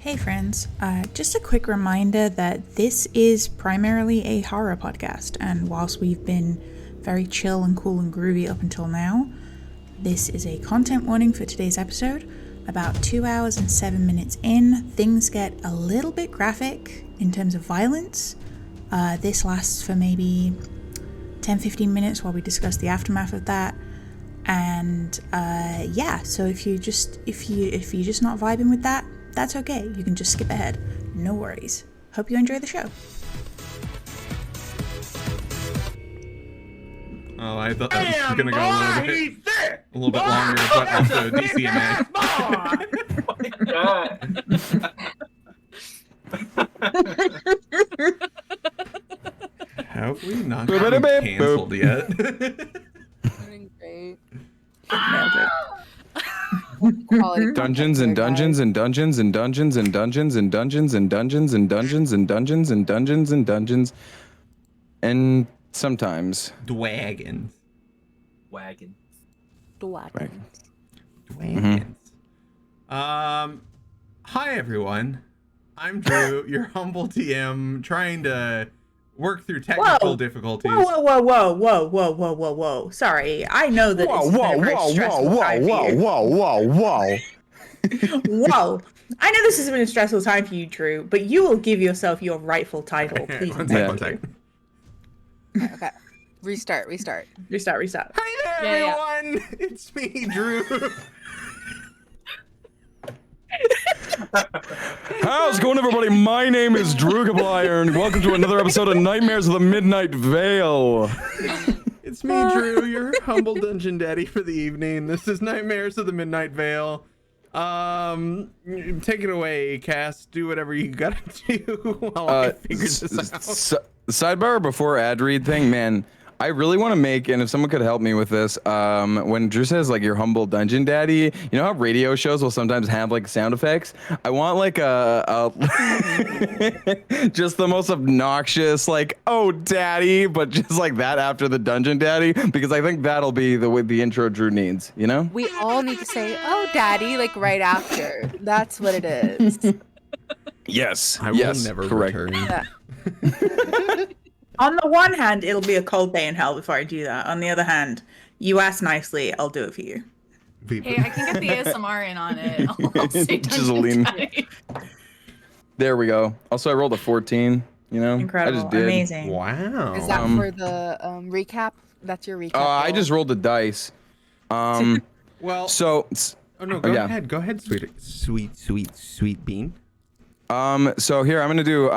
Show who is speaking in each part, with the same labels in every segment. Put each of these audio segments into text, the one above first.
Speaker 1: Hey friends, just a quick reminder that this is primarily a horror podcast, and whilst we've been very chill and cool and groovy up until now, this is a content warning for today's episode. About 2 hours and 7 minutes in, things get a little bit graphic in terms of violence. This lasts for maybe 10-15 minutes while we discuss the aftermath of that. And so if you're just not vibing with that, that's okay. You can just skip ahead. No worries. Hope you enjoy the show.
Speaker 2: Oh, I thought that was going to go a little bit longer, but also DCMA.
Speaker 3: Oh my god.
Speaker 2: Have we not been canceled yet?
Speaker 3: Doing great.
Speaker 4: Dungeons and dungeons and dungeons and dungeons and dungeons and dungeons and dungeons and dungeons and dungeons and dungeons and dungeons and sometimes
Speaker 2: Dwagons.
Speaker 3: Wagon.
Speaker 2: Hi everyone. I'm Drew, your humble TM, trying to work through technical difficulties.
Speaker 1: Whoa. Sorry, I know that it's been a very stressful time for you. Whoa. I know this has been a stressful time for you, Drew, but you will give yourself your rightful title, please.
Speaker 2: One second.
Speaker 3: Okay. Restart.
Speaker 1: Restart.
Speaker 2: Hi there, everyone! It's me, Drew.
Speaker 4: How's it going, everybody? My name is Drew Kablire, and welcome to another episode of Nightmares of the Midnight Vale.
Speaker 2: It's me, Drew, your humble dungeon daddy for the evening. This is Nightmares of the Midnight Vale. Take it away, Cass. Do whatever you gotta do while I figure this out.
Speaker 4: Sidebar before ad read thing, man. I really want to make, and if someone could help me with this, when Drew says like your humble dungeon daddy, you know how radio shows will sometimes have like sound effects? I want like a just the most obnoxious like, oh daddy, but just like that after the dungeon daddy, because I think that'll be the intro Drew needs, you know?
Speaker 3: We all need to say, oh daddy, like right after. That's what it is.
Speaker 4: Yes.
Speaker 2: I will never
Speaker 4: correct.
Speaker 2: return.
Speaker 3: Yeah.
Speaker 1: On the one hand, it'll be a cold day in hell before I do that. On the other hand, you ask nicely, I'll do it for you.
Speaker 5: Hey, I can get the ASMR in on it. I'll say
Speaker 4: Chiseline. There we go. Also, I rolled a 14, you know?
Speaker 1: Incredible.
Speaker 4: I just did.
Speaker 1: Amazing.
Speaker 2: Wow.
Speaker 3: Is that for the recap? That's your recap.
Speaker 4: I just rolled the dice.
Speaker 2: Well,
Speaker 4: So,
Speaker 2: oh no, go ahead, sweet bean.
Speaker 4: So here I'm gonna do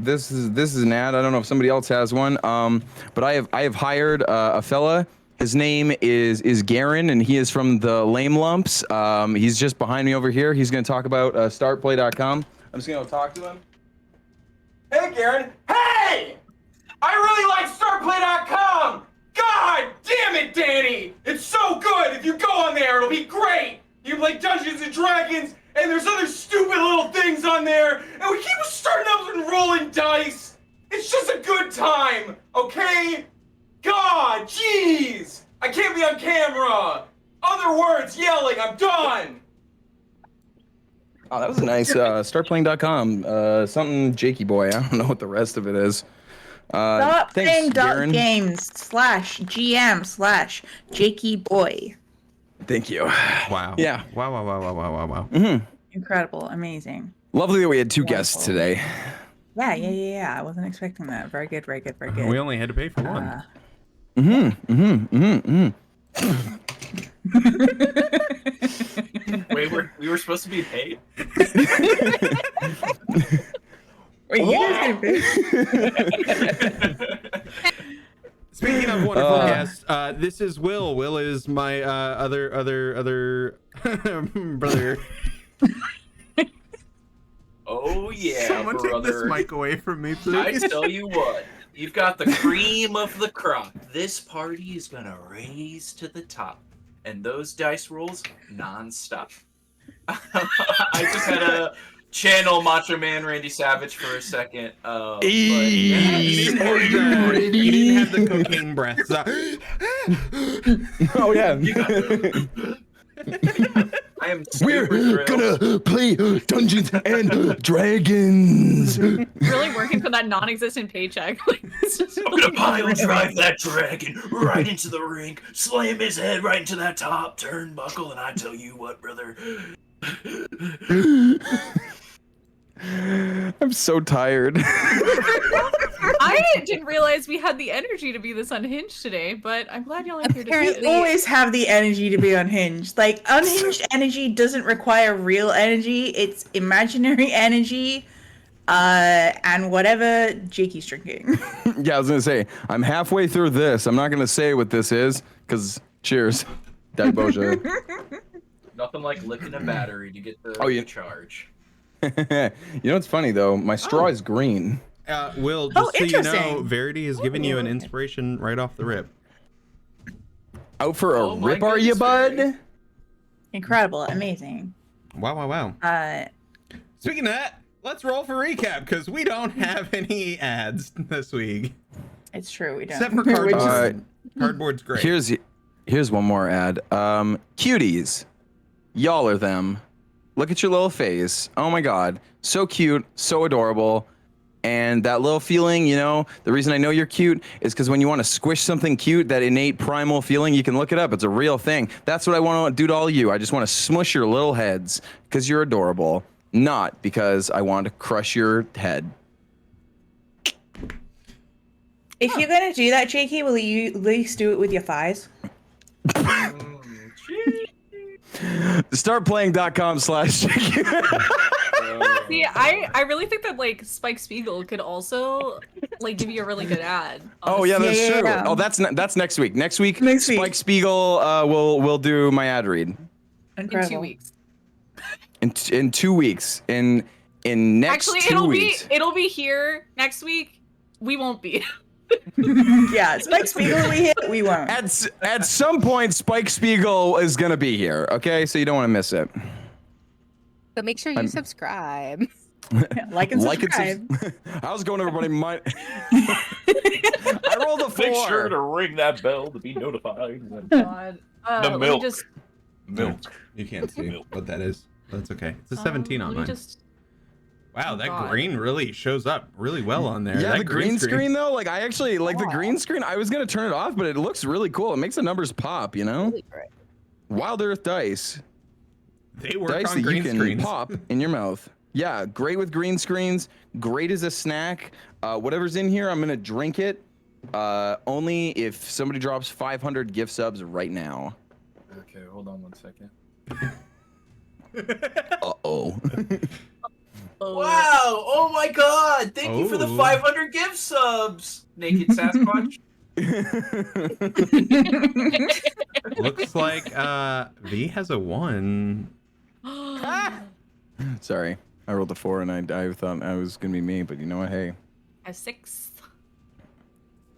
Speaker 4: this is an ad. I don't know if somebody else has one. But I have hired a fella. His name is Garen, and he is from the Lame Lumps. He's just behind me over here. He's gonna talk about startplay.com. I'm just gonna talk to him. Hey Garen. Hey! I really like startplay.com. God damn it, Danny! It's so good. If you go on there, it'll be great. You can play Dungeons and Dragons. And there's other stupid little things on there, and we keep starting up and rolling dice. It's just a good time, okay? God, jeez! I can't be on camera. Other words, yelling. I'm done. Oh, that was a nice startplaying.com. Something Jakey boy. I don't know what the rest of it is.
Speaker 1: Startplaying.games/GM/Jakey boy.
Speaker 4: Thank you.
Speaker 2: Wow.
Speaker 4: Yeah.
Speaker 2: Wow.
Speaker 4: Mm-hmm.
Speaker 1: Incredible. Amazing.
Speaker 4: Lovely that we had two
Speaker 1: Wonderful.
Speaker 4: guests today.
Speaker 1: Yeah. I wasn't expecting that. Very good.
Speaker 2: We only had to pay for one.
Speaker 6: Wait, we were supposed to be paid?
Speaker 1: Wait, you guys getting paid?
Speaker 2: Speaking of wonderful guests, this is Will. Will is my other brother.
Speaker 6: Oh yeah,
Speaker 2: Someone
Speaker 6: brother.
Speaker 2: take this mic away from me,
Speaker 6: I
Speaker 2: please.
Speaker 6: tell you what, you've got the cream of the crop. This party is gonna raise to the top, and those dice rolls non-stop. I just had a channel Macho Man Randy Savage for a second.
Speaker 2: He didn't have the cocaine breath. So.
Speaker 4: Oh yeah.
Speaker 6: I I am
Speaker 4: We're
Speaker 6: super thrilled.
Speaker 4: gonna play Dungeons and Dragons.
Speaker 5: Really working for that non-existent paycheck. Like, it's just
Speaker 6: I'm gonna pile drive that dragon right into the rink, slam his head right into that top turnbuckle, and I tell you what, brother.
Speaker 4: I'm so tired.
Speaker 5: I didn't realize we had the energy to be this unhinged today, but I'm glad y'all are here to see
Speaker 3: Apparently-
Speaker 5: it.
Speaker 1: Always have the energy to be unhinged. Like, unhinged energy doesn't require real energy, it's imaginary energy, and whatever Jakey's drinking.
Speaker 4: Yeah, I was gonna say, I'm halfway through this. I'm not gonna say what this is, because cheers. That Boja.
Speaker 6: Nothing like licking a battery to get the charge.
Speaker 4: You know what's funny though? My straw is green.
Speaker 2: Will,
Speaker 1: Oh,
Speaker 2: just so you know,
Speaker 1: interesting.
Speaker 2: Verity is giving you an inspiration right off the rip.
Speaker 4: Out for a
Speaker 6: Oh my
Speaker 4: rip, are you,
Speaker 6: goodness,
Speaker 4: bud?
Speaker 6: Verity.
Speaker 1: Incredible, amazing.
Speaker 2: Wow. Speaking of that, let's roll for recap, because we don't have any ads this week.
Speaker 1: It's true, we don't.
Speaker 2: Except for
Speaker 1: Which
Speaker 2: Cardboard.
Speaker 1: is-
Speaker 2: Cardboard's great.
Speaker 4: Here's one more ad. Cuties. Y'all are them. Look at your little face. Oh my god. So cute, so adorable. And that little feeling, you know, the reason I know you're cute is because when you want to squish something cute, that innate primal feeling, you can look it up. It's a real thing. That's what I want to do to all you. I just want to smush your little heads because you're adorable, not because I want to crush your head.
Speaker 1: If you're gonna do that, Jakey, will you at least do it with your thighs?
Speaker 4: Startplaying.com/Jakey.
Speaker 5: See, I really think that like Spike Spiegel could also like give you a really good ad.
Speaker 4: Oh yeah, that's
Speaker 1: Yeah,
Speaker 4: true.
Speaker 1: yeah.
Speaker 4: Oh, that's next week. Next week,
Speaker 1: Next week.
Speaker 4: Spike Spiegel will do my ad read
Speaker 5: in
Speaker 1: Incredible.
Speaker 5: 2 weeks.
Speaker 4: in 2 weeks. In next
Speaker 5: Actually,
Speaker 4: 2 weeks.
Speaker 5: it'll be here next week. We won't be.
Speaker 1: Yeah, Spike Spiegel we hit, we won't.
Speaker 4: At some point, Spike Spiegel is gonna be here. Okay, so you don't want to miss it.
Speaker 3: So make sure you subscribe.
Speaker 1: Like and
Speaker 4: Like
Speaker 1: subscribe.
Speaker 4: How's it going, everybody? I rolled a 4.
Speaker 6: Make sure to ring that bell to be notified.
Speaker 5: God.
Speaker 6: The
Speaker 5: Let me
Speaker 6: milk.
Speaker 5: just,
Speaker 6: Milk.
Speaker 2: You can't see what that is. That's okay. It's a 17 on
Speaker 5: let me
Speaker 2: mine.
Speaker 5: just.
Speaker 2: Wow, that
Speaker 5: God.
Speaker 2: green really shows up really well on there.
Speaker 4: Yeah,
Speaker 2: that
Speaker 4: the green screen though, like I actually like the
Speaker 3: Aw.
Speaker 4: green screen. I was gonna turn it off, but it looks really cool. It makes the numbers pop, you know.
Speaker 3: Really great.
Speaker 4: Wild Earth dice,
Speaker 2: They work
Speaker 4: dice
Speaker 2: on
Speaker 4: that you
Speaker 2: green
Speaker 4: can
Speaker 2: screens.
Speaker 4: pop in your mouth. Yeah, great with green screens. Great as a snack. Whatever's in here, I'm gonna drink it. Only if somebody drops 500 gift subs right now.
Speaker 6: Okay, hold on 1 second.
Speaker 4: Uh-oh.
Speaker 6: Wow! Oh my god! Thank you for the
Speaker 2: Oh.
Speaker 6: 500 gift subs! Naked Sasquatch.
Speaker 2: Looks like V has a 1.
Speaker 4: Sorry, I rolled a 4 and I thought I was gonna be me, but you know what? Hey.
Speaker 5: A 6.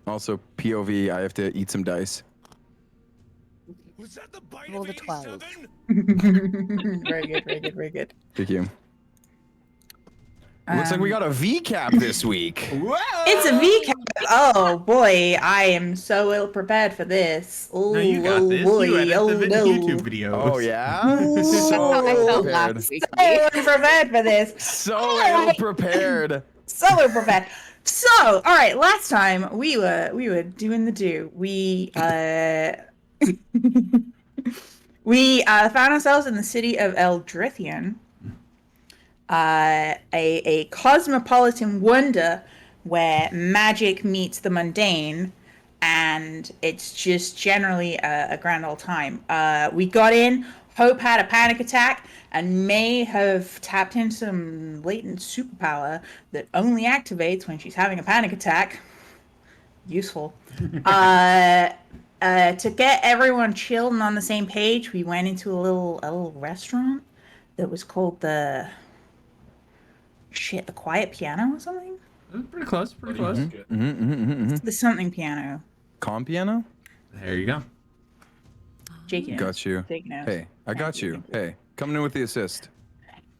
Speaker 4: Also, POV, I have to eat some dice.
Speaker 7: Was that the bite
Speaker 3: Roll
Speaker 7: of
Speaker 3: the 12.
Speaker 7: 87?
Speaker 1: Very good, very good, very good.
Speaker 4: Thank you. Looks like we got a VCAP this week.
Speaker 2: Whoa!
Speaker 1: It's a VCAP. Oh boy, I am so ill prepared for this. Oh,
Speaker 2: No, you got this.
Speaker 1: boy,
Speaker 2: You edit
Speaker 1: oh
Speaker 2: the
Speaker 1: no.
Speaker 2: YouTube videos.
Speaker 4: Oh yeah.
Speaker 3: That's
Speaker 4: So
Speaker 3: how I felt
Speaker 4: prepared.
Speaker 3: last week.
Speaker 1: So unprepared for this.
Speaker 4: So
Speaker 1: Alright.
Speaker 4: ill prepared.
Speaker 1: So unprepared. So, all right. Last time we were doing the do. We we found ourselves in the city of Eldrithian, a cosmopolitan wonder where magic meets the mundane, and it's just generally a grand old time. We got in. Hope had a panic attack and may have tapped into some latent superpower that only activates when she's having a panic attack. Useful. To get everyone chilled and on the same page, we went into a little restaurant that was called the Quiet Piano or something.
Speaker 2: Pretty close, pretty close.
Speaker 1: The something piano.
Speaker 4: Com piano?
Speaker 2: There you go.
Speaker 1: Jakey knows.
Speaker 4: Got you.
Speaker 1: Jakey knows.
Speaker 4: Hey, I got you. Hey, coming in with the assist.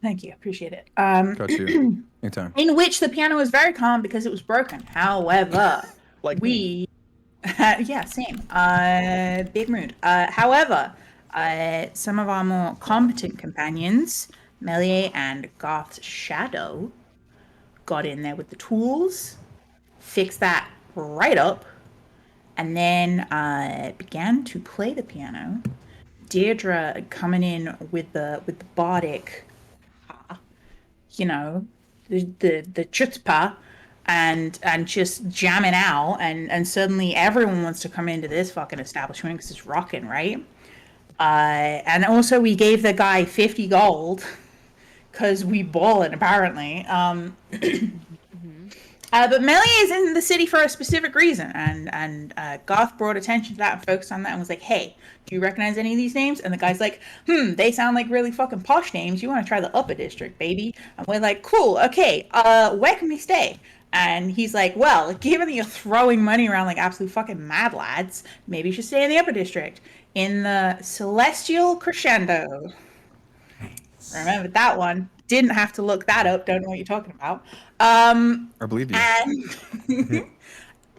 Speaker 1: Thank you. Appreciate it.
Speaker 4: Got you. Anytime.
Speaker 1: In which the piano was very calm because it was broken. However,
Speaker 4: Like
Speaker 1: yeah, same. Big mood. However, Some of our more competent companions, Meliae and Garth's shadow, got in there with the tools, fixed that right up, and then began to play the piano. Dierdre coming in with the bardic, you know, the chutzpah, and just jamming out, and suddenly everyone wants to come into this fucking establishment because it's rocking, right? And also we gave the guy 50 gold because we ballin' apparently. But Meliae is in the city for a specific reason, and Garth brought attention to that and focused on that and was like, hey, do you recognize any of these names? And the guy's like, they sound like really fucking posh names. You want to try the Upper District, baby? And we're like, cool, okay, where can we stay? And he's like, well, given that you're throwing money around like absolute fucking mad lads, maybe you should stay in the Upper District, in the Celestial Crescendo. Remember that one. Didn't have to look that up. Don't know what you're talking about.
Speaker 4: I believe you.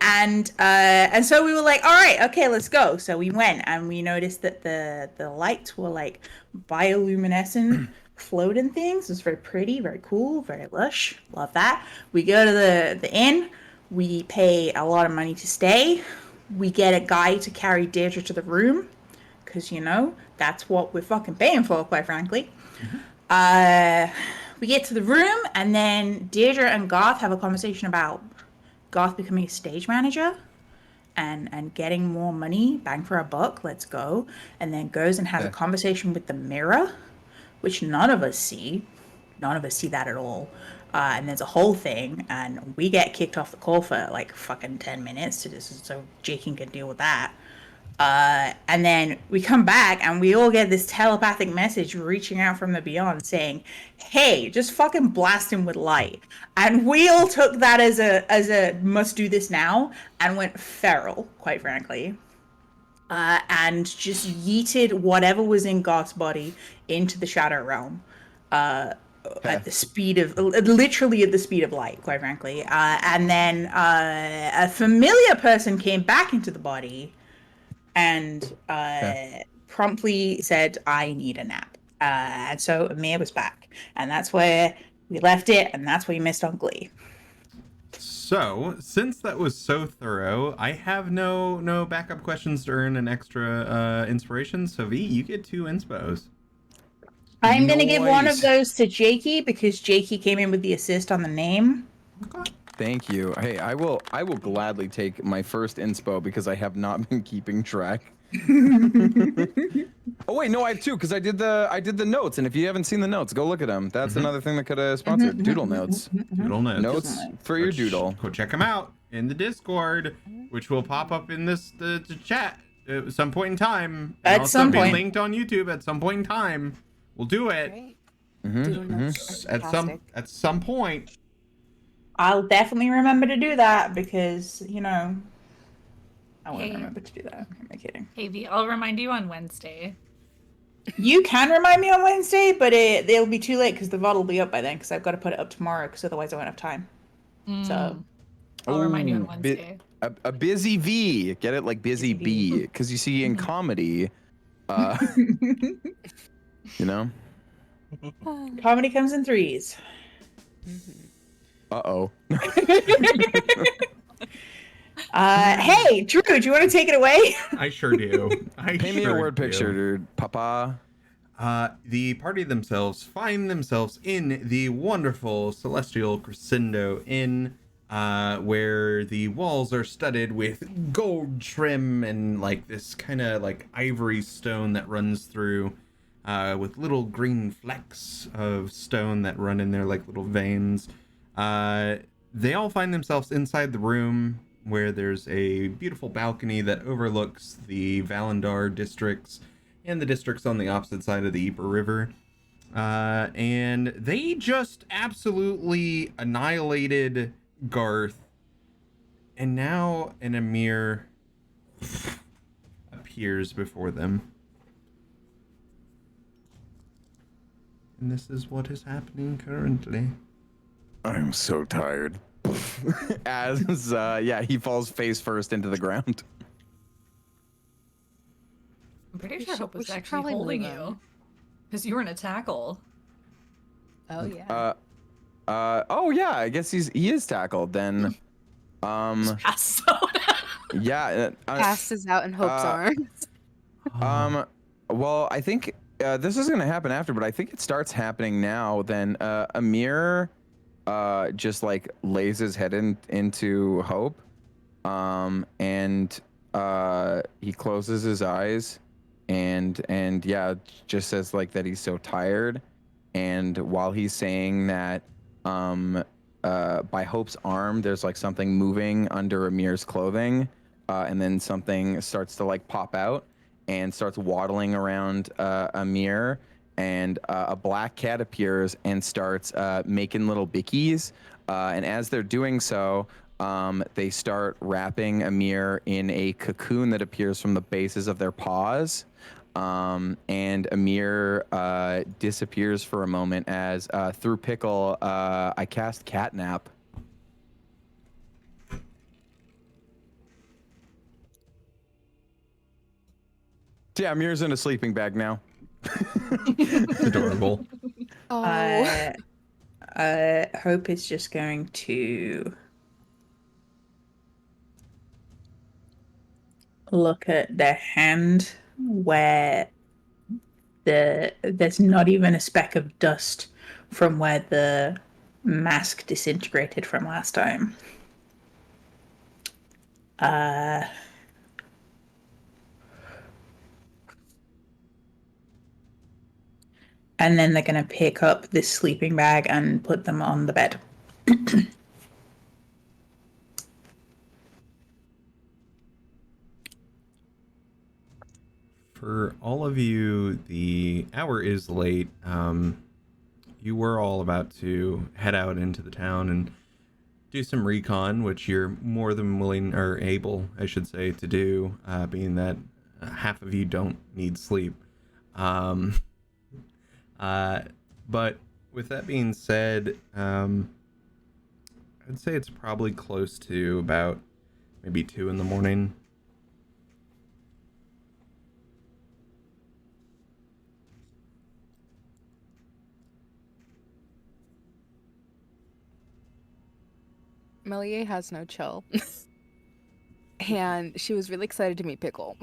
Speaker 1: And so we were like, all right, okay, let's go. So we went, and we noticed that the lights were like bioluminescent floating things. It was very pretty, very cool, very lush. Love that. We go to the inn. We pay a lot of money to stay. We get a guy to carry Dierdre to the room, because, you know, that's what we're fucking paying for, quite frankly. We get to the room, and then Dierdre and Garth have a conversation about Garth becoming a stage manager and getting more money, bang for a buck, let's go. And then goes and has a conversation with the mirror, which none of us see. None of us see that at all. And there's a whole thing, and we get kicked off the call for like fucking 10 minutes so Jakey can deal with that. And then we come back and we all get this telepathic message reaching out from the beyond saying, hey, just fucking blast him with light. And we all took that as a must do this now and went feral, quite frankly. And just yeeted whatever was in Garth's body into the shadow realm. At the speed of, literally at the speed of light, quite frankly. And then a familiar person came back into the body and promptly said, I need a nap. And so Amiir was back. And that's where we left it, and that's where you missed on Glee.
Speaker 2: So, since that was so thorough, I have no backup questions to earn an extra inspiration. So, V, you get 2 inspos.
Speaker 1: I'm going to give one of those to Jakey, because Jakey came in with the assist on the name.
Speaker 2: Okay.
Speaker 4: Thank you. Hey, I will gladly take my first inspo because I have not been keeping track. Oh wait, no, I have 2 because I did the notes, and if you haven't seen the notes, go look at them. That's another thing that could have sponsored Doodle Notes.
Speaker 2: Doodle Notes.
Speaker 4: Notes for your doodle.
Speaker 2: Go check them out in the Discord, which will pop up in the chat at some point in time. And
Speaker 1: at some point.
Speaker 2: Be linked on YouTube at some point in time. We'll do it. At some point.
Speaker 1: I'll definitely remember to do that because, you know, I won't remember to do that. Am I kidding?
Speaker 5: Hey, V, I'll remind you on Wednesday.
Speaker 1: You can remind me on Wednesday, but it'll be too late because the VOD will be up by then because I've got to put it up tomorrow because otherwise I won't have time. So
Speaker 5: I'll remind you on Wednesday.
Speaker 4: A busy V. Get it? Like busy B. Because you see in comedy, you know?
Speaker 1: Comedy comes in 3s.
Speaker 4: Uh-oh.
Speaker 1: Hey, Drew, do you want to take it away?
Speaker 2: I sure do.
Speaker 4: Paint me a word picture, dude. Papa.
Speaker 2: The party themselves find themselves in the wonderful Celestial Crescendo Inn, where the walls are studded with gold trim and like this kind of like ivory stone that runs through, with little green flecks of stone that run in there like little veins. They all find themselves inside the room where there's a beautiful balcony that overlooks the Valendar districts and the districts on the opposite side of the Ypres River. And they just absolutely annihilated Garth. And now an Amiir appears before them. And this is what is happening currently.
Speaker 4: I'm so tired. As he falls face first into the ground.
Speaker 5: pretty
Speaker 3: We
Speaker 5: sure
Speaker 3: should-
Speaker 5: Hope
Speaker 3: we
Speaker 5: was
Speaker 3: should
Speaker 5: actually
Speaker 3: probably
Speaker 5: holding
Speaker 3: move
Speaker 5: you.
Speaker 3: him.
Speaker 5: Because you were in a tackle.
Speaker 3: Oh yeah.
Speaker 4: Oh yeah, I guess he is tackled then.
Speaker 5: Pass out.
Speaker 4: Yeah.
Speaker 3: Passes out in Hope's
Speaker 4: uh,
Speaker 3: arms.
Speaker 4: Well, I think this is gonna happen after, but I think it starts happening now. Then Amiir just like lays his head into Hope, and he closes his eyes, and yeah, just says like that he's so tired, and while he's saying that, by Hope's arm, there's like something moving under Amir's clothing, and then something starts to like pop out and starts waddling around Amiir, and a black cat appears and starts making little bickies, and as they're doing so, they start wrapping Amiir in a cocoon that appears from the bases of their paws. And Amiir disappears for a moment as through Pickle, I cast Catnap. Yeah, Amir's in a sleeping bag now.
Speaker 2: Adorable.
Speaker 3: Oh.
Speaker 1: Hope is just going to look at their hand where there's not even a speck of dust from where the mask disintegrated from last time. And then they're going to pick up this sleeping bag and put them on the bed.
Speaker 2: For all of you, the hour is late. You were all about to head out into the town and do some recon, which you're more than willing, or able, I should say, to do, being that half of you don't need sleep. But with that being said, I'd say it's probably close to about maybe 2 in the morning.
Speaker 3: Meliae has no chill. And she was really excited to meet Pickle.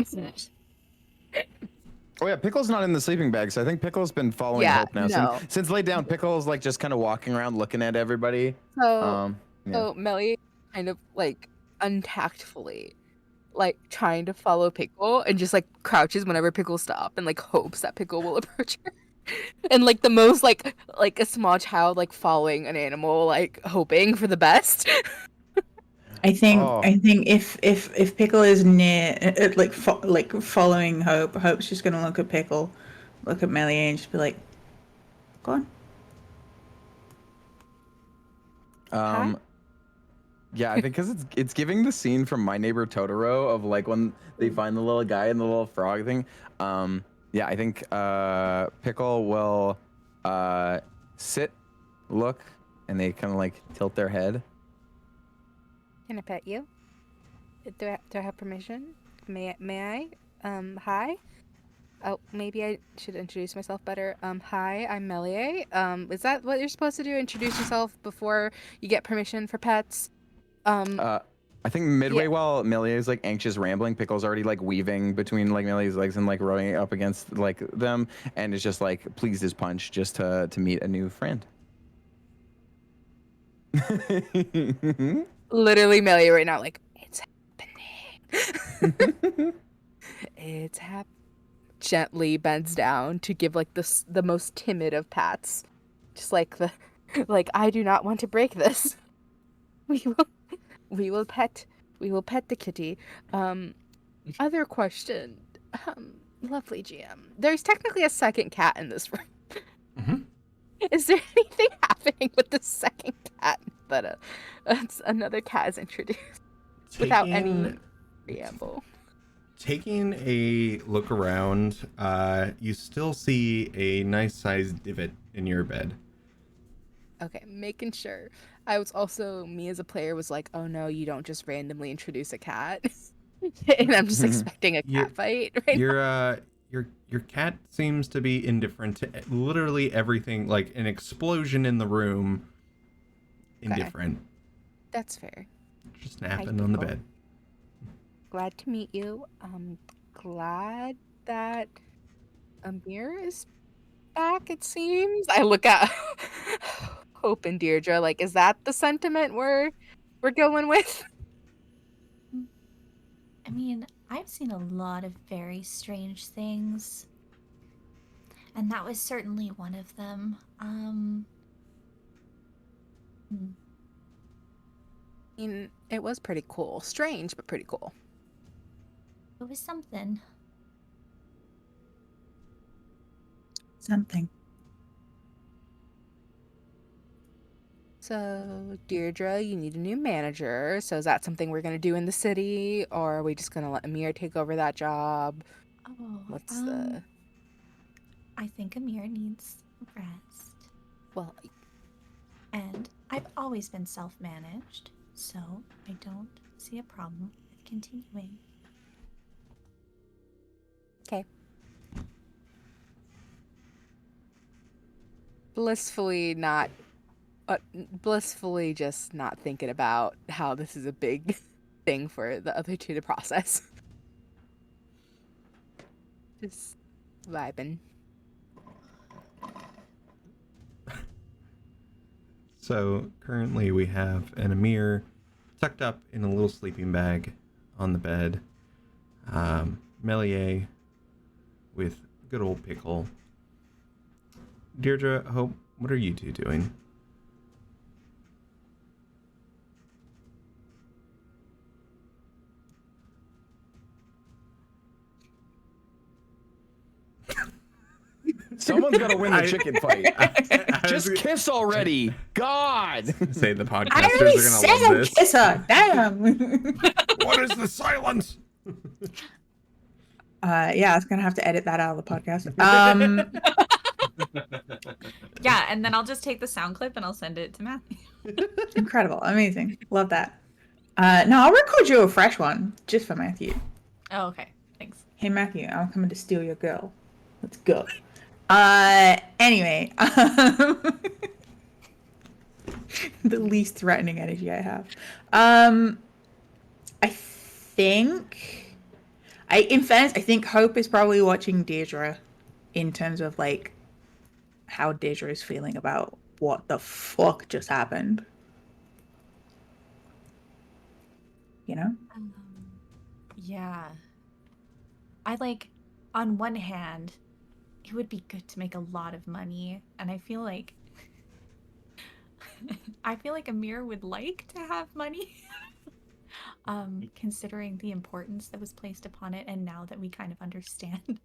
Speaker 4: Oh yeah, Pickle's not in the sleeping bag, so I think Pickle's been following
Speaker 3: Yeah,
Speaker 4: Hope now.
Speaker 3: no.
Speaker 4: Since laid down, Pickle's like just kind of walking around looking at everybody.
Speaker 3: So,
Speaker 4: Yeah.
Speaker 3: so Meliae kind of like untactfully like trying to follow Pickle and just like crouches whenever Pickle stops and like hopes that Pickle will approach her. And like the most like a small child like following an animal, like hoping for the best.
Speaker 1: I think
Speaker 4: Oh.
Speaker 1: if Pickle is near, following Hope, Hope's just gonna look at Pickle, look at Meliae, and just be like, "Go on."
Speaker 3: Hi?
Speaker 4: Yeah, I think because it's giving the scene from My Neighbor Totoro of like when they find the little guy and the little frog thing. Yeah, I think Pickle will sit, look, and they kind of like tilt their head.
Speaker 3: Can I pet you? Do I have permission? May I? Hi. Oh, maybe I should introduce myself better. Hi, I'm Meliae. Is that what you're supposed to do? Introduce yourself before you get permission for pets?
Speaker 4: I think midway
Speaker 3: Yeah.
Speaker 4: while Meliae is like anxious rambling, Pickle's already like weaving between like Meliae's legs and like rowing up against like them, and is just like pleased as punch just to meet a new friend.
Speaker 3: Literally Meliae right now, like, it's happening. It's gently bends down to give like the most timid of pats. Just like I do not want to break this. We will pet the kitty. Other question. Lovely GM. There's technically a second cat in this room.
Speaker 2: Mhm.
Speaker 3: Is there anything happening with the second cat that another cat is introduced without any preamble?
Speaker 2: Taking a look around, you still see a nice sized divot in your bed.
Speaker 3: Okay, making sure. I was also, me as a player was like, oh no, you don't just randomly introduce a cat. And I'm just expecting a
Speaker 2: You're-
Speaker 3: cat fight right now.
Speaker 2: your cat seems to be indifferent to literally everything, like an explosion in the room. Indifferent.
Speaker 3: That's fair.
Speaker 2: Just napping on the
Speaker 3: Pickle.
Speaker 2: bed.
Speaker 3: Glad to meet you. Glad that Amiir is back, it seems. I look at Hope and Dierdre, like, is that the sentiment we're going with?
Speaker 8: I mean, I've seen a lot of very strange things, and that was certainly one of them.
Speaker 3: I mean, it was pretty cool. Strange, but pretty cool.
Speaker 8: It was something.
Speaker 1: Something.
Speaker 3: So, Deirdre, you need a new manager. So is that something we're going to do in the city, or are we just going to let Amiir take over that job?
Speaker 8: Oh,
Speaker 3: What's the...
Speaker 8: I think Amiir needs rest.
Speaker 3: Well,
Speaker 8: And I've always been self-managed, so I don't see a problem with continuing.
Speaker 3: okay. Blissfully just not thinking about how this is a big thing for the other two to process. Just vibing.
Speaker 2: So currently we have an Amiir tucked up in a little sleeping bag on the bed. Meliae with good old Pickle. Dierdre, Hope, what are you two doing?
Speaker 4: Someone's got to win the chicken fight. Just
Speaker 2: was
Speaker 4: kiss already. God.
Speaker 2: say the
Speaker 1: I
Speaker 2: podcasters
Speaker 1: already
Speaker 2: are
Speaker 1: said
Speaker 2: gonna love this.
Speaker 1: kiss her. Damn.
Speaker 2: What is the silence?
Speaker 1: Yeah, I was gonna have to edit that out of the podcast.
Speaker 5: Yeah, and then I'll just take the sound clip and I'll send it to Matthew.
Speaker 1: Incredible, amazing, love that. No, I'll record you a fresh one just for Matthew.
Speaker 5: Oh, okay. Thanks.
Speaker 1: Hey Matthew, I'm coming to steal your girl. Let's go. Anyway, the least threatening energy I have. In fairness, I think Hope is probably watching Dierdre in terms of like how Dierdre is feeling about what the fuck just happened. You know?
Speaker 8: Yeah. On one hand, it would be good to make a lot of money, and I feel like Amiir would like to have money. Considering the importance that was placed upon it, and now that we kind of understand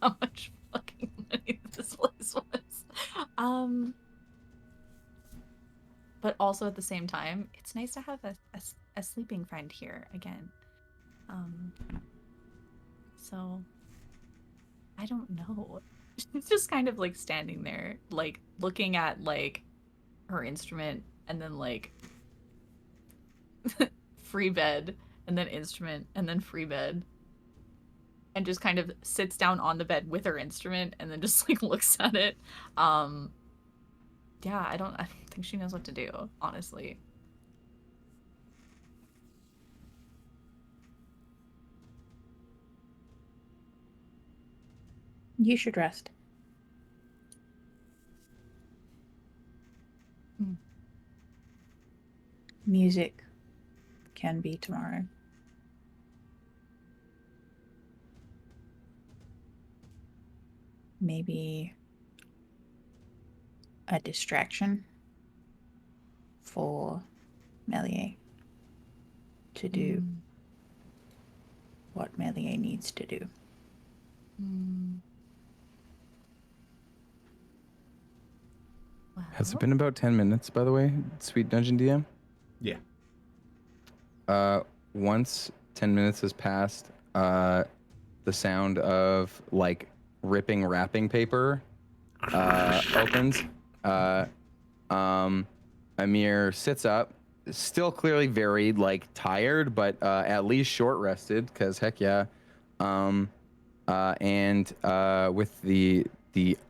Speaker 8: how much fucking money this place was. But also at the same time, it's nice to have a sleeping friend here again. So I don't know. She's just kind of like standing there, like looking at like her instrument, and then like free bed, and then instrument, and then free bed, and just kind of sits down on the bed with her instrument, and then just like looks at it. Yeah, I don't think she knows what to do, honestly.
Speaker 1: You should rest. Music can be tomorrow. Maybe a distraction for Meliae to do what Meliae needs to do.
Speaker 8: Well,
Speaker 4: Has it been about 10 minutes, by the way, Sweet Dungeon DM?
Speaker 2: Yeah.
Speaker 4: Once 10 minutes has passed, the sound of like ripping wrapping paper opens. Amiir sits up, still clearly very like tired, but at least short rested, because heck yeah. and with the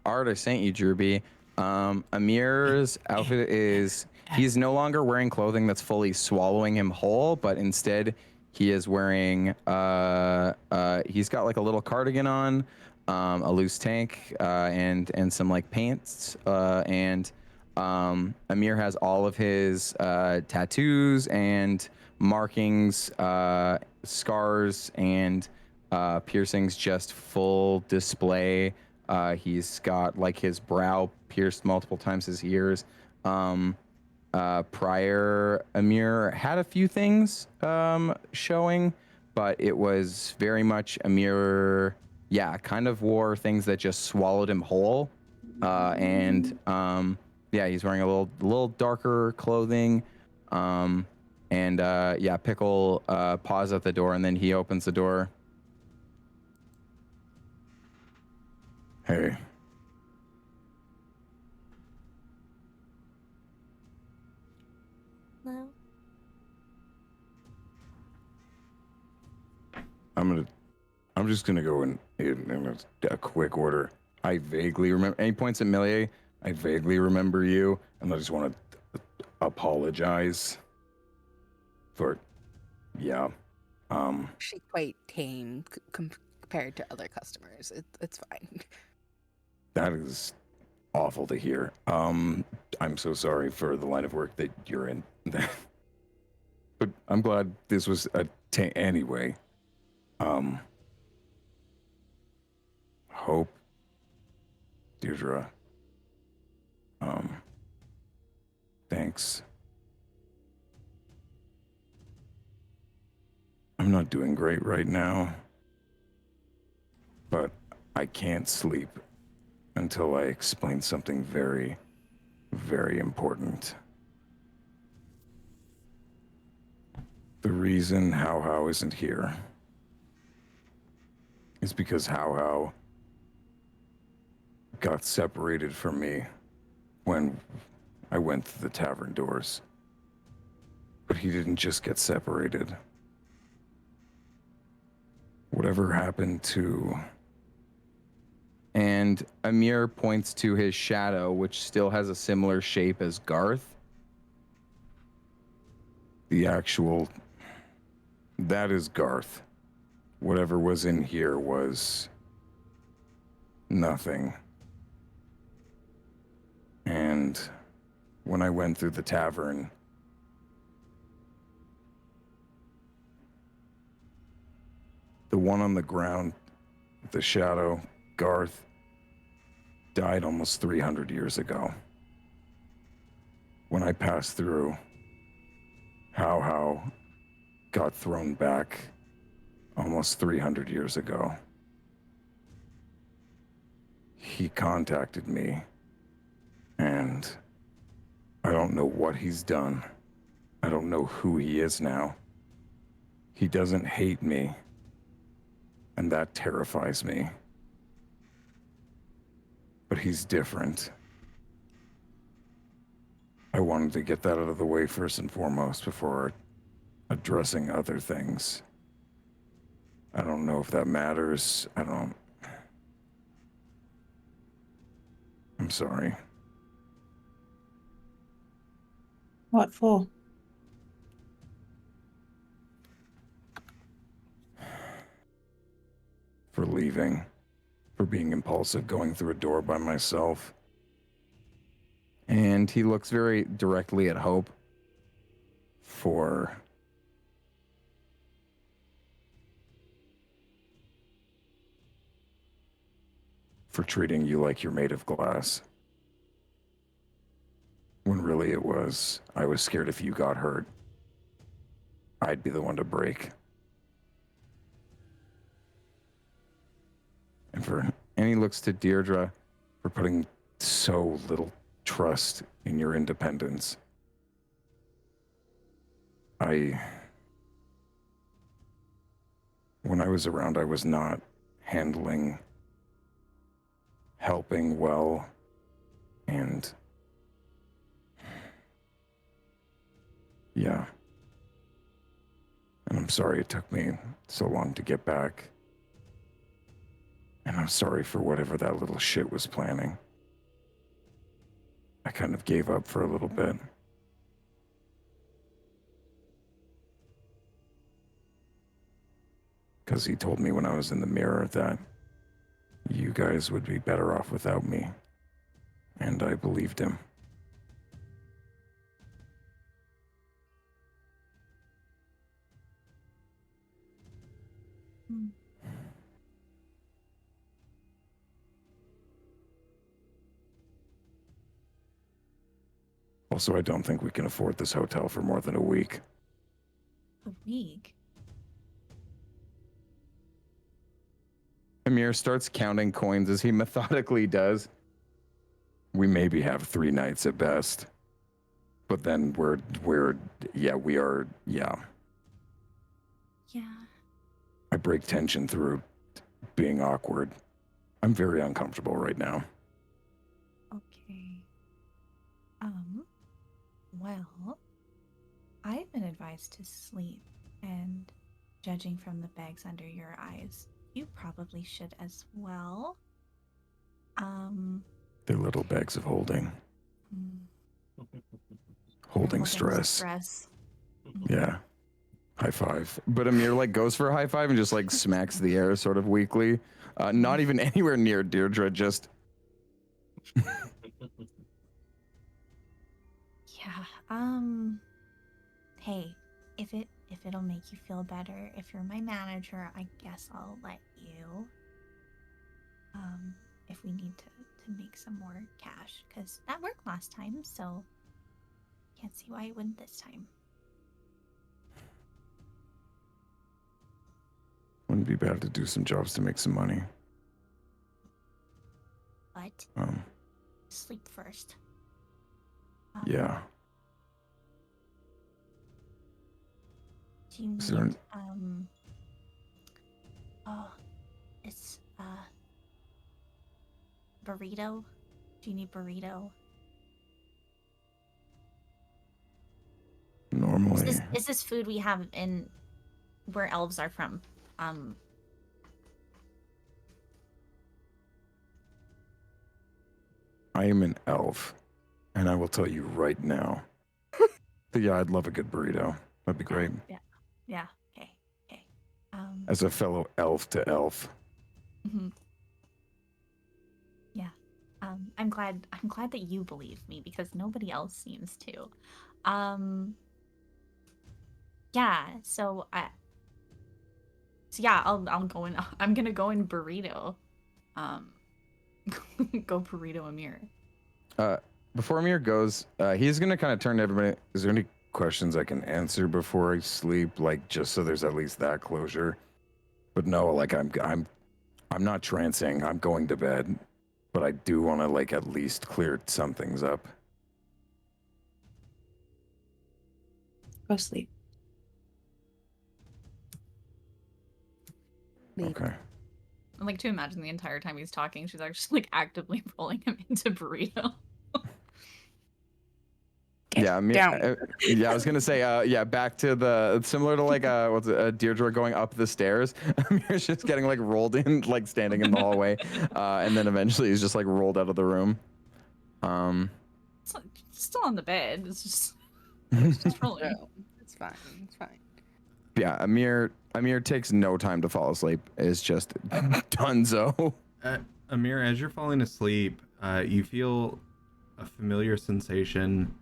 Speaker 4: art I sent you, Drewby, Amir's outfit is he's no longer wearing clothing that's fully swallowing him whole, but instead he is wearing he's got like a little cardigan on, a loose tank, and some like pants, and Amir has all of his tattoos and markings, scars, and piercings just full display. He's got like his brow pierced multiple times, his ears. Prior, Amir had a few things showing, but it was very much Amir, kind of wore things that just swallowed him whole. And he's wearing a little darker clothing. Pickle paws at the door, and then he opens the door. Hey.
Speaker 8: Hello?
Speaker 4: I'm just gonna go in a quick order. I vaguely remember, and he points at Meliae. I vaguely remember you, and I just want to apologize for,
Speaker 3: She's quite tame compared to other customers. It's fine.
Speaker 4: that is awful to hear. I'm so sorry for the line of work that you're in. But I'm glad this was anyway. Hope, Dierdre. Thanks. I'm not doing great right now, but I can't sleep until I explain something very, very important. The reason How isn't here is because How got separated from me when I went through the tavern doors. But he didn't just get separated. Whatever happened to... And Amir points to his shadow, which still has a similar shape as Garth. That is Garth. Whatever was in here was nothing. And when I went through the tavern, the one on the ground, the shadow, Garth, died almost 300 years ago. When I passed through, How got thrown back almost 300 years ago. He contacted me, and I don't know what he's done. I don't know who he is now. He doesn't hate me, and that terrifies me. But he's different. I wanted to get that out of the way first and foremost before addressing other things. I don't know if that matters. I'm sorry.
Speaker 1: What for?
Speaker 4: For leaving. For being impulsive, going through a door by myself. And he looks very directly at Hope. For treating you like you're made of glass. When really I was scared if you got hurt, I'd be the one to break. And he looks to Dierdre for putting so little trust in your independence. When I was around, I was not helping well, and yeah. And I'm sorry it took me so long to get back. And I'm sorry for whatever that little shit was planning. I kind of gave up for a little bit. Because he told me when I was in the mirror that you guys would be better off without me. And I believed him.
Speaker 8: Hmm.
Speaker 4: Also, I don't think we can afford this hotel for more than a week.
Speaker 8: A week?
Speaker 4: Amiir starts counting coins as he methodically does. We maybe have 3 nights at best. But then we are, yeah.
Speaker 8: Yeah.
Speaker 4: I break tension through being awkward. I'm very uncomfortable right now.
Speaker 8: Okay. Well, I've been advised to sleep, and judging from the bags under your eyes, you probably should as well.
Speaker 4: They're little bags of holding.
Speaker 8: Hmm.
Speaker 4: Holding stress. Yeah. High five. But Amiir like goes for a high five and just like smacks the air sort of weakly. Not even anywhere near Dierdre, just
Speaker 8: Yeah. Hey, if it'll make you feel better, if you're my manager, I guess I'll let you. If we need to make some more cash, because that worked last time, so can't see why it wouldn't this time.
Speaker 4: wouldn't be bad to do some jobs to make some money.
Speaker 8: But sleep first.
Speaker 4: Yeah.
Speaker 8: Do you
Speaker 4: Is there
Speaker 8: need it's burrito? Do you need burrito?
Speaker 4: Normally.
Speaker 8: Is this food we have in where elves are from?
Speaker 4: I am an elf, and I will tell you right now. But yeah, I'd love a good burrito. That'd be great.
Speaker 8: Yeah. Okay.
Speaker 4: As a fellow elf to elf.
Speaker 8: Mhm. Yeah. I'm glad that you believe me because nobody else seems to. Yeah, so I'll go in. I'm gonna go in burrito. Go burrito Amiir.
Speaker 4: Before Amiir goes, he's gonna kind of turn to everybody. Is there any questions I can answer before I sleep? Like, just so there's at least that closure. But no, like I'm not trancing. I'm going to bed, but I do want to like at least clear some things up.
Speaker 1: Go sleep.
Speaker 4: Okay.
Speaker 8: I like to imagine the entire time he's talking, she's actually like actively pulling him into burrito.
Speaker 4: Yeah,
Speaker 1: down.
Speaker 4: Yeah, I was gonna say, back to the similar to like Dierdre going up the stairs. Amir's just getting like rolled in, like standing in the hallway, and then eventually he's just like rolled out of the room.
Speaker 8: It's still on the bed. It's just rolling.
Speaker 3: No, it's fine. It's fine.
Speaker 4: Yeah, Amiir takes no time to fall asleep. It's just Dunzo.
Speaker 2: Amiir, as you're falling asleep, you feel a familiar sensation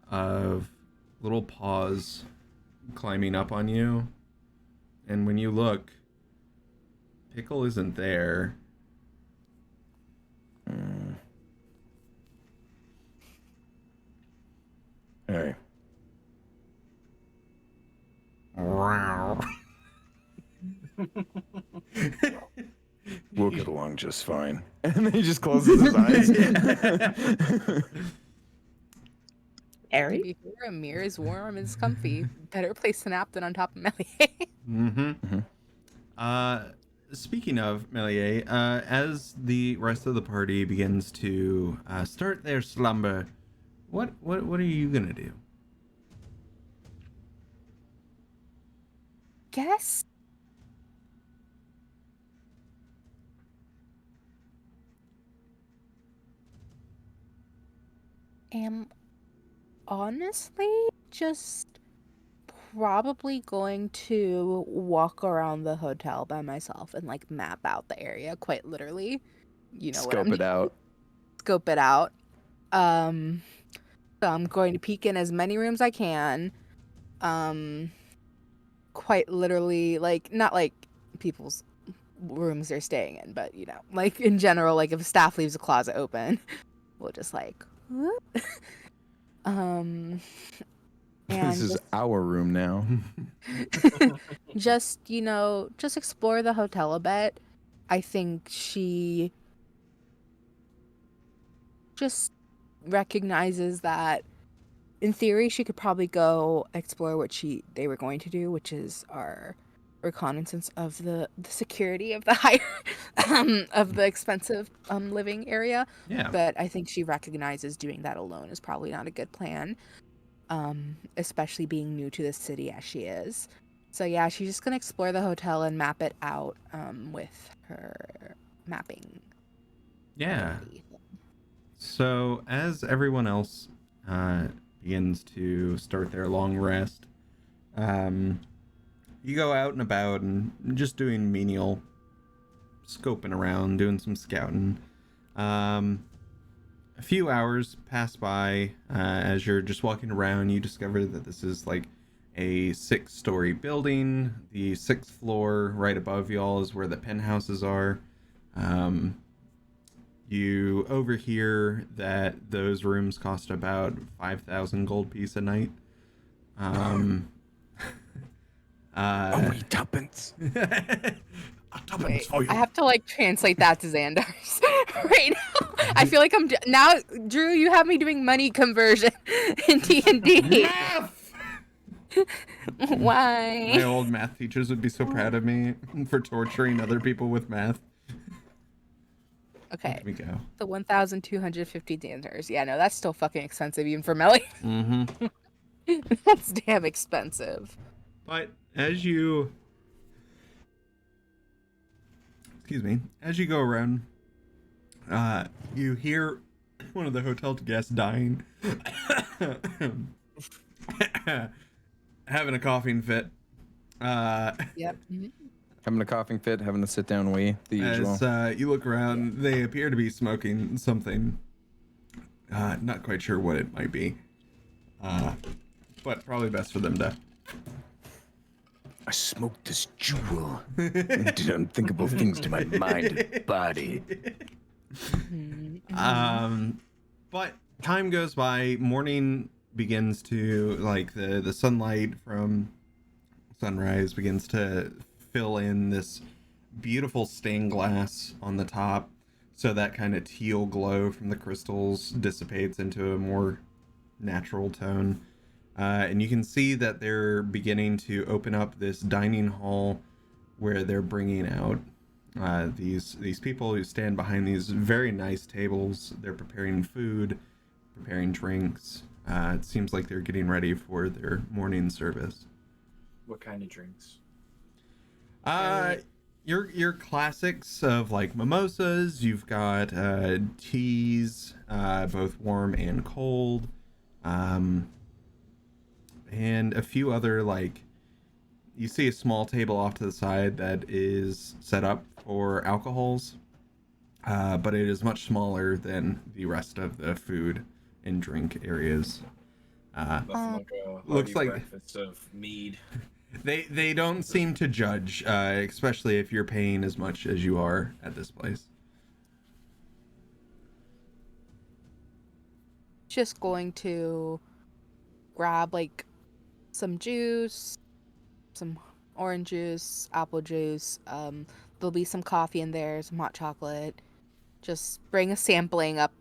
Speaker 2: of little paws climbing up on you. And when you look, Pickle isn't there.
Speaker 4: Hey. We'll get along just fine. And then he just closes his eyes.
Speaker 1: Harry?
Speaker 3: To be fair, Amiir is warm and is comfy. Better place to nap than on top of Meliae.
Speaker 2: Speaking of Meliae, as the rest of the party begins to start their slumber, what are you gonna do?
Speaker 3: Guess am honestly just probably going to walk around the hotel by myself and like map out the area quite literally. You know what I'm
Speaker 4: Scope it out.
Speaker 3: Scope it out. So I'm going to peek in as many rooms I can. Quite literally, like not like people's rooms they're staying in, but you know, like in general, like if staff leaves a closet open, we'll just like and
Speaker 4: This is our room now.
Speaker 3: just, you know, just explore the hotel a bit. I think she just recognizes that in theory she could probably go explore what they were going to do, which is our reconnaissance of the security of the higher of the expensive living area.
Speaker 2: Yeah.
Speaker 3: But I think she recognizes doing that alone is probably not a good plan. Especially being new to the city as she is. So yeah, she's just gonna explore the hotel and map it out with her mapping.
Speaker 2: Yeah.
Speaker 3: ability.
Speaker 2: So as everyone else begins to start their long rest, you go out and about and just doing menial scoping around, doing some scouting. A few hours pass by. As you're just walking around, you discover that this is like a 6-story building. The 6th floor right above y'all is where the penthouses are. You overhear that those rooms cost about 5,000 gold piece a night.
Speaker 4: Tuppence.
Speaker 3: Wait, I have to like translate that to Xandar's right now. I feel like I'm now, Drew. You have me doing money conversion in D&D.
Speaker 2: Math!
Speaker 3: Why?
Speaker 2: My old math teachers would be so proud of me for torturing other people with math.
Speaker 3: Okay.
Speaker 2: Here we go.
Speaker 3: The 1,250 Xandars. Yeah, no, that's still fucking expensive even for Meliae.
Speaker 2: Mm-hmm.
Speaker 3: That's damn expensive.
Speaker 2: But as you... Excuse me. As you go around, you hear one of the hotel guests dying. Having a coughing fit.
Speaker 3: Yep.
Speaker 4: Having a coughing fit, having a sit down wee, the usual.
Speaker 2: As you look around, they appear to be smoking something. Not quite sure what it might be. But probably best for them to...
Speaker 7: I smoked this jewel and did unthinkable things to my mind and body.
Speaker 2: But time goes by, morning begins to, like, the sunlight from sunrise begins to fill in this beautiful stained glass on the top, so that kind of teal glow from the crystals dissipates into a more natural tone. And you can see that they're beginning to open up this dining hall where they're bringing out these people who stand behind these very nice tables. They're preparing food, preparing drinks. It seems like they're getting ready for their morning service.
Speaker 6: What kind of drinks?
Speaker 2: Your classics of like mimosas. You've got teas, both warm and cold. And a few other, like, you see a small table off to the side that is set up for alcohols, but it is much smaller than the rest of the food and drink areas.
Speaker 6: Nothing like a
Speaker 2: looks
Speaker 6: hearty
Speaker 2: like
Speaker 6: breakfast of mead.
Speaker 2: they don't seem to judge, especially if you're paying as much as you are at this place.
Speaker 3: Just going to grab like some juice, some orange juice, apple juice. There'll be some coffee in there, some hot chocolate. Just bring a sampling up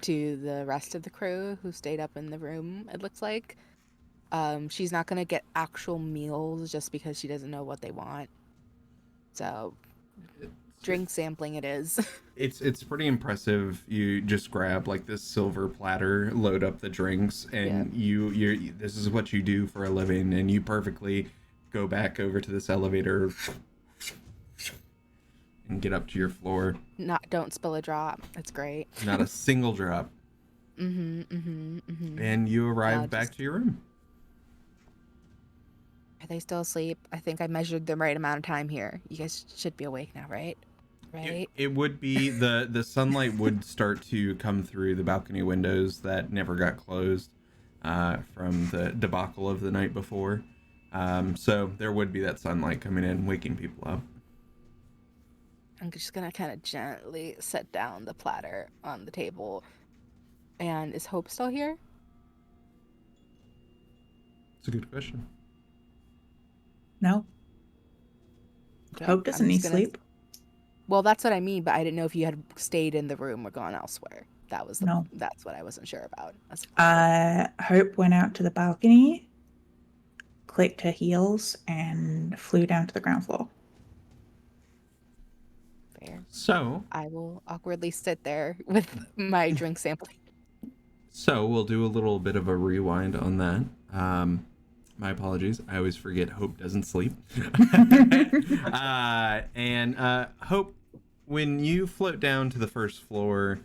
Speaker 3: to the rest of the crew who stayed up in the room, it looks like. She's not gonna get actual meals just because she doesn't know what they want. So drink sampling it is.
Speaker 2: It's pretty impressive. You just grab like this silver platter, load up the drinks, and you this is what you do for a living, and you perfectly go back over to this elevator and get up to your floor.
Speaker 3: Don't spill a drop. That's great.
Speaker 2: Not a single drop. And you arrive back
Speaker 3: Just-
Speaker 2: to your room.
Speaker 3: Are they still asleep? I think I measured the right amount of time here. You guys should be awake now, right? Right?
Speaker 2: It would be the sunlight would start to come through the balcony windows that never got closed from the debacle of the night before. So there would be that sunlight coming in, waking people up.
Speaker 3: I'm just gonna kind of gently set down the platter on the table. And is Hope still here?
Speaker 2: It's a good question.
Speaker 1: No.
Speaker 3: Okay,
Speaker 1: Hope
Speaker 3: I'm
Speaker 1: doesn't
Speaker 3: just
Speaker 1: need
Speaker 3: gonna-
Speaker 1: sleep.
Speaker 3: Well, that's what I mean, but I didn't know if you had stayed in the room or gone elsewhere. That was
Speaker 1: No.
Speaker 3: That's what I wasn't sure about.
Speaker 1: Hope went out to the balcony, clicked her heels, and flew down to the ground floor.
Speaker 3: Fair.
Speaker 2: So
Speaker 3: I will awkwardly sit there with my drink sampling.
Speaker 2: So we'll do a little bit of a rewind on that. My apologies. I always forget Hope doesn't sleep. Hope, when you float down to the first floor,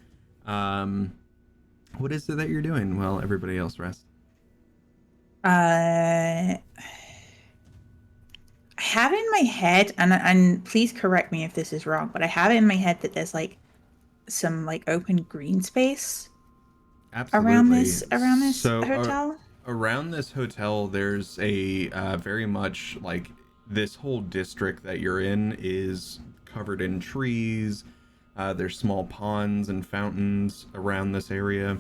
Speaker 2: what is it that you're doing while everybody else rests?
Speaker 1: I have in my head, and please correct me if this is wrong, but I have it in my head that there's like some like open green space
Speaker 2: Absolutely.
Speaker 1: around this
Speaker 2: So,
Speaker 1: hotel.
Speaker 2: Around this hotel, there's a very much like this whole district that you're in is covered in trees. There's small ponds and fountains around this area.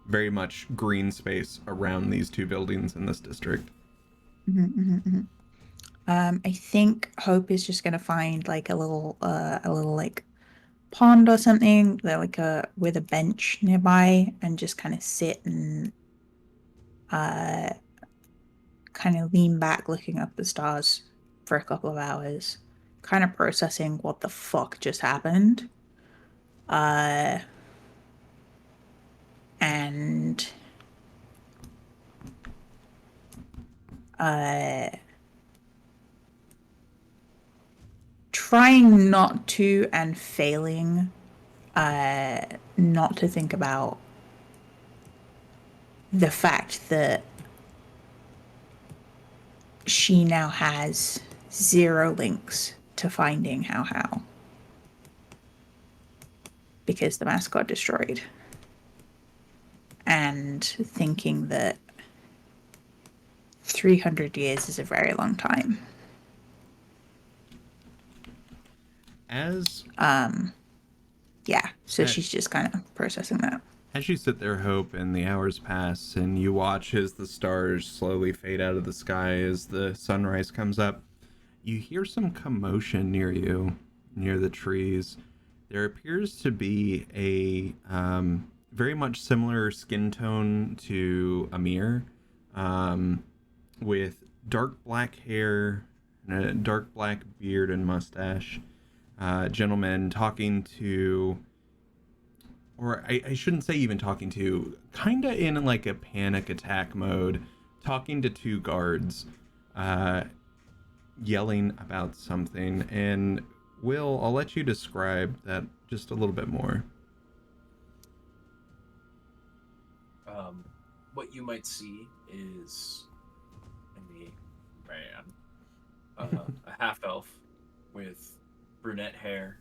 Speaker 2: Very much green space around these two buildings in this district.
Speaker 1: I think Hope is just gonna find like a little like pond or something, that like with a bench nearby, and just kind of sit and kind of lean back looking up the stars for a couple of hours, kind of processing what the fuck just happened. And trying not to and failing not to think about the fact that she now has 0 links to finding how because the mask got destroyed, and thinking that 300 years is a very long time. So she's just kind of processing that.
Speaker 2: As you sit there, Hope, and the hours pass, and you watch as the stars slowly fade out of the sky as the sunrise comes up, you hear some commotion near you, near the trees. There appears to be a very much similar skin tone to Amiir, with dark black hair and a dark black beard and mustache. Gentleman talking to, or I shouldn't say even talking to, kind of in like a panic attack mode, talking to 2 guards, yelling about something. And Will, I'll let you describe that just a little bit more.
Speaker 6: What you might see is a man, a half elf with brunette hair,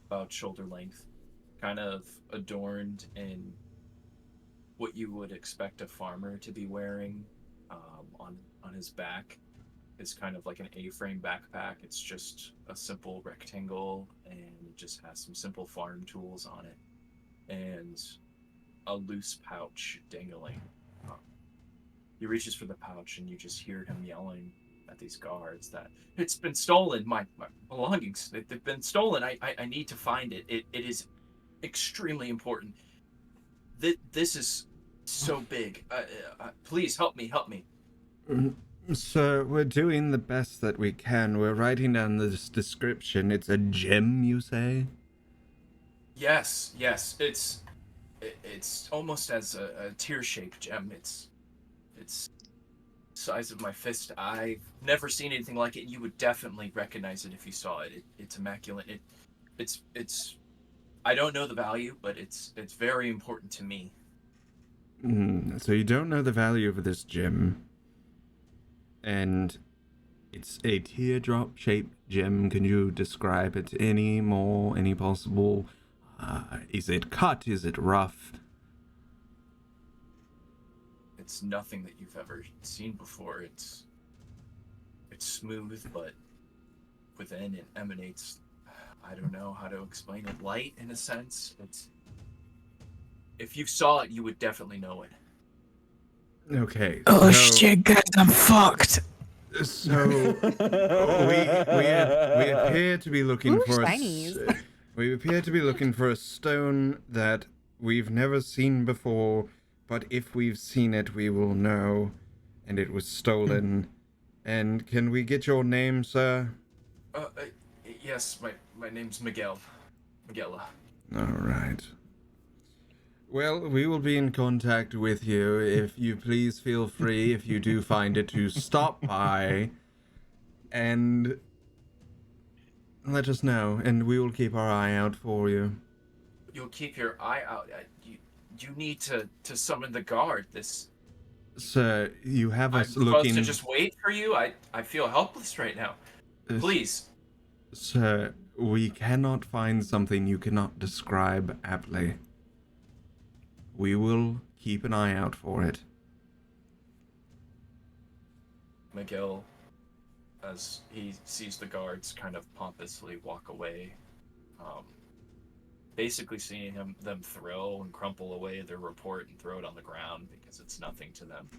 Speaker 6: about shoulder length, kind of adorned in what you would expect a farmer to be wearing. On his back is kind of like an A-frame backpack. It's just a simple rectangle, and it just has some simple farm tools on it, and a loose pouch dangling. He reaches for the pouch, and you just hear him yelling at these guards that it's been stolen. My belongings, they've been stolen. I need to find it. It is extremely important. This is so big. Please help me.
Speaker 2: Sir, we're doing the best that we can. We're writing down this description. It's a gem, you say?
Speaker 6: Yes. It's almost as a tear-shaped gem. It's size of my fist. I've never seen anything like it. You would definitely recognize it if you saw it. It's immaculate. It's I don't know the value, but it's very important to me.
Speaker 2: So you don't know the value of this gem. And it's a teardrop-shaped gem. Can you describe it any possible? Is it cut? Is it rough?
Speaker 6: It's nothing that you've ever seen before. It's smooth, but within it emanates, I don't know how to explain it, light in a sense. If you saw it, you would definitely know it.
Speaker 2: Okay.
Speaker 1: Oh shit, guys, I'm fucked.
Speaker 2: So we appear to be looking
Speaker 3: Ooh,
Speaker 2: for
Speaker 3: shinies.
Speaker 2: we appear to be looking for a stone that we've never seen before, but if we've seen it, we will know, and it was stolen. And can we get your name, sir?
Speaker 6: Yes, my name's Miguel. Miguela.
Speaker 2: All right. Well, we will be in contact with you. If you please feel free, if you do find it, to stop by and let us know, and we will keep our eye out for you.
Speaker 6: You'll keep your eye out. You need to summon the guard.
Speaker 2: Sir, you have
Speaker 6: I'm
Speaker 2: us
Speaker 6: supposed
Speaker 2: looking...
Speaker 6: to just wait for you? I feel helpless right now. Please.
Speaker 2: Sir, we cannot find something you cannot describe aptly. We will keep an eye out for it.
Speaker 6: Miguel, as he sees the guards kind of pompously walk away, basically seeing them throw and crumple away their report and throw it on the ground because it's nothing to them.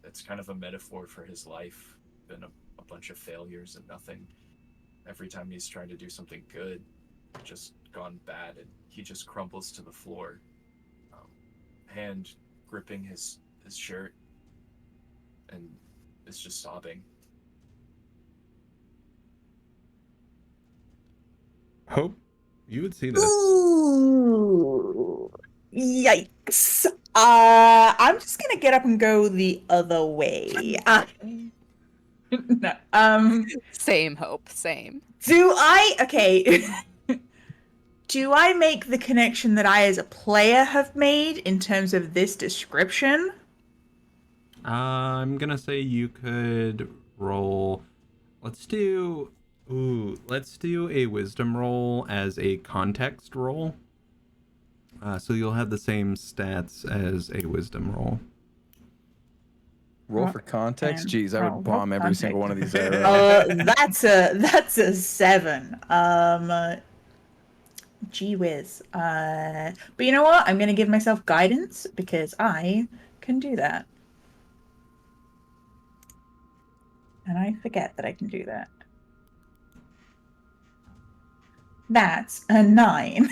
Speaker 6: It's kind of a metaphor for his life. Been a bunch of failures and nothing. Every time he's trying to do something good, just gone bad, and he just crumbles to the floor, hand gripping his shirt, and is just sobbing.
Speaker 2: Hope you would see this.
Speaker 1: Ooh, yikes. I'm just gonna get up and go the other way. No,
Speaker 3: Same, Hope. Same.
Speaker 1: do I make the connection that I as a player have made in terms of this description?
Speaker 2: I'm gonna say you could roll. Let's do a wisdom roll as a context roll. So you'll have the same stats as a wisdom roll.
Speaker 4: Roll for context? Jeez, I
Speaker 1: roll
Speaker 4: would bomb every single one of these arrows.
Speaker 1: That's a 7. Gee whiz. But you know what? I'm gonna give myself guidance because I can do that. And I forget that I can do that. That's a 9.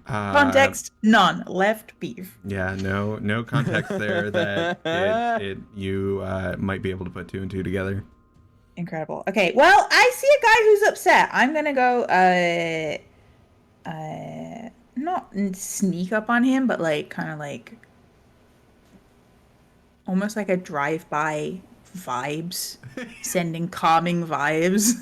Speaker 1: Context, none. Left beef.
Speaker 2: Yeah, no context there that you might be able to put 2 and 2 together.
Speaker 1: Incredible. Okay, well, I see a guy who's upset. I'm gonna go not sneak up on him, but like kind of like almost like a drive-by vibes, sending calming vibes.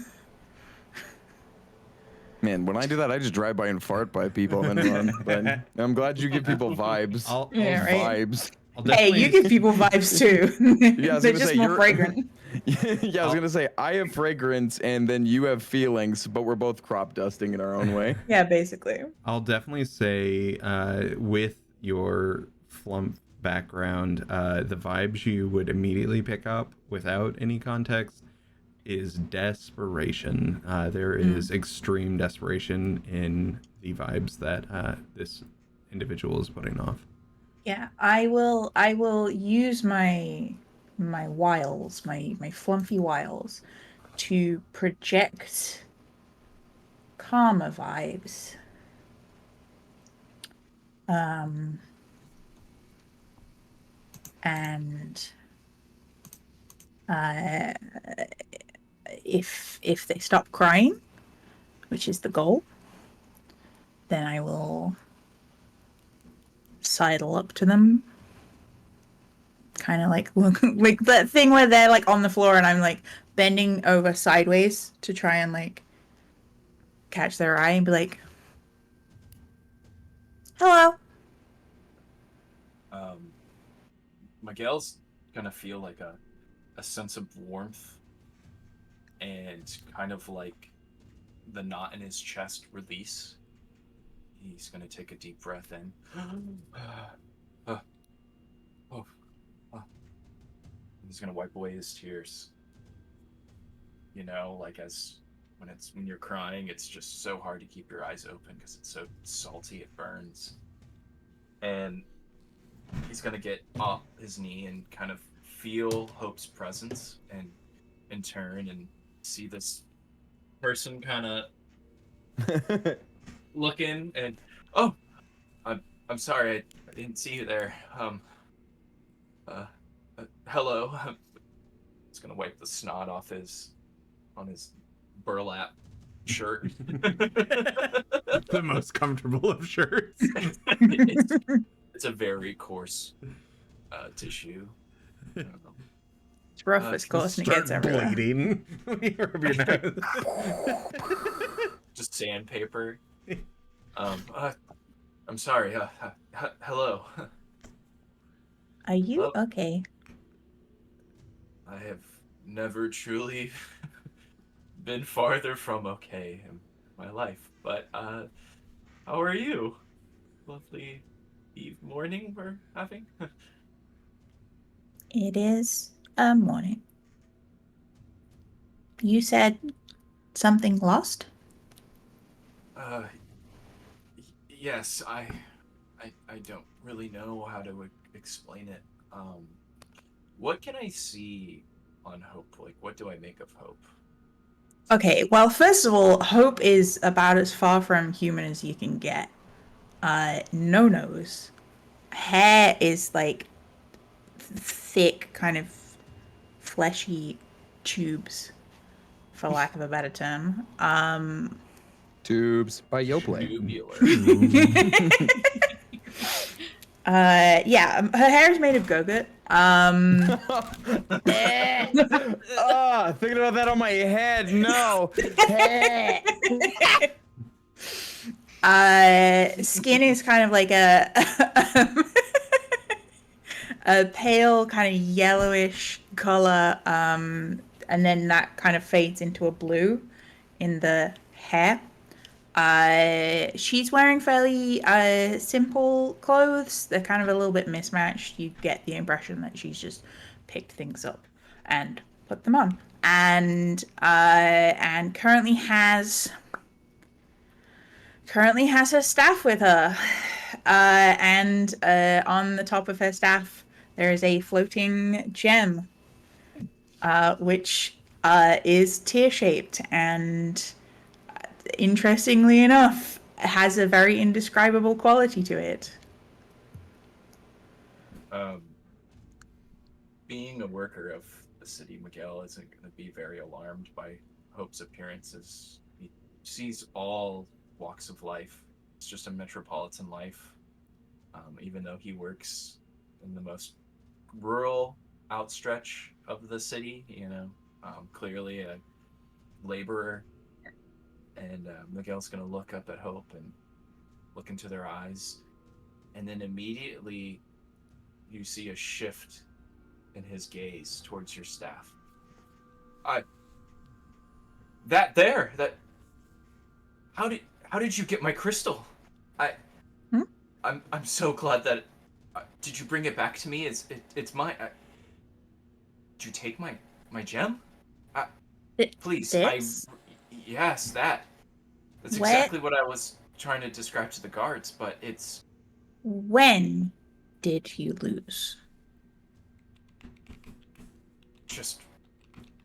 Speaker 4: Man, when I do that, I just drive by and fart by people and run. But I'm glad you give people vibes.
Speaker 1: Yeah, right.
Speaker 4: Vibes.
Speaker 1: Hey, you give people vibes too.
Speaker 4: Yeah, I was
Speaker 1: They're
Speaker 4: gonna
Speaker 1: just
Speaker 4: say,
Speaker 1: more
Speaker 4: you're-
Speaker 1: fragrant.
Speaker 4: Yeah, I was gonna say I have fragrance and then you have feelings, but we're both crop dusting in our own way.
Speaker 1: Yeah, basically.
Speaker 2: I'll definitely say, with your flump background, the vibes you would immediately pick up without any context is desperation. There is extreme desperation in the vibes that this individual is putting off.
Speaker 1: Yeah, I will use my wiles, my flumpy wiles, to project calmer vibes. And if they stop crying, which is the goal, then I will sidle up to them, kind of like look like that thing where they're like on the floor and I'm like bending over sideways to try and like catch their eye and be like, "Hello."
Speaker 6: Miguel's gonna feel like a sense of warmth and kind of like the knot in his chest release. He's gonna take a deep breath in. He's gonna wipe away his tears. You know, like when you're crying, it's just so hard to keep your eyes open because it's so salty it burns. And he's gonna get off his knee and kind of feel Hope's presence and turn and see this person kind of looking and I'm sorry, I didn't see you there. Hello. He's gonna wipe the snot off his burlap shirt.
Speaker 2: The most comfortable of shirts.
Speaker 6: It's a very coarse tissue.
Speaker 1: It's rough, of course, and it gets everywhere.
Speaker 2: Bleeding. You rub your nose.
Speaker 6: Just sandpaper. I'm sorry. Hello.
Speaker 1: Are you okay?
Speaker 6: I have never truly been farther from okay in my life. But how are you? Lovely morning we're having.
Speaker 1: It is a morning. You said something lost?
Speaker 6: Yes, I don't really know how to explain it. What can I see on Hope? Like, what do I make of Hope?
Speaker 1: Okay, well, first of all, Hope is about as far from human as you can get. No nose. Hair is like thick, kind of fleshy tubes, for lack of a better term.
Speaker 4: Tubes by Yoplait.
Speaker 6: Tubular.
Speaker 1: Yeah, her hair is made of Go-Gurt.
Speaker 4: Thinking about that on my head. No.
Speaker 1: Skin is kind of like a a pale, kind of yellowish color, and then that kind of fades into a blue in the hair. She's wearing fairly simple clothes. They're kind of a little bit mismatched. You get the impression that she's just picked things up and put them on, and currently has her staff with her, and on the top of her staff there is a floating gem, which is tear-shaped and, interestingly enough, has a very indescribable quality to it.
Speaker 6: Being a worker of the city, Miguel isn't going to be very alarmed by Hope's appearances. He sees all walks of life. It's just a metropolitan life. Even though he works in the most rural outstretch of the city, clearly a laborer. And Miguel's going to look up at Hope and look into their eyes. And then immediately you see a shift in his gaze towards your staff. How did you get my crystal? I'm so glad that. Did you bring it back to me? It's mine. Did you take my gem? Please, yes, that. That's exactly what I was trying to describe to the guards, but it's.
Speaker 1: When did you lose?
Speaker 6: Just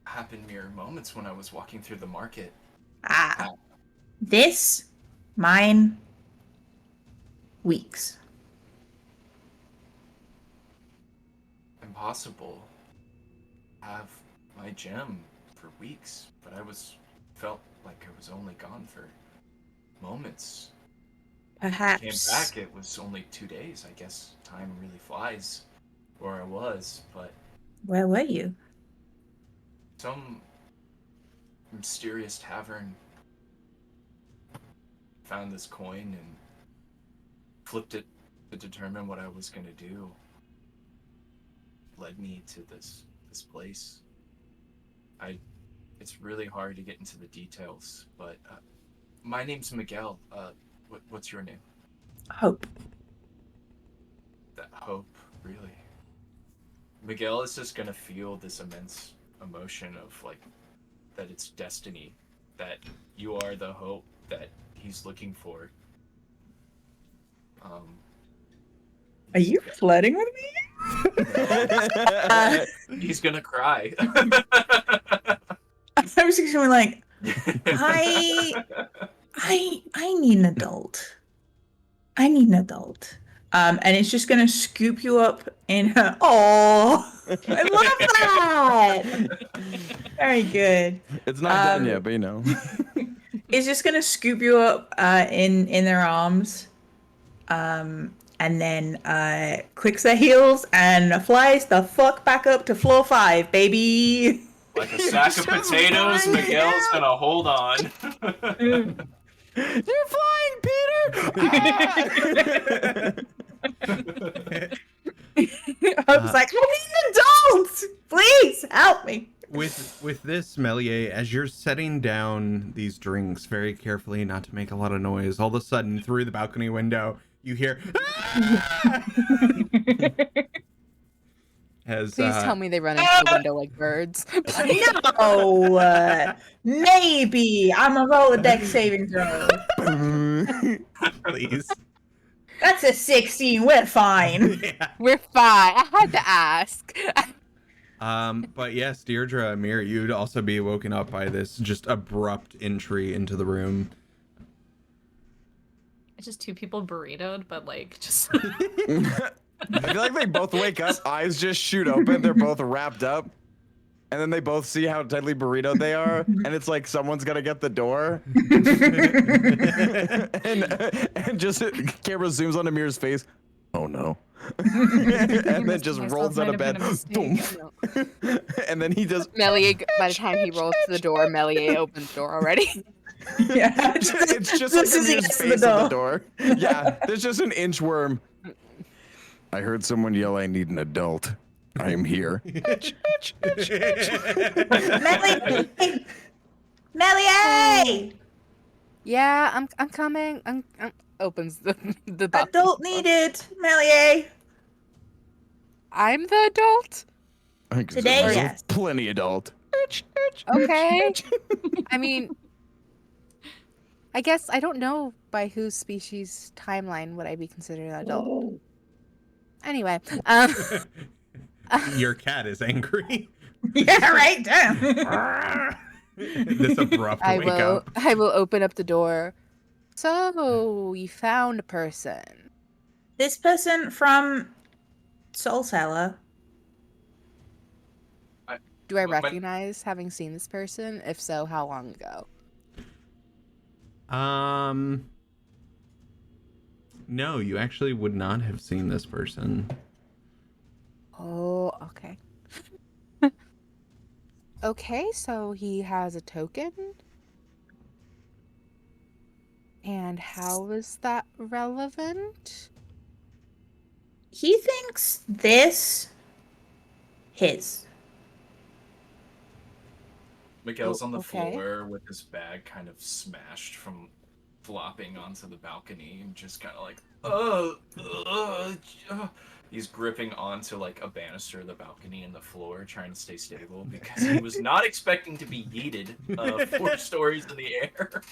Speaker 6: happened mere moments when I was walking through the market.
Speaker 1: This, mine, weeks.
Speaker 6: Impossible. Have my gem for weeks, but felt like I was only gone for moments.
Speaker 1: Perhaps.
Speaker 6: Came back, it was only 2 days. I guess time really flies where I was, but.
Speaker 1: Where were you?
Speaker 6: Some mysterious tavern found this coin and flipped it to determine what I was gonna do. Led me to this place. It's really hard to get into the details, but my name's Miguel. What's your name?
Speaker 1: Hope.
Speaker 6: That Hope, really. Miguel is just gonna feel this immense emotion of like that it's destiny, that you are the hope that he's looking for.
Speaker 1: Are you flirting with me?
Speaker 6: He's gonna cry.
Speaker 1: I was just going like, I need an adult. I need an adult. And it's just gonna scoop you up in her. Oh, I love that. Very good.
Speaker 4: It's not done yet, but you know.
Speaker 1: It's just gonna scoop you up in their arms, and then clicks their heels and flies the fuck back up to floor 5, baby.
Speaker 6: Like a sack of potatoes, Miguel's gonna hold on.
Speaker 4: You're flying, Peter!
Speaker 1: I was like, I need adults! Please help me.
Speaker 2: With this, Meliae, as you're setting down these drinks very carefully, not to make a lot of noise, all of a sudden through the balcony window, you hear. As,
Speaker 3: Please tell me they run into the window like birds.
Speaker 1: No, maybe I'm a Rolodex saving throw.
Speaker 2: Please.
Speaker 1: That's a 16. We're fine.
Speaker 2: Yeah.
Speaker 3: We're fine. I had to ask.
Speaker 2: But yes, Dierdre, Amiir, you'd also be woken up by this just abrupt entry into the room.
Speaker 5: It's just 2 people burritoed, but like just.
Speaker 4: I feel like they both wake up, eyes just shoot open, they're both wrapped up, and then they both see how tightly burritoed they are, and it's like someone's gonna get the door. and just camera zooms on Amir's face. Oh no. And then just rolls out of bed. Boom. And then he just
Speaker 3: Meliae, by the time he rolls to the door, Meliae opens the door already.
Speaker 1: Yeah,
Speaker 4: it's just like Amir's face at the door. Yeah, there's just an inchworm. I heard someone yell, I need an adult. I am here.
Speaker 1: Meliae! Meliae!
Speaker 3: Yeah, I'm coming. Opens the box.
Speaker 1: Adult needed, Meliae.
Speaker 3: I'm the adult?
Speaker 1: Today,
Speaker 4: There's
Speaker 1: yes.
Speaker 4: plenty adult.
Speaker 3: Okay. I mean, I guess I don't know by whose species timeline would I be considered an adult. Anyway,
Speaker 2: Your cat is angry.
Speaker 1: Yeah, right. Damn.
Speaker 2: This abrupt wake up.
Speaker 3: I will open up the door. So, you found a person.
Speaker 1: This person from Soul Cellar.
Speaker 3: Do I recognize having seen this person? If so, how long ago?
Speaker 2: No, you actually would not have seen this person.
Speaker 3: Oh, okay. Okay, so he has a token? And how is that relevant?
Speaker 1: He thinks this his.
Speaker 6: Miguel's on the
Speaker 3: Okay.
Speaker 6: floor with his bag kind of smashed from flopping onto the balcony and just kind of like, he's gripping onto like a banister of the balcony and the floor, trying to stay stable because he was not expecting to be yeeted 4 stories in the air.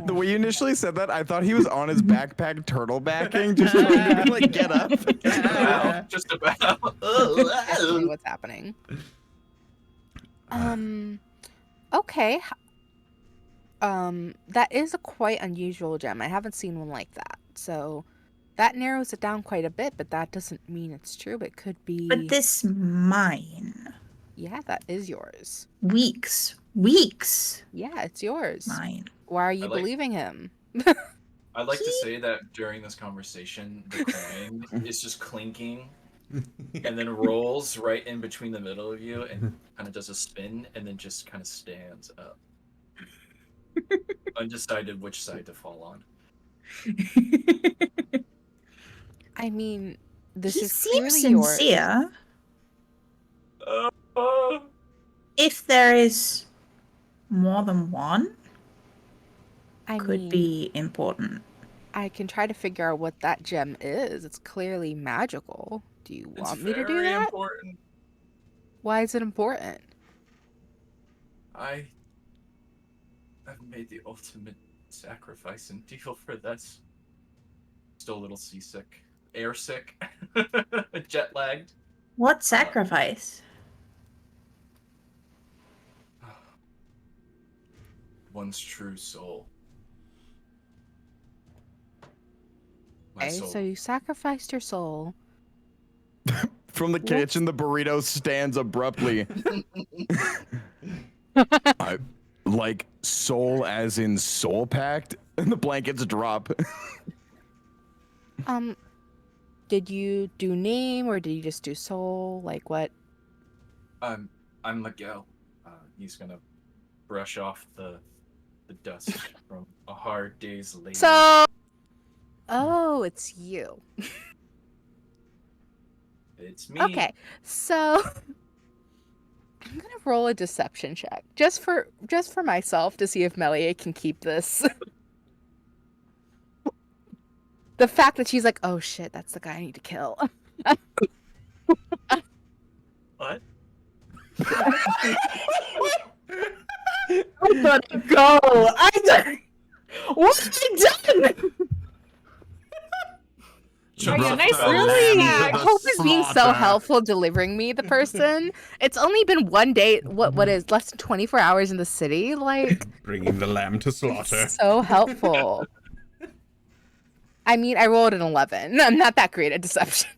Speaker 4: The way you initially said that, I thought he was on his backpack turtle backing, just to like get up.
Speaker 6: Just about.
Speaker 3: Definitely what's happening. Okay. That is a quite unusual gem. I haven't seen one like that. So that narrows it down quite a bit, but that doesn't mean it's true. It could be.
Speaker 1: But this mine.
Speaker 3: Yeah, that is yours.
Speaker 1: Weeks.
Speaker 3: Yeah, it's yours.
Speaker 1: Mine.
Speaker 3: Why are you
Speaker 6: I like-
Speaker 3: believing him?
Speaker 6: I'd like to say that during this conversation, the coin is just clinking and then rolls right in between the middle of you and kind of does a spin and then just kind of stands up. Undecided which side to fall on.
Speaker 3: I mean, this
Speaker 1: He
Speaker 3: is
Speaker 1: seems
Speaker 3: clearly yours.
Speaker 1: sincere.
Speaker 6: Uh,
Speaker 1: If there is more than one,
Speaker 3: I
Speaker 1: could
Speaker 3: mean,
Speaker 1: be important.
Speaker 3: I can try to figure out what that gem is. It's clearly magical. Do you
Speaker 6: it's
Speaker 3: want me to do
Speaker 6: very
Speaker 3: that?
Speaker 6: important.
Speaker 3: Why is it important?
Speaker 6: I've made the ultimate sacrifice and deal for this. Still a little seasick, airsick, jet lagged.
Speaker 1: What sacrifice?
Speaker 6: One's true soul. My
Speaker 3: Okay,
Speaker 6: soul.
Speaker 3: so you sacrificed your soul.
Speaker 4: From the kitchen, the burrito stands abruptly. I like soul as in soul pact, and the blankets drop.
Speaker 3: Did you do name or did you just do soul? Like what?
Speaker 6: I'm Miguel. He's gonna brush off the dust from a hard day's labor.
Speaker 3: So, oh, it's you.
Speaker 6: It's me.
Speaker 3: Okay, so I'm gonna roll a deception check just for myself to see if Meliae can keep this. The fact that she's like, oh shit, that's the guy I need to kill.
Speaker 6: What?
Speaker 1: I gotta go. What have I done?
Speaker 5: Yeah, nice
Speaker 3: Really,
Speaker 2: lamb to the
Speaker 3: Hope is being so
Speaker 2: slaughter.
Speaker 3: helpful delivering me the person. It's only been one day. What is less than 24 hours in the city? Like,
Speaker 2: Bringing the lamb to slaughter.
Speaker 3: so helpful. I mean, I rolled an 11. I'm not that great at deception.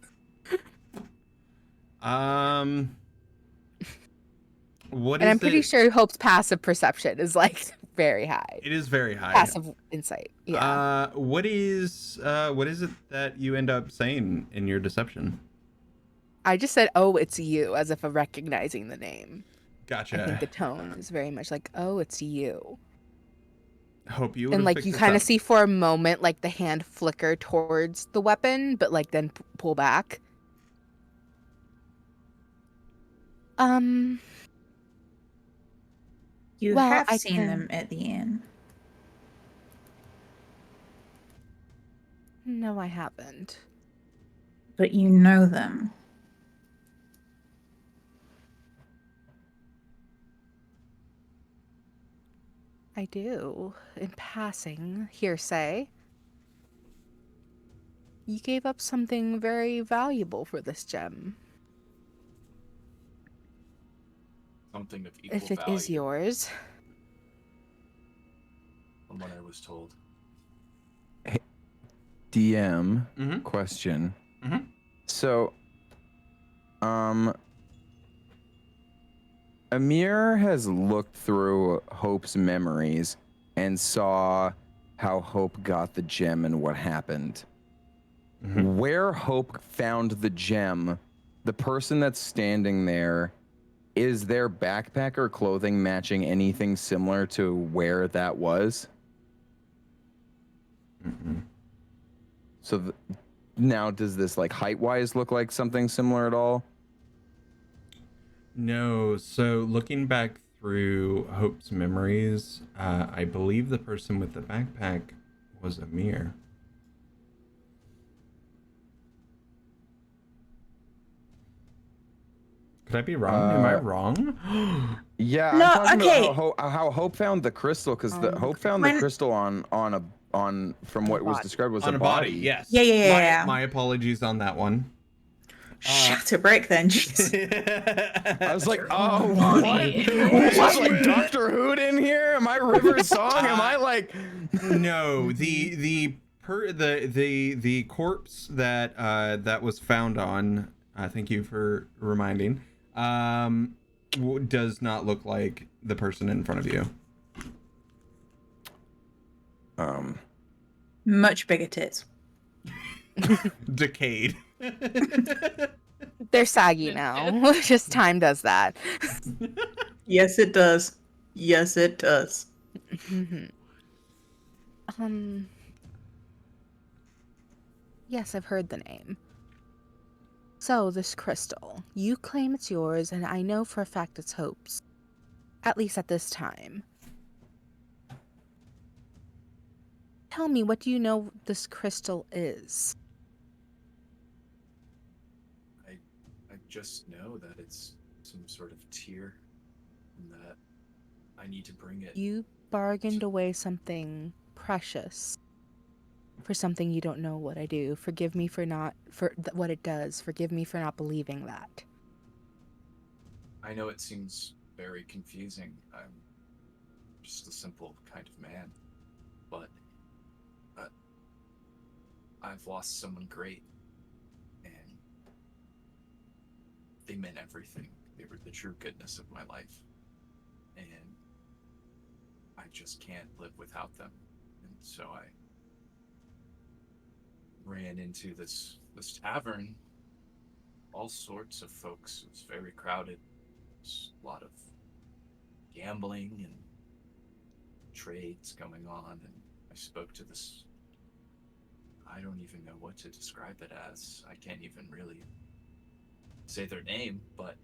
Speaker 2: What
Speaker 3: And
Speaker 2: is
Speaker 3: I'm pretty
Speaker 2: it?
Speaker 3: sure Hope's passive perception is like very high.
Speaker 2: It is very high.
Speaker 3: Passive insight. Yeah.
Speaker 2: What is it that you end up saying in your deception?
Speaker 3: I just said, oh, it's you, as if I'm recognizing the name.
Speaker 2: Gotcha.
Speaker 3: I think the tone is very much like, oh, it's you.
Speaker 2: Hope you would
Speaker 3: And
Speaker 2: have
Speaker 3: like
Speaker 2: picked
Speaker 3: you
Speaker 2: this
Speaker 3: kind
Speaker 2: up.
Speaker 3: of see for a moment like the hand flicker towards the weapon, but like then pull back.
Speaker 1: You
Speaker 3: Well,
Speaker 1: have
Speaker 3: I
Speaker 1: seen
Speaker 3: can-
Speaker 1: them at the inn.
Speaker 3: No, I haven't.
Speaker 1: But you know them.
Speaker 3: I do. In passing, hearsay. You gave up something very valuable for this gem.
Speaker 6: Something of equal
Speaker 3: If it
Speaker 6: value
Speaker 3: is yours.
Speaker 6: from what I was told.
Speaker 4: DM
Speaker 2: Mhm.
Speaker 4: question.
Speaker 2: Mhm.
Speaker 4: So, Amiir has looked through Hope's memories and saw how Hope got the gem and what happened.
Speaker 2: Mhm.
Speaker 4: Where Hope found the gem, the person that's standing there, is their backpack or clothing matching anything similar to where that was?
Speaker 2: Mhm.
Speaker 4: So now, does this like height-wise look like something similar at all?
Speaker 2: No. So looking back through Hope's memories, I believe the person with the backpack was Amiir. Could I be wrong? Am I wrong?
Speaker 4: Yeah,
Speaker 1: No,
Speaker 4: I'm talking
Speaker 1: okay.
Speaker 4: about how Hope found the crystal, because the Hope found the
Speaker 1: when-
Speaker 4: crystal on from what was
Speaker 3: body.
Speaker 4: described was
Speaker 2: On a body, yes.
Speaker 1: Yeah.
Speaker 2: My apologies on that one.
Speaker 1: Shut a break then. Jeez.
Speaker 4: I was like, oh, what? Is this like Doctor Hoot in here? Am I River Song? Am I like?
Speaker 2: No, the corpse that that was found on. Thank you for reminding. Does not look like the person in front of you.
Speaker 1: Much bigger tits.
Speaker 2: Decayed.
Speaker 3: They're saggy now. Just time does that.
Speaker 1: Yes, it does. Yes, it does.
Speaker 3: Yes, I've heard the name. So, this crystal. You claim it's yours, and I know for a fact it's Hope's. At least at this time. Tell me, what do you know this crystal is?
Speaker 6: I just know that it's some sort of tier, and that I need to bring it.
Speaker 3: You bargained away something precious for something you don't know what I do. Forgive me for what it does. Forgive me for not believing that.
Speaker 6: I know it seems very confusing. I'm just a simple kind of man, but I've lost someone great, and they meant everything. They were the true goodness of my life, and I just can't live without them. And so I ran into this tavern. All sorts of folks. It was very crowded. There's a lot of gambling and trades going on, and I spoke to this. I don't even know what to describe it as. I can't even really say their name, but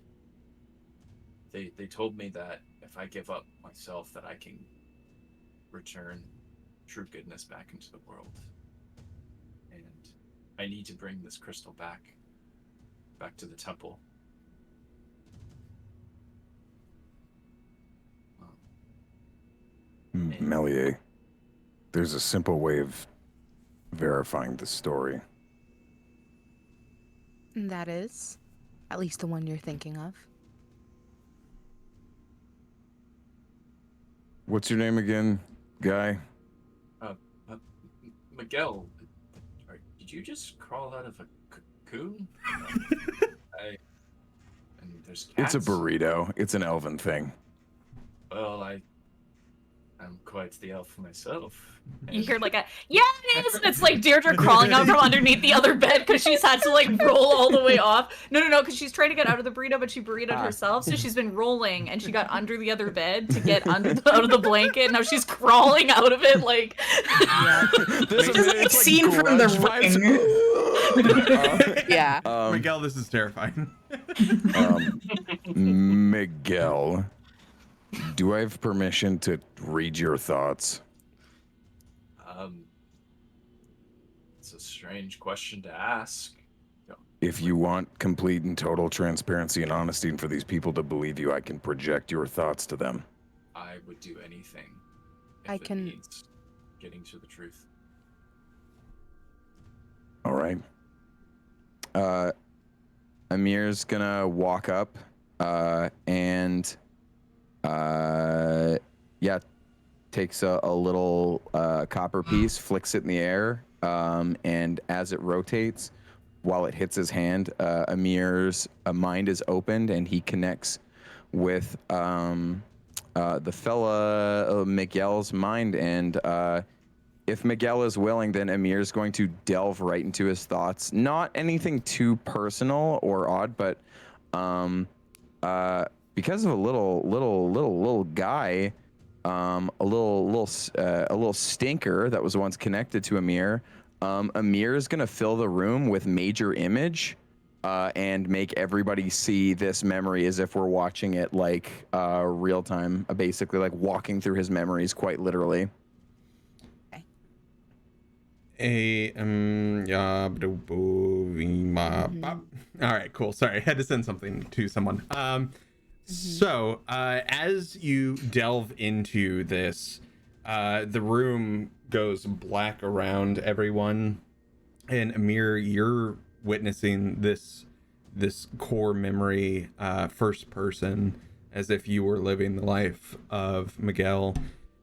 Speaker 6: they told me that if I give up myself, that I can return true goodness back into the world. And I need to bring this crystal back to the temple.
Speaker 7: Meliae, there's a simple way of verifying the story.
Speaker 3: And that is? At least the one you're thinking of.
Speaker 7: What's your name again, guy?
Speaker 6: Miguel, did you just crawl out of a cocoon? And there's cats?
Speaker 7: It's a burrito. It's an elven thing.
Speaker 6: Well, I'm quite the elf myself.
Speaker 5: You hear like a, yeah, it is! And it's like Dierdre crawling out from underneath the other bed because she's had to like roll all the way off. No, because she's trying to get out of the burrito, but she burritoed herself, so she's been rolling, and she got under the other bed to get out of the blanket. Now she's crawling out of it like...
Speaker 9: Yeah. This is like scene from The Ring.
Speaker 3: Yeah.
Speaker 2: Miguel, this is terrifying.
Speaker 7: Miguel, do I have permission to read your thoughts?
Speaker 6: It's a strange question to ask.
Speaker 7: If you want complete and total transparency and honesty, and for these people to believe you, I can project your thoughts to them.
Speaker 6: I would do anything if
Speaker 3: I
Speaker 6: it
Speaker 3: can-
Speaker 6: means getting to the truth.
Speaker 7: All right. Amir's gonna walk up and takes a little copper piece, flicks it in the air, and as it rotates, while it hits his hand, Amir's mind is opened, and he connects with the fella Miguel's mind. And if Miguel is willing, then Amir's going to delve right into his thoughts. Not anything too personal or odd, but because of a little guy, a little stinker that was once connected to Amir. Amir is gonna fill the room with major image, and make everybody see this memory as if we're watching it like real time, basically like walking through his memories, quite literally.
Speaker 2: All right, cool. Sorry, I had to send something to someone. So as you delve into this, the room goes black around everyone, and Amir, you're witnessing this core memory, first person, as if you were living the life of Miguel.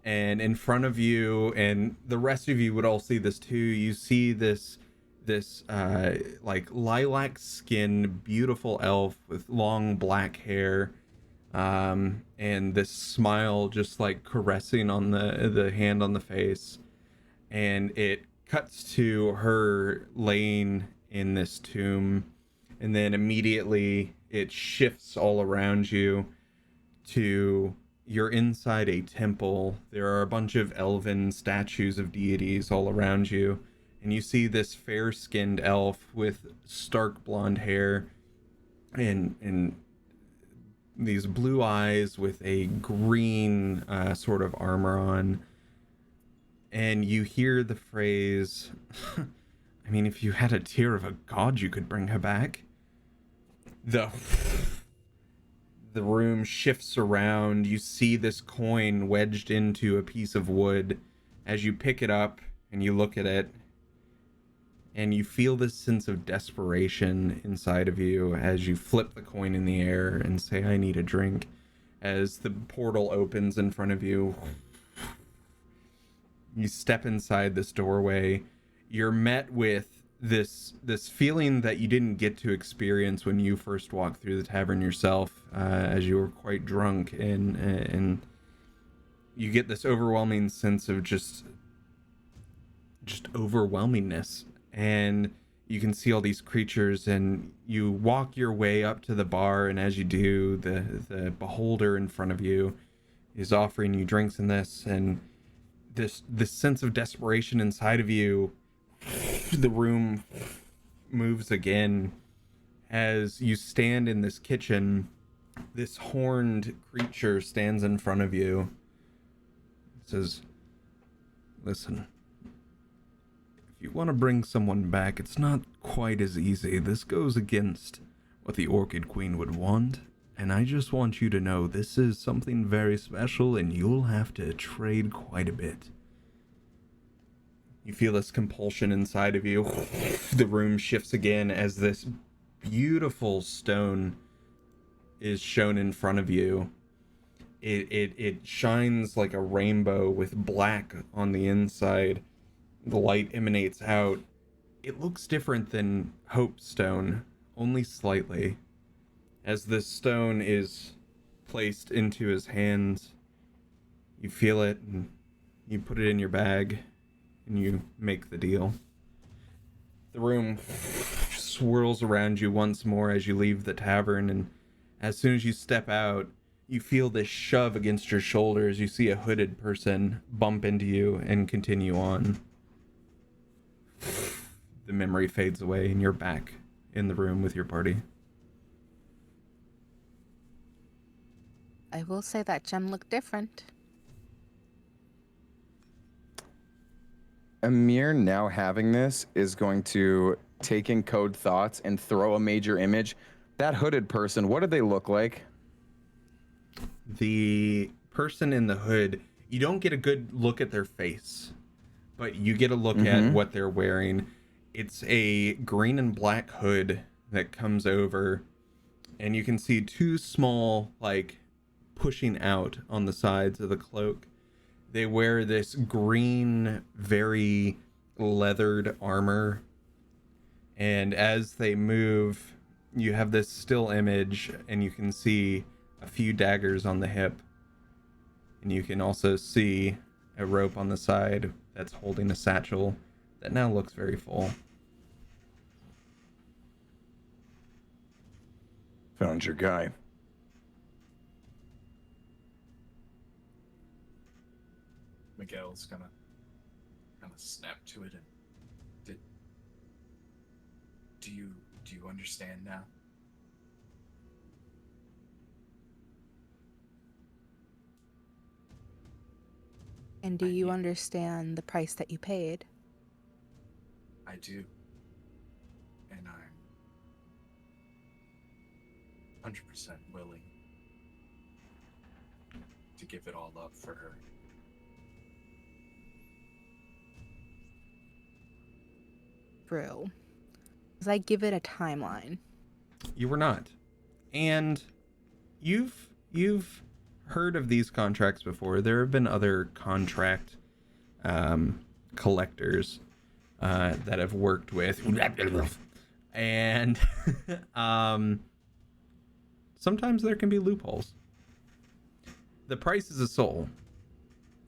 Speaker 2: And in front of you, and the rest of you would all see this too, you see this like lilac skin, beautiful elf with long black hair, and this smile just like caressing on the hand on the face. And it cuts to her laying in this tomb, and then immediately it shifts all around you to you're inside a temple. There are a bunch of elven statues of deities all around you, and you see this fair-skinned elf with stark blonde hair and these blue eyes with a green sort of armor on. And you hear the phrase, I mean, if you had a tear of a god, you could bring her back. The room shifts around. You see this coin wedged into a piece of wood. As you pick it up and you look at it, and you feel this sense of desperation inside of you as you flip the coin in the air and say, I need a drink. As the portal opens in front of you, you step inside this doorway. You're met with this feeling that you didn't get to experience when you first walked through the tavern yourself, as you were quite drunk, and you get this overwhelming sense of just overwhelmingness. And you can see all these creatures, and you walk your way up to the bar, and as you do, the beholder in front of you is offering you drinks in this, and this sense of desperation inside of you, the room moves again as you stand in this kitchen. This horned creature stands in front of you. It says, listen, if you want to bring someone back, it's not quite as easy. This goes against what the Orchid Queen would want, and I just want you to know this is something very special, and you'll have to trade quite a bit. You feel this compulsion inside of you. The room shifts again as this beautiful stone is shown in front of you. It shines like a rainbow with black on the inside. The light emanates out. It looks different than Hope Stone, only slightly. As this stone is placed into his hands, you feel it, and you put it in your bag, and you make the deal. The room swirls around you once more as you leave the tavern, and as soon as you step out, you feel this shove against your shoulder as you see a hooded person bump into you and continue on. The memory fades away, and you're back in the room with your party.
Speaker 3: I will say that gem looked different.
Speaker 7: Amiir, now having this, is going to take in code thoughts and throw a major image. That hooded person, what do they look like?
Speaker 2: The person in the hood, you don't get a good look at their face, but you get a look at what they're wearing. It's a green and black hood that comes over, and you can see two small, like, pushing out on the sides of the cloak. They wear this green, very leathered armor, and as they move, you have this still image, and you can see a few daggers on the hip, and you can also see a rope on the side that's holding a satchel that now looks very full.
Speaker 7: Found your guy.
Speaker 6: Miguel's gonna snap to it and do you understand now?
Speaker 3: And do you understand the price that you paid?
Speaker 6: I do. And I'm 100% willing to give it all up for her.
Speaker 3: True. Because I give it a timeline.
Speaker 2: You were not. And you've heard of these contracts before. There have been other contract collectors that have worked with, and sometimes there can be loopholes. The price is a soul.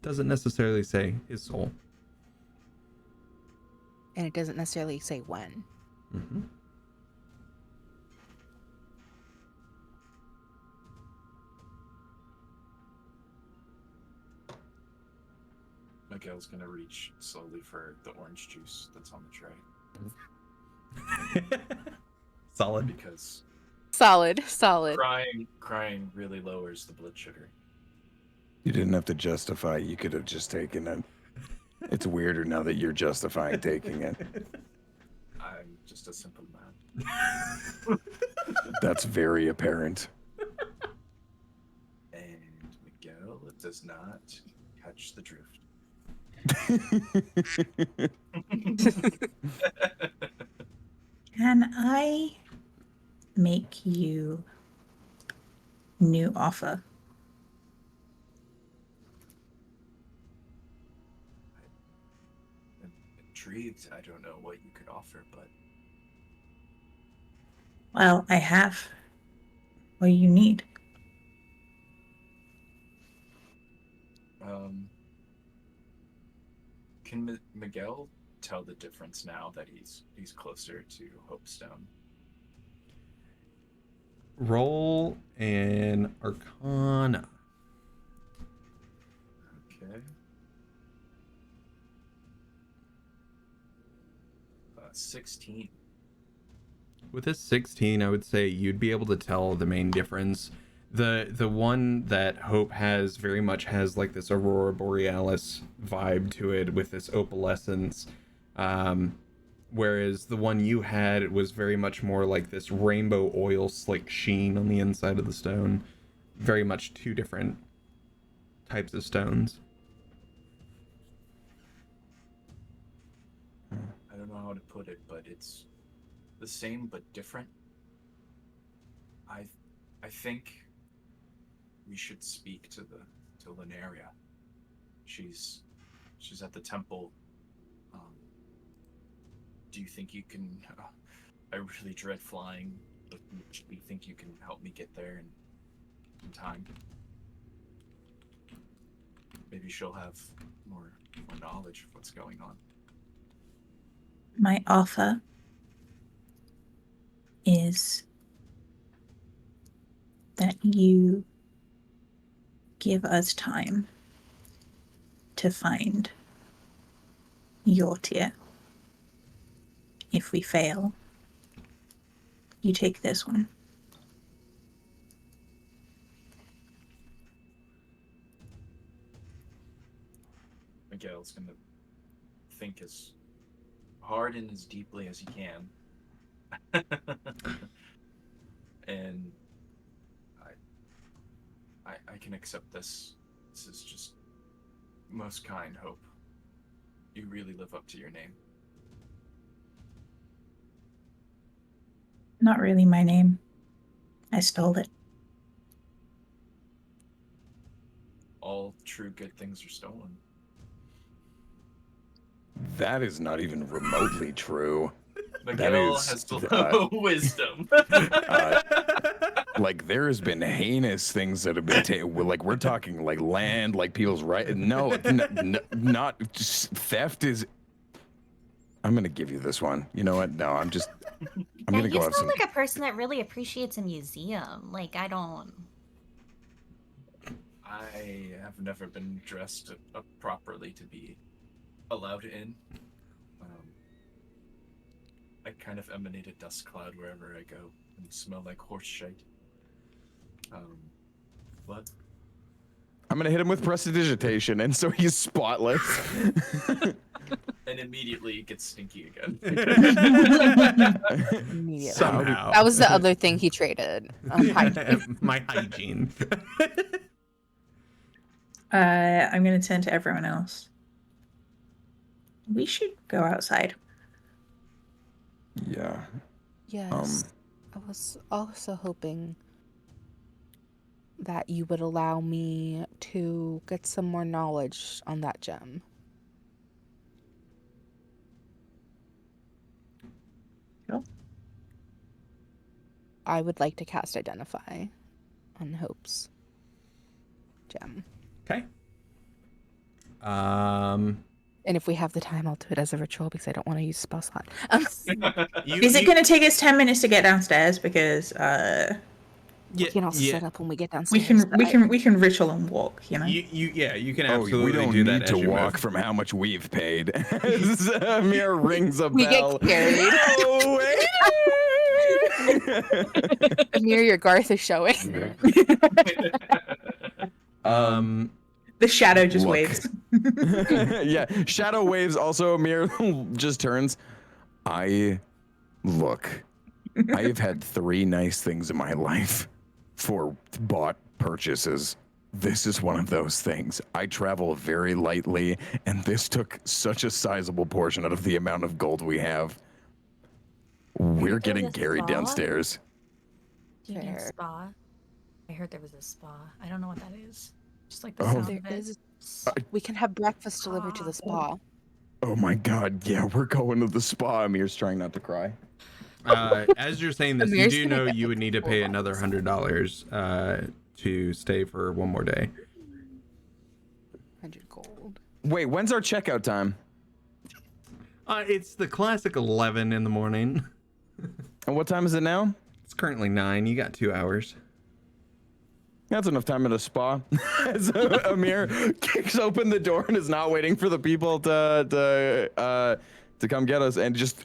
Speaker 2: Doesn't necessarily say his soul.
Speaker 3: And it doesn't necessarily say when.
Speaker 2: Mm-hmm.
Speaker 6: Miguel's gonna reach slowly for the orange juice that's on the tray.
Speaker 2: Solid.
Speaker 6: Because
Speaker 3: Solid.
Speaker 6: crying really lowers the blood sugar.
Speaker 7: You didn't have to justify. You could have just taken it. It's weirder now that you're justifying taking it.
Speaker 6: I'm just a simple man.
Speaker 7: That's very apparent.
Speaker 6: And Miguel does not catch the drift.
Speaker 1: Can I make you new offer?
Speaker 6: I'm intrigued. I don't know what you could offer, but
Speaker 1: Well, I have what you need.
Speaker 6: can Miguel tell the difference now that he's closer to Hopestone?
Speaker 2: Roll an Arcana.
Speaker 6: Okay. 16.
Speaker 2: With a 16, I would say you'd be able to tell the main difference. The one that Hope has very much has like this Aurora Borealis vibe to it with this opalescence. Whereas the one you had was very much more like this rainbow oil slick sheen on the inside of the stone. Very much two different types of stones.
Speaker 6: I don't know how to put it, but it's the same but different. I think we should speak to Lineria. She's at the temple. Do you think you can? I really dread flying. But do you think you can help me get there in time? Maybe she'll have more knowledge of what's going on.
Speaker 1: My offer is that you give us time to find your tier. If we fail, you take this one.
Speaker 6: Miguel's gonna think as hard and as deeply as he can. And I can accept this. This is just most kind, Hope. You really live up to your name.
Speaker 1: Not really my name. I stole it.
Speaker 6: All true good things are stolen.
Speaker 7: That is not even remotely true.
Speaker 6: Miguel
Speaker 7: is,
Speaker 6: has low wisdom.
Speaker 7: Like there has been heinous things that have been taken. Like we're talking like land, like people's right. No, not just, theft is. I'm gonna give you this one. You know what? No, I'm gonna go
Speaker 8: you
Speaker 7: have
Speaker 8: sound
Speaker 7: some.
Speaker 8: like a person that really appreciates a museum. Like I don't.
Speaker 6: I have never been dressed up properly to be allowed in. I kind of emanate a dust cloud wherever I go and smell like horse shite. What?
Speaker 7: I'm gonna hit him with prestidigitation, and so he's spotless.
Speaker 6: And immediately it gets stinky again.
Speaker 3: Immediately.
Speaker 2: Somehow.
Speaker 3: That was the other thing he traded. Hygiene.
Speaker 2: My hygiene.
Speaker 1: I'm going to turn to everyone else. We should go outside.
Speaker 7: Yeah.
Speaker 3: Yes. I was also hoping that you would allow me to get some more knowledge on that gem.
Speaker 1: Sure.
Speaker 3: I would like to cast Identify on Hope's gem.
Speaker 2: Okay.
Speaker 3: And if we have the time, I'll do it as a ritual because I don't want to use spell slot.
Speaker 1: Is it going to take us 10 minutes to get downstairs? Because
Speaker 2: Yeah,
Speaker 3: We can also
Speaker 2: yeah.
Speaker 3: set up when we get
Speaker 1: We
Speaker 3: downstairs.
Speaker 1: can ritual and walk, you know.
Speaker 2: You can
Speaker 7: Oh,
Speaker 2: absolutely
Speaker 7: we don't
Speaker 2: do that
Speaker 7: need
Speaker 2: as
Speaker 7: to
Speaker 2: you
Speaker 7: walk
Speaker 2: move.
Speaker 7: from how much we've paid. As Amiir rings a
Speaker 3: We
Speaker 7: bell.
Speaker 3: get carried.
Speaker 7: Oh, wait.
Speaker 3: Near your Garth is showing.
Speaker 1: The shadow just
Speaker 7: Look.
Speaker 1: waves.
Speaker 7: Yeah, shadow waves. Also, Amiir just turns. I've had 3 nice things in my life for bought purchases. This is one of those things. I travel very lightly, and this took such a sizable portion out of the amount of gold we have. We're getting
Speaker 8: a
Speaker 7: carried
Speaker 8: spa?
Speaker 7: downstairs.
Speaker 8: Do you mean
Speaker 3: Fair.
Speaker 8: spa? I heard there was a spa. I don't know what that is. Just like
Speaker 7: Oh.
Speaker 8: the sound
Speaker 3: There
Speaker 8: of it.
Speaker 3: is. We can have breakfast delivered to the spa.
Speaker 7: Oh my god, yeah, we're going to the spa. Amir's trying not to cry.
Speaker 2: As you're saying this, you
Speaker 3: Amir's
Speaker 2: do
Speaker 3: gonna
Speaker 2: know
Speaker 3: get
Speaker 2: you
Speaker 3: the
Speaker 2: would need to
Speaker 3: full
Speaker 2: pay
Speaker 3: box.
Speaker 2: another $100 to stay for one more day.
Speaker 3: 100 gold.
Speaker 7: Wait, when's our checkout time?
Speaker 2: It's the classic 11 in the morning.
Speaker 7: And what time is it now?
Speaker 2: It's currently 9. You got 2 hours.
Speaker 7: That's enough time at a spa. As Amiir kicks open the door and is not waiting for the people to come get us and just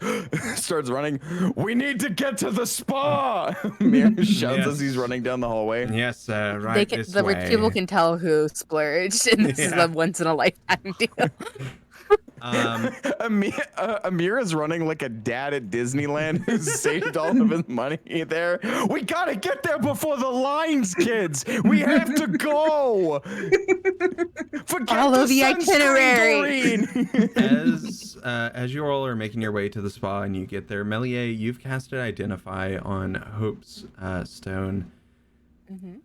Speaker 7: starts running. We need to get to the spa! Amiir shouts as he's running down the hallway.
Speaker 2: Yes, right this
Speaker 3: The rich
Speaker 2: way.
Speaker 3: people can tell who splurged, and this is
Speaker 2: Yeah.
Speaker 3: a once in a lifetime deal.
Speaker 7: Amiir is running like a dad at Disneyland who's saved all of his money there. We gotta get there before the lines, kids. We have to go. Forget
Speaker 3: Follow the
Speaker 7: sunscreen,
Speaker 3: itinerary.
Speaker 7: Doreen.
Speaker 2: As you all are making your way to the spa and you get there, Meliae, you've casted Identify on Hope's stone.
Speaker 3: Mm-hmm.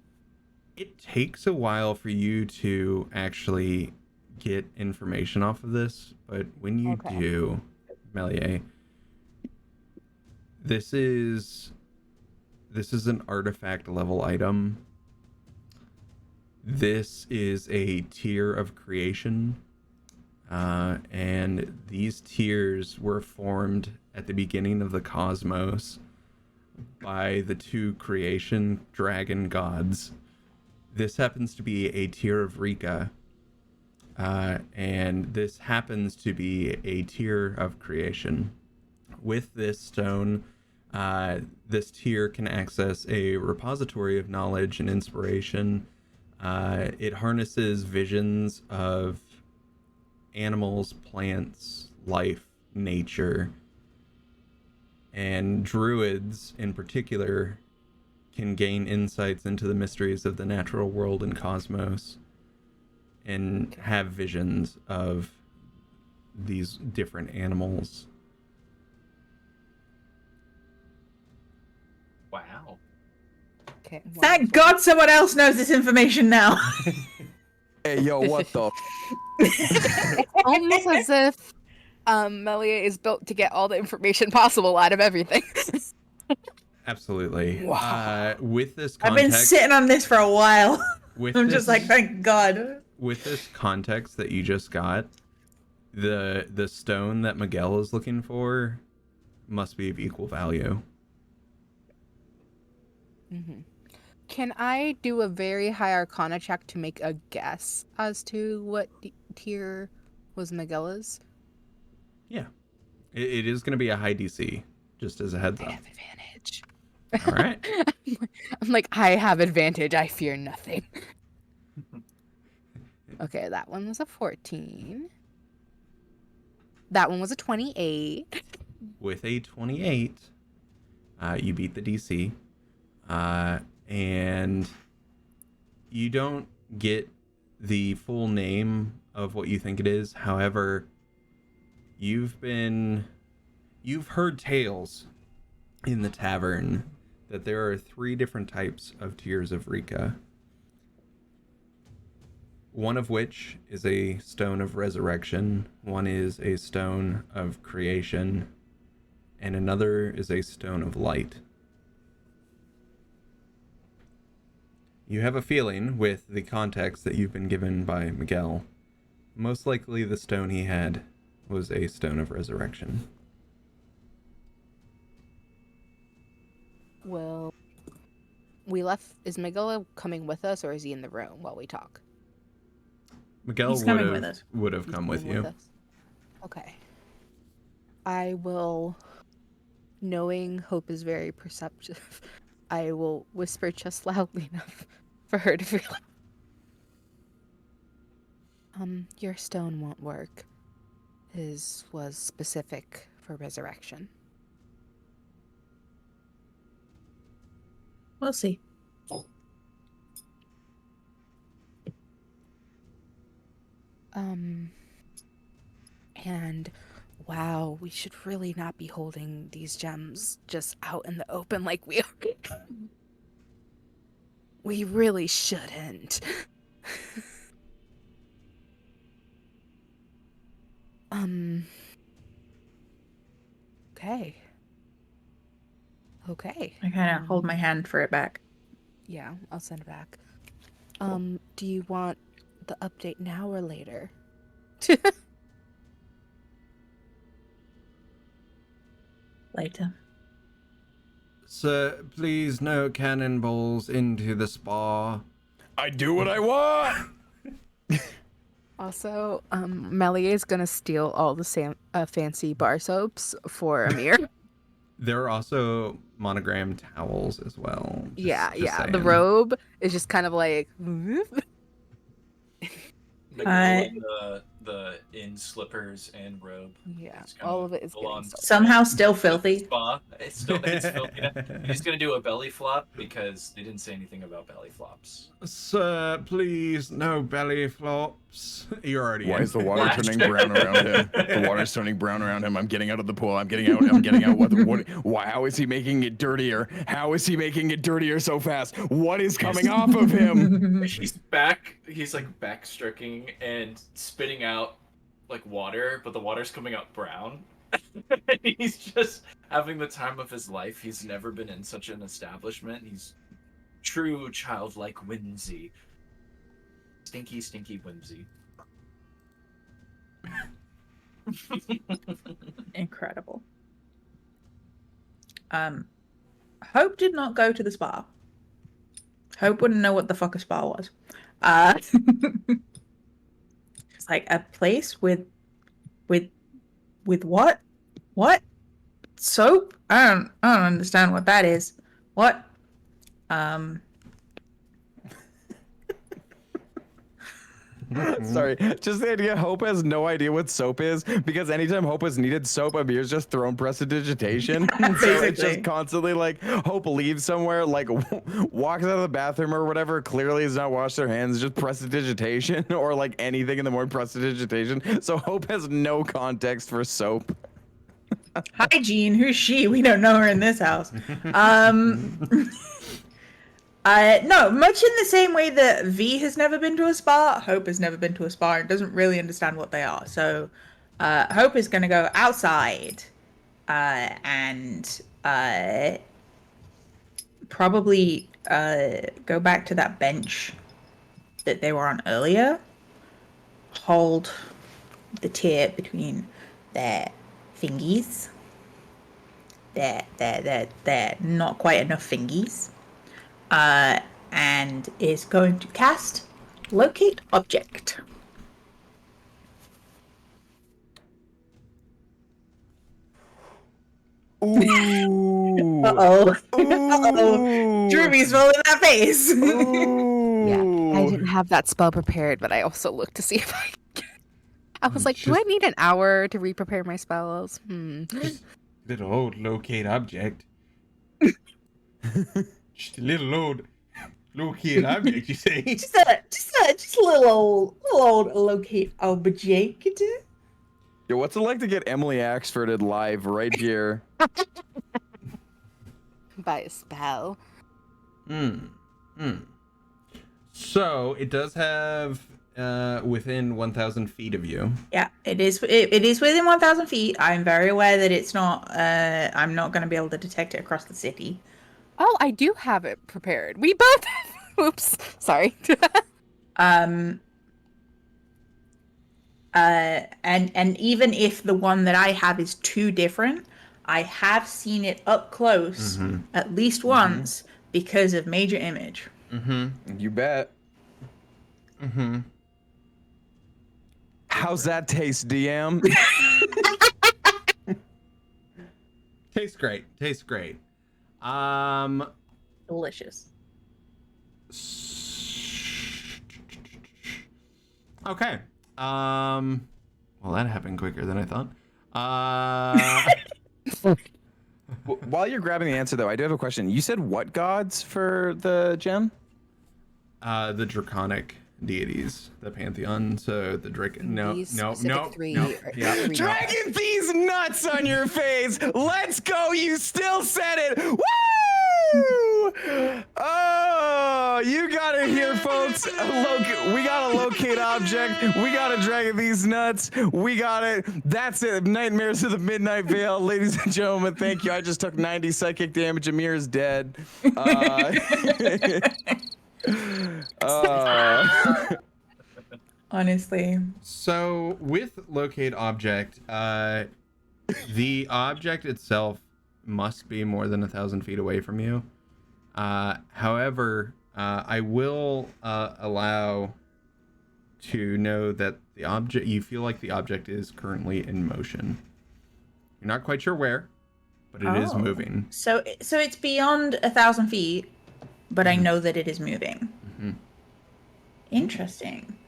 Speaker 2: It takes a while for you to actually get information off of this, but when you do, Meliae, this is an artifact level item. This is a tier of creation, and these tiers were formed at the beginning of the cosmos by the 2 creation dragon gods. This happens to be a tier of Rika, and this happens to be a tier of creation. With this stone, this tier can access a repository of knowledge and inspiration. It harnesses visions of animals, plants, life, nature, and druids in particular can gain insights into the mysteries of the natural world and cosmos and have visions of these different animals.
Speaker 6: Wow.
Speaker 3: Okay.
Speaker 1: Thank God someone else knows this information now.
Speaker 7: Hey, yo, what the?
Speaker 3: It's almost as if Meliae is built to get all the information possible out of everything.
Speaker 2: Absolutely.
Speaker 3: Wow.
Speaker 2: With this
Speaker 1: I've been
Speaker 2: context,
Speaker 1: sitting on this for a while.
Speaker 2: with
Speaker 1: I'm
Speaker 2: this,
Speaker 1: just like, thank God.
Speaker 2: with this context that you just got, the stone that Miguel is looking for must be of equal value.
Speaker 3: Mm-hmm. Can I do a very high Arcana check to make a guess as to what tier was Miguel's?
Speaker 2: Yeah. It is going to be a high DC, just as a heads
Speaker 3: I
Speaker 2: up.
Speaker 3: have advantage.
Speaker 2: All right.
Speaker 3: I'm like, I have advantage. I fear nothing. Okay, that one was a 14. That one was a 28.
Speaker 2: With a 28, you beat the DC. And you don't get the full name of what you think it is. However, you've heard tales in the tavern that there are 3 different types of tiers of Rika. One of which is a stone of resurrection, one is a stone of creation, and another is a stone of light. You have a feeling, with the context that you've been given by Miguel, most likely the stone he had was a stone of resurrection.
Speaker 3: Well, we left. Is Miguel coming with us, or is he in the room while we talk?
Speaker 2: Miguel
Speaker 1: He's coming with us.
Speaker 2: would have come with you.
Speaker 3: us? Okay. I will, knowing Hope is very perceptive, I will whisper just loudly enough for her to feel. Your stone won't work. His was specific for resurrection.
Speaker 1: We'll see.
Speaker 3: And wow, we should really not be holding these gems just out in the open like we are. We really shouldn't. Okay. Okay.
Speaker 1: I kind of hold my hand for it back.
Speaker 3: Yeah, I'll send it back. Do you want the update now or later?
Speaker 1: Later.
Speaker 2: Sir, please no cannonballs into the spa.
Speaker 7: I do what I want.
Speaker 3: Also, Meliae is gonna steal all the fancy bar soaps for Amiir.
Speaker 2: There are also monogrammed towels as well.
Speaker 3: Yeah.
Speaker 2: saying.
Speaker 3: The robe is just kind of like.
Speaker 6: The in slippers and robe.
Speaker 3: Yeah,
Speaker 6: It's kinda
Speaker 3: all of it is
Speaker 6: full
Speaker 3: getting
Speaker 6: on
Speaker 3: stolen.
Speaker 1: Somehow still filthy.
Speaker 6: Spa. It's filthy. He's gonna do a belly flop because they didn't say anything about belly flops.
Speaker 2: Sir, please no belly flops. You're already
Speaker 7: Why
Speaker 2: in.
Speaker 7: is the water turning brown around him? The water's turning brown around him. I'm getting out of the pool. I'm getting out. Why? How is he making it dirtier? How is he making it dirtier so fast? What is coming off of him?
Speaker 6: He's back. He's like backstroking and spitting out like water, but the water's coming out brown. He's just having the time of his life. He's never been in such an establishment. He's true childlike whimsy. Stinky, stinky whimsy.
Speaker 1: Incredible. Hope did not go to the spa. Hope wouldn't know what the fuck a spa was. It's like a place with what? What? Soap? I don't understand what that is. What?
Speaker 7: Sorry, just the idea. Hope has no idea what soap is because anytime Hope has needed soap, Amir's just thrown prestidigitation. So it's just constantly like Hope leaves somewhere, like walks out of the bathroom or whatever. Clearly, has not washed their hands. Just prestidigitation or like anything in the morning prestidigitation. So Hope has no context for soap.
Speaker 1: Hygiene? Who's she? We don't know her in this house. No, much in the same way that V has never been to a spa, Hope has never been to a spa and doesn't really understand what they are. So, Hope is going to go outside and probably go back to that bench that they were on earlier, hold the tear between their fingies. They're not quite enough fingies. And is going to cast Locate Object.
Speaker 7: Ooh.
Speaker 1: Uh-oh. Uh-oh. Drewby's rolling that face.
Speaker 3: Yeah, I didn't have that spell prepared, but I also looked to see if I was like, do I need an hour to re-prepare my spells?
Speaker 2: Little old locate object. Just a little old locate object, you say?
Speaker 1: just a little old locate object.
Speaker 7: Yo, what's it like to get Emily Axforded live right here?
Speaker 3: By a spell.
Speaker 2: So it does have within 1,000 feet of you.
Speaker 1: Yeah, it is within 1,000 feet. I'm very aware that it's not. I'm not going to be able to detect it across the city.
Speaker 3: Oh, I do have it prepared. We both have. Oops. Sorry.
Speaker 1: And even if the one that I have is too different, I have seen it up close at least once because of major image.
Speaker 2: Mm-hmm.
Speaker 7: You bet.
Speaker 2: Mm-hmm.
Speaker 7: How's that taste, DM?
Speaker 2: Tastes great. Tastes great.
Speaker 1: Delicious.
Speaker 2: Okay. Well, that happened quicker than I thought.
Speaker 7: While you're grabbing the answer, though, I do have a question. You said what gods for the gem?
Speaker 2: The draconic deities, the pantheon. So the
Speaker 3: These specific three are-
Speaker 2: Yeah.
Speaker 3: three
Speaker 7: Dragon these nuts on your face! Let's go! You still said it! Woo! Oh, you got it here, folks. We gotta locate object. We gotta drag these nuts. We got it. That's it. Nightmares of the Midnight Vale, ladies and gentlemen. Thank you. I just took 90 psychic damage. Amir is dead.
Speaker 1: Honestly.
Speaker 2: So with locate object, the object itself must be more than 1,000 feet away from you. However, I will allow to know that the object, you feel like the object is currently in motion. You're not quite sure where, but it is moving.
Speaker 1: So it's beyond 1,000 feet, but I know that it is moving.
Speaker 2: Mm-hmm.
Speaker 1: Interesting.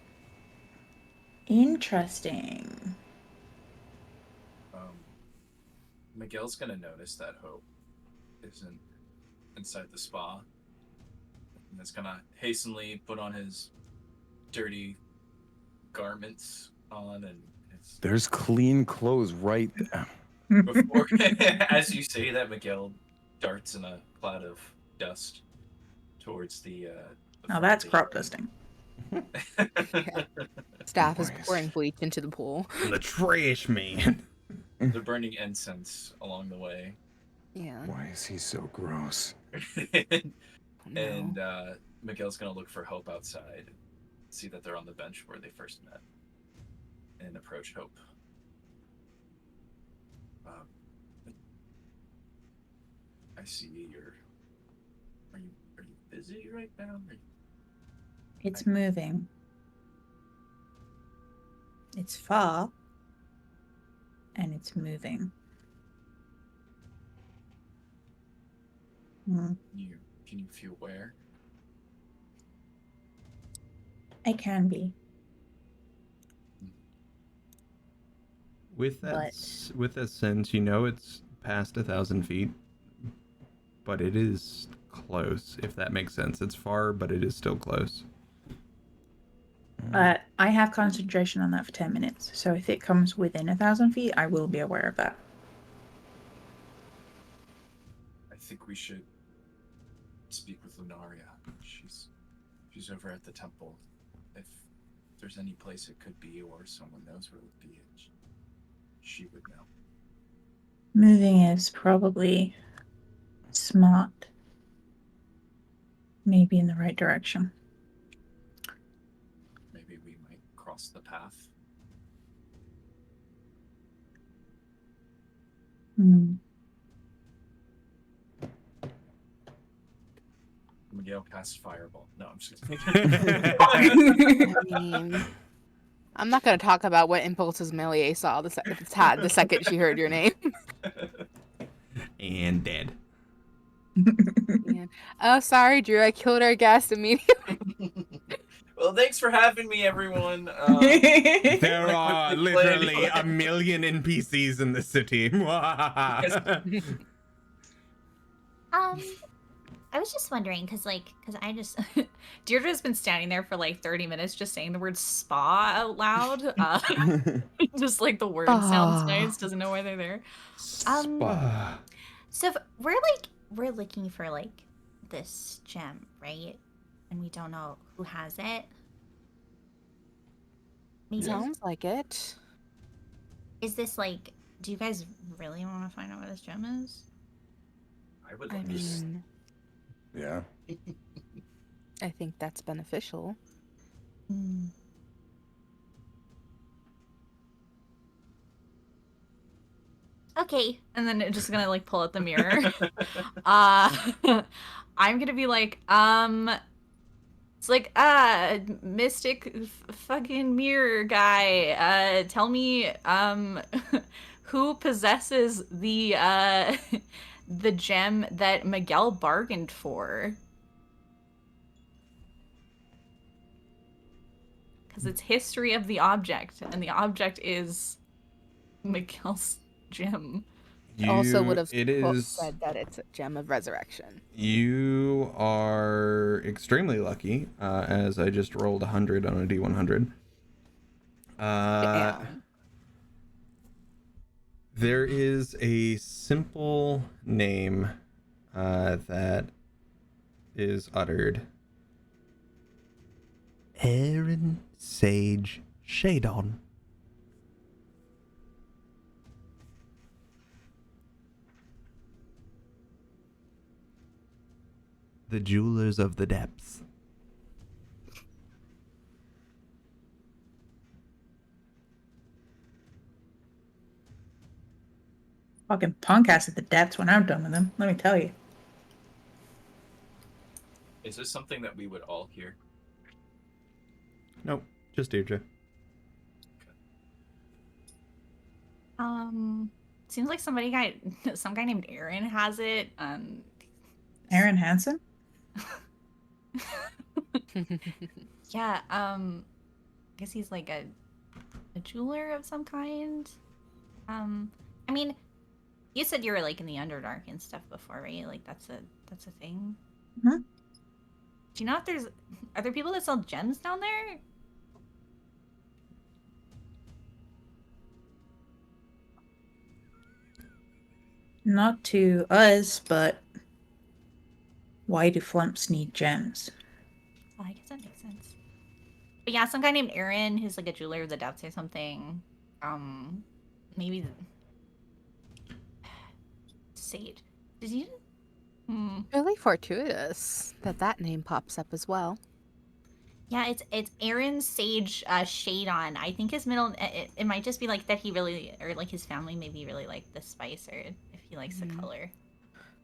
Speaker 6: Miguel's gonna notice that Hope isn't inside the spa, and is gonna hastily put on his dirty garments and
Speaker 7: There's clean clothes right there.
Speaker 6: before as you say that, Miguel darts in a cloud of dust towards the
Speaker 1: Now that's crop dusting.
Speaker 3: Staff is pouring bleach into the pool.
Speaker 2: The trash man.
Speaker 6: the burning incense along the way.
Speaker 3: Yeah.
Speaker 7: Why is he so gross?
Speaker 6: And Miguel's gonna look for Hope outside, see that they're on the bench where they first met, and approach Hope. I see you're. Are you busy right now?
Speaker 1: It's moving. It's far. And it's moving.
Speaker 6: Can you feel where?
Speaker 1: I can be.
Speaker 2: With that sense, you know it's past 1,000 feet, but it is close, if that makes sense. It's far, but it is still close.
Speaker 1: I have concentration on that for 10 minutes, so if it comes within 1,000 feet, I will be aware of that.
Speaker 6: I think we should speak with Lunaria. She's over at the temple. If there's any place it could be, or someone knows where it would be, she would know.
Speaker 1: Moving is probably smart. Maybe in the right direction.
Speaker 6: Maybe we might cross the path. Miguel casts fireball. No, I'm just kidding.
Speaker 3: I'm not going to talk about what impulses Meliae saw the second she heard your name.
Speaker 2: And dead.
Speaker 3: Oh, sorry, Drew. I killed our guest immediately.
Speaker 6: Well, thanks for having me, everyone.
Speaker 2: There are literally a million NPCs in the city.
Speaker 8: I was just wondering, because I just... Deirdre's been standing there for like 30 minutes just saying the word spa out loud. Just like the word sounds nice, doesn't know why they're there.
Speaker 2: Spa.
Speaker 8: So if we're looking for like this gem, right? And we don't know who has it. Maybe
Speaker 3: Sounds like it.
Speaker 8: Is this like, do you guys really want to find out where this gem is?
Speaker 6: I would
Speaker 3: I
Speaker 6: like
Speaker 3: mean,
Speaker 7: Yeah.
Speaker 3: I think that's beneficial.
Speaker 8: Okay.
Speaker 5: And then just gonna like pull out the mirror. I'm gonna be like, it's like, mystic fucking mirror guy, tell me, who possesses the, the gem that Miguel bargained for? Because it's history of the object, and the object is Miguel's gem.
Speaker 3: Also would have
Speaker 2: It is.
Speaker 3: said that it's a gem of resurrection.
Speaker 2: You are extremely lucky, as I just rolled 100 on a D100.
Speaker 3: Damn.
Speaker 2: There is a simple name that is uttered. Aaron Sage Shadon. The Jewelers of the Depths.
Speaker 1: Fucking punk ass at the depths when I'm done with them, let me tell you.
Speaker 6: Is this something that we would all hear?
Speaker 2: Nope, just Dierdre.
Speaker 8: Seems like some guy named Aaron has it.
Speaker 1: Aaron Hansen?
Speaker 8: Yeah, I guess he's like a jeweler of some kind. I mean, you said you were like in the Underdark and stuff before, right? Like that's a thing.
Speaker 1: Mhm.
Speaker 8: Do you know if are there people that sell gems down there?
Speaker 1: Not to us, but why do flumps need gems?
Speaker 8: Oh, I guess that makes sense. But yeah, some guy named Aaron who's like a jeweler of the depths or something. Maybe Sage. Did you?
Speaker 3: Really fortuitous that name pops up as well.
Speaker 8: Yeah, it's Aaron Sage Shadon. I think his middle it might just be like that he really, or like his family maybe really like the spice, or if he likes the color.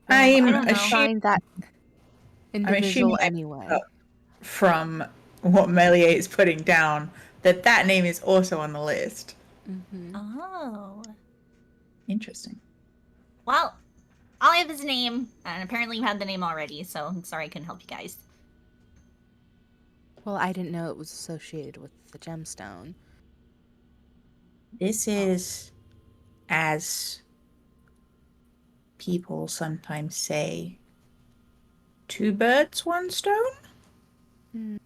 Speaker 1: I'm
Speaker 8: I don't know.
Speaker 3: Find that individual
Speaker 1: assuming
Speaker 3: anyway.
Speaker 1: from what Meliae is putting down, that name is also on the list.
Speaker 3: Mm-hmm.
Speaker 8: Oh.
Speaker 1: Interesting.
Speaker 8: Well, I'll have his name, and apparently you had the name already, so I'm sorry I couldn't help you guys.
Speaker 3: Well, I didn't know it was associated with the gemstone.
Speaker 1: This is, as people sometimes say, 2 birds, 1 stone?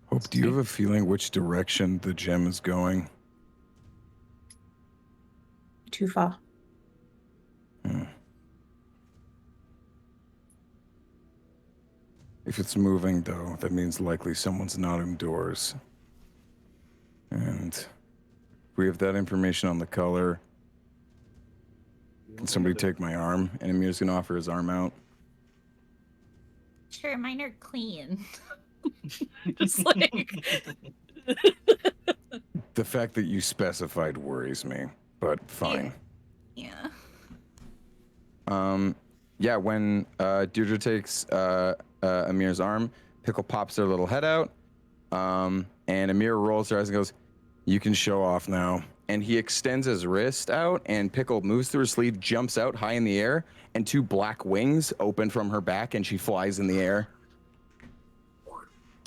Speaker 7: Hope, do you have a feeling which direction the gem is going?
Speaker 1: Too far.
Speaker 7: If it's moving, though, that means likely someone's not indoors. And if we have that information on the color, can somebody take my arm? And Amir's gonna offer his arm out.
Speaker 8: Sure, mine are clean. Just like...
Speaker 7: The fact that you specified worries me, but fine.
Speaker 8: Yeah.
Speaker 7: Yeah, when Dierdre takes Amir's arm, Pickle pops their little head out, and Amir rolls her eyes and goes, "You can show off now." And he extends his wrist out, and Pickle moves through her sleeve, jumps out high in the air, and 2 black wings open from her back, and she flies in the air.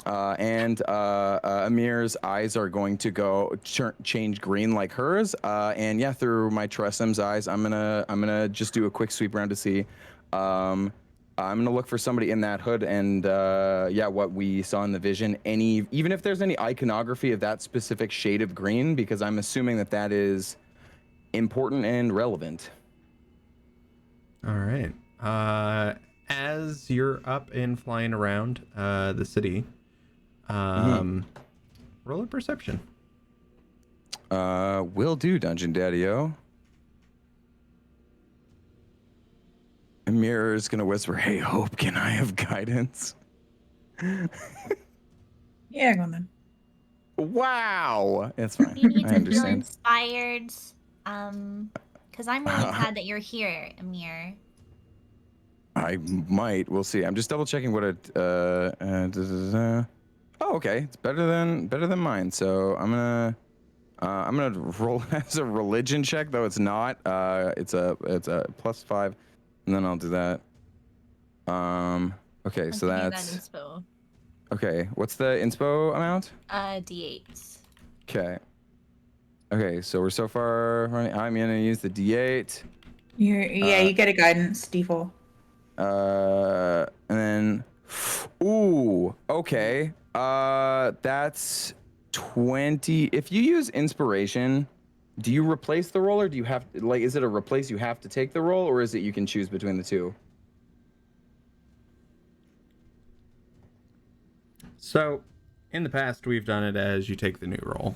Speaker 7: And Amir's eyes are going to go change green like hers. And yeah, through my Tressem's eyes, I'm gonna just do a quick sweep around to see. I'm gonna look for somebody in that hood, and yeah, what we saw in the vision. Even if there's any iconography of that specific shade of green, because I'm assuming that is important and relevant.
Speaker 2: All right. As you're up and flying around the city, roll a perception.
Speaker 7: Will do, Dungeon Daddy-O. Amir is gonna whisper, "Hey, Hope, can I have guidance?"
Speaker 1: Yeah, go on then.
Speaker 7: Wow, it's fine.
Speaker 8: You need
Speaker 7: I
Speaker 8: to feel
Speaker 7: understand.
Speaker 8: inspired. Because I'm really glad that you're here, Amir.
Speaker 7: I might. We'll see. I'm just double checking what it. Oh, okay. It's better than mine. So I'm gonna roll as a religion check, though it's not. It's a +5, and then I'll do that. Okay, so that's.
Speaker 8: That inspo.
Speaker 7: Okay, what's the inspo amount?
Speaker 8: D8.
Speaker 7: Okay. Okay, so we're so far running. I'm gonna use the D8.
Speaker 1: You get a guidance, D4.
Speaker 7: And then, ooh, okay. That's 20. If you use inspiration, do you replace the roll, or do you have to, like, is it a replace? You have to take the roll, or is it you can choose between the two?
Speaker 2: So, in the past, we've done it as you take the new roll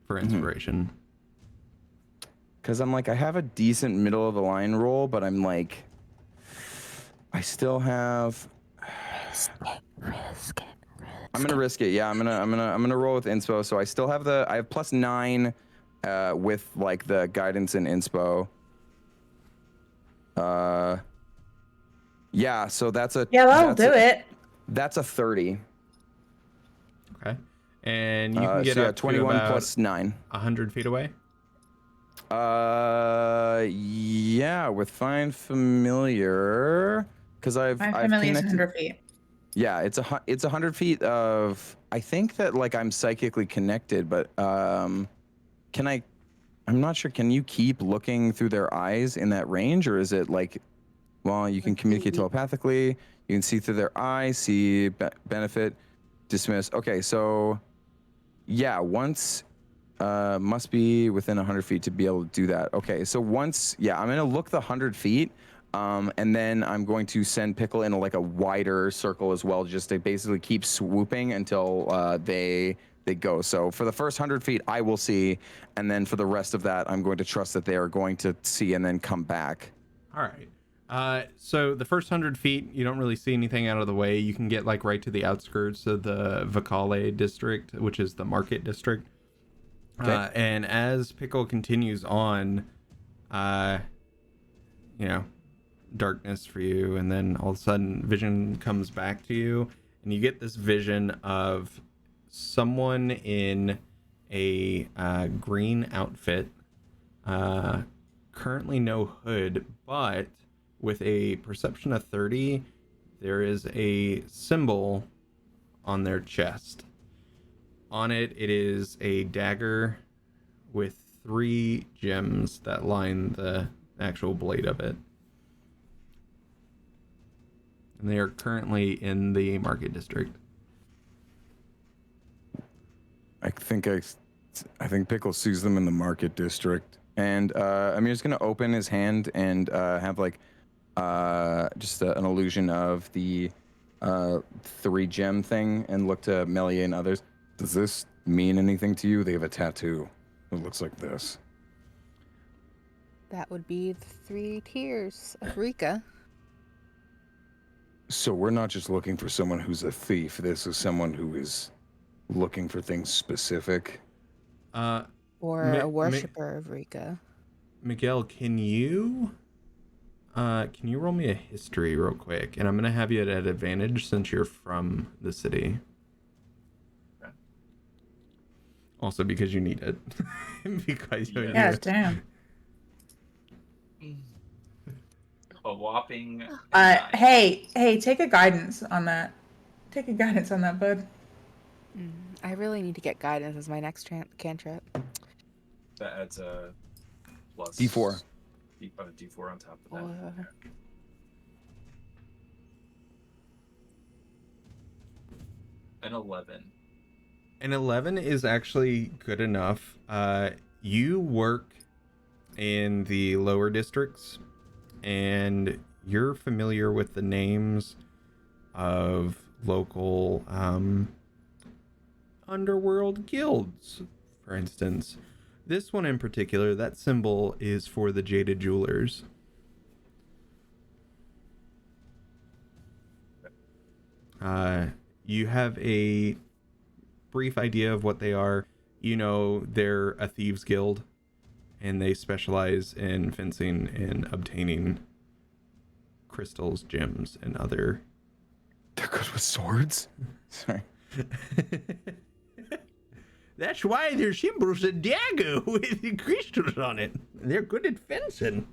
Speaker 2: for inspiration.
Speaker 7: Because I'm like, I have a decent middle of the line roll, but I'm like, I still have.
Speaker 3: Risk it.
Speaker 7: I'm gonna risk it. Yeah, I'm gonna roll with inspo. So I still have I have +9 with like the guidance and inspo. Yeah, so that's a.
Speaker 1: Yeah, that'll do it.
Speaker 7: That's a 30.
Speaker 2: Okay. And you can get
Speaker 7: so yeah,
Speaker 2: up
Speaker 7: 21
Speaker 2: to about
Speaker 7: plus 9.
Speaker 2: 100 feet away?
Speaker 7: Yeah, with Find Familiar, because I've
Speaker 1: Familiar is
Speaker 7: connected.
Speaker 1: 100 feet.
Speaker 7: Yeah, it's 100 feet of. I think that like I'm psychically connected, but I'm not sure. Can you keep looking through their eyes in that range, or is it like, well, you can communicate telepathically, you can see through their eyes, see benefit, dismiss. Okay, so yeah, once must be within 100 feet to be able to do that. Okay, so once, yeah, I'm gonna look the 100 feet. And then I'm going to send Pickle in like a wider circle as well, just to basically keep swooping until they go. So for the first 100 feet, I will see, and then for the rest of that, I'm going to trust that they are going to see and then come back.
Speaker 2: All right. So the first 100 feet, you don't really see anything out of the way. You can get like right to the outskirts of the Vacale district, which is the market district. Okay. And as Pickle continues on, darkness for you, and then all of a sudden vision comes back to you, and you get this vision of someone in a green outfit, currently no hood, but with a perception of 30, there is a symbol on their chest. On it, it is a dagger with 3 gems that line the actual blade of it. And they are currently in the market district.
Speaker 7: I think Pickle sees them in the market district, and Amir's gonna open his hand and have like just an illusion of the 3 gem thing, and look to Meliae and others. Does this mean anything to you? They have a tattoo. It looks like this.
Speaker 3: That would be the 3 tiers of Rika.
Speaker 7: So we're not just looking for someone who's a thief. This is someone who is looking for things specific.
Speaker 3: Or a worshiper of Rika.
Speaker 2: Miguel, can you roll me a history real quick? And I'm gonna have you at advantage since you're from the city. Okay. Also because you need it. Because you
Speaker 1: yeah, damn.
Speaker 6: A whopping.
Speaker 1: Hey, take a guidance on that. Take a guidance on that, bud.
Speaker 3: I really need to get guidance as my next cantrip.
Speaker 6: That adds a plus
Speaker 7: D4.
Speaker 6: D4 on top of that. An 11.
Speaker 2: An 11 is actually good enough. You work in the lower districts, and you're familiar with the names of local underworld guilds, for instance. This one in particular, that symbol is for the Jaded Jewelers. You have a brief idea of what they are. You know they're a thieves guild, and they specialize in fencing and obtaining crystals, gems, and other.
Speaker 7: They're good with swords. Sorry.
Speaker 2: That's why their symbol's a dagger with the crystals on it. They're good at fencing.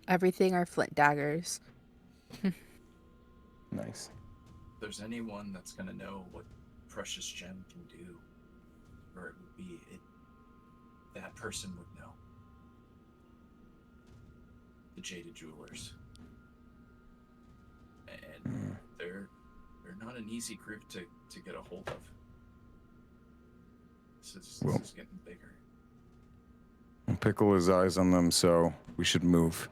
Speaker 3: Everything are flint daggers.
Speaker 7: Nice.
Speaker 6: If there's anyone that's gonna know what precious gem can do, or it would be it, that person would know. The Jaded Jewelers. And they're not an easy group to get a hold of. This is getting bigger.
Speaker 7: Pickle his eyes on them, so we should move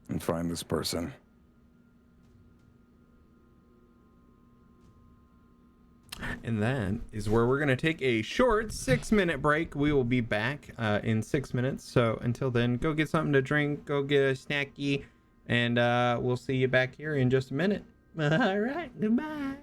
Speaker 7: and find this person.
Speaker 2: And that is where we're going to take a short 6-minute break. We will be back in 6 minutes. So until then, go get something to drink, go get a snacky, and we'll see you back here in just a minute. All right, goodbye.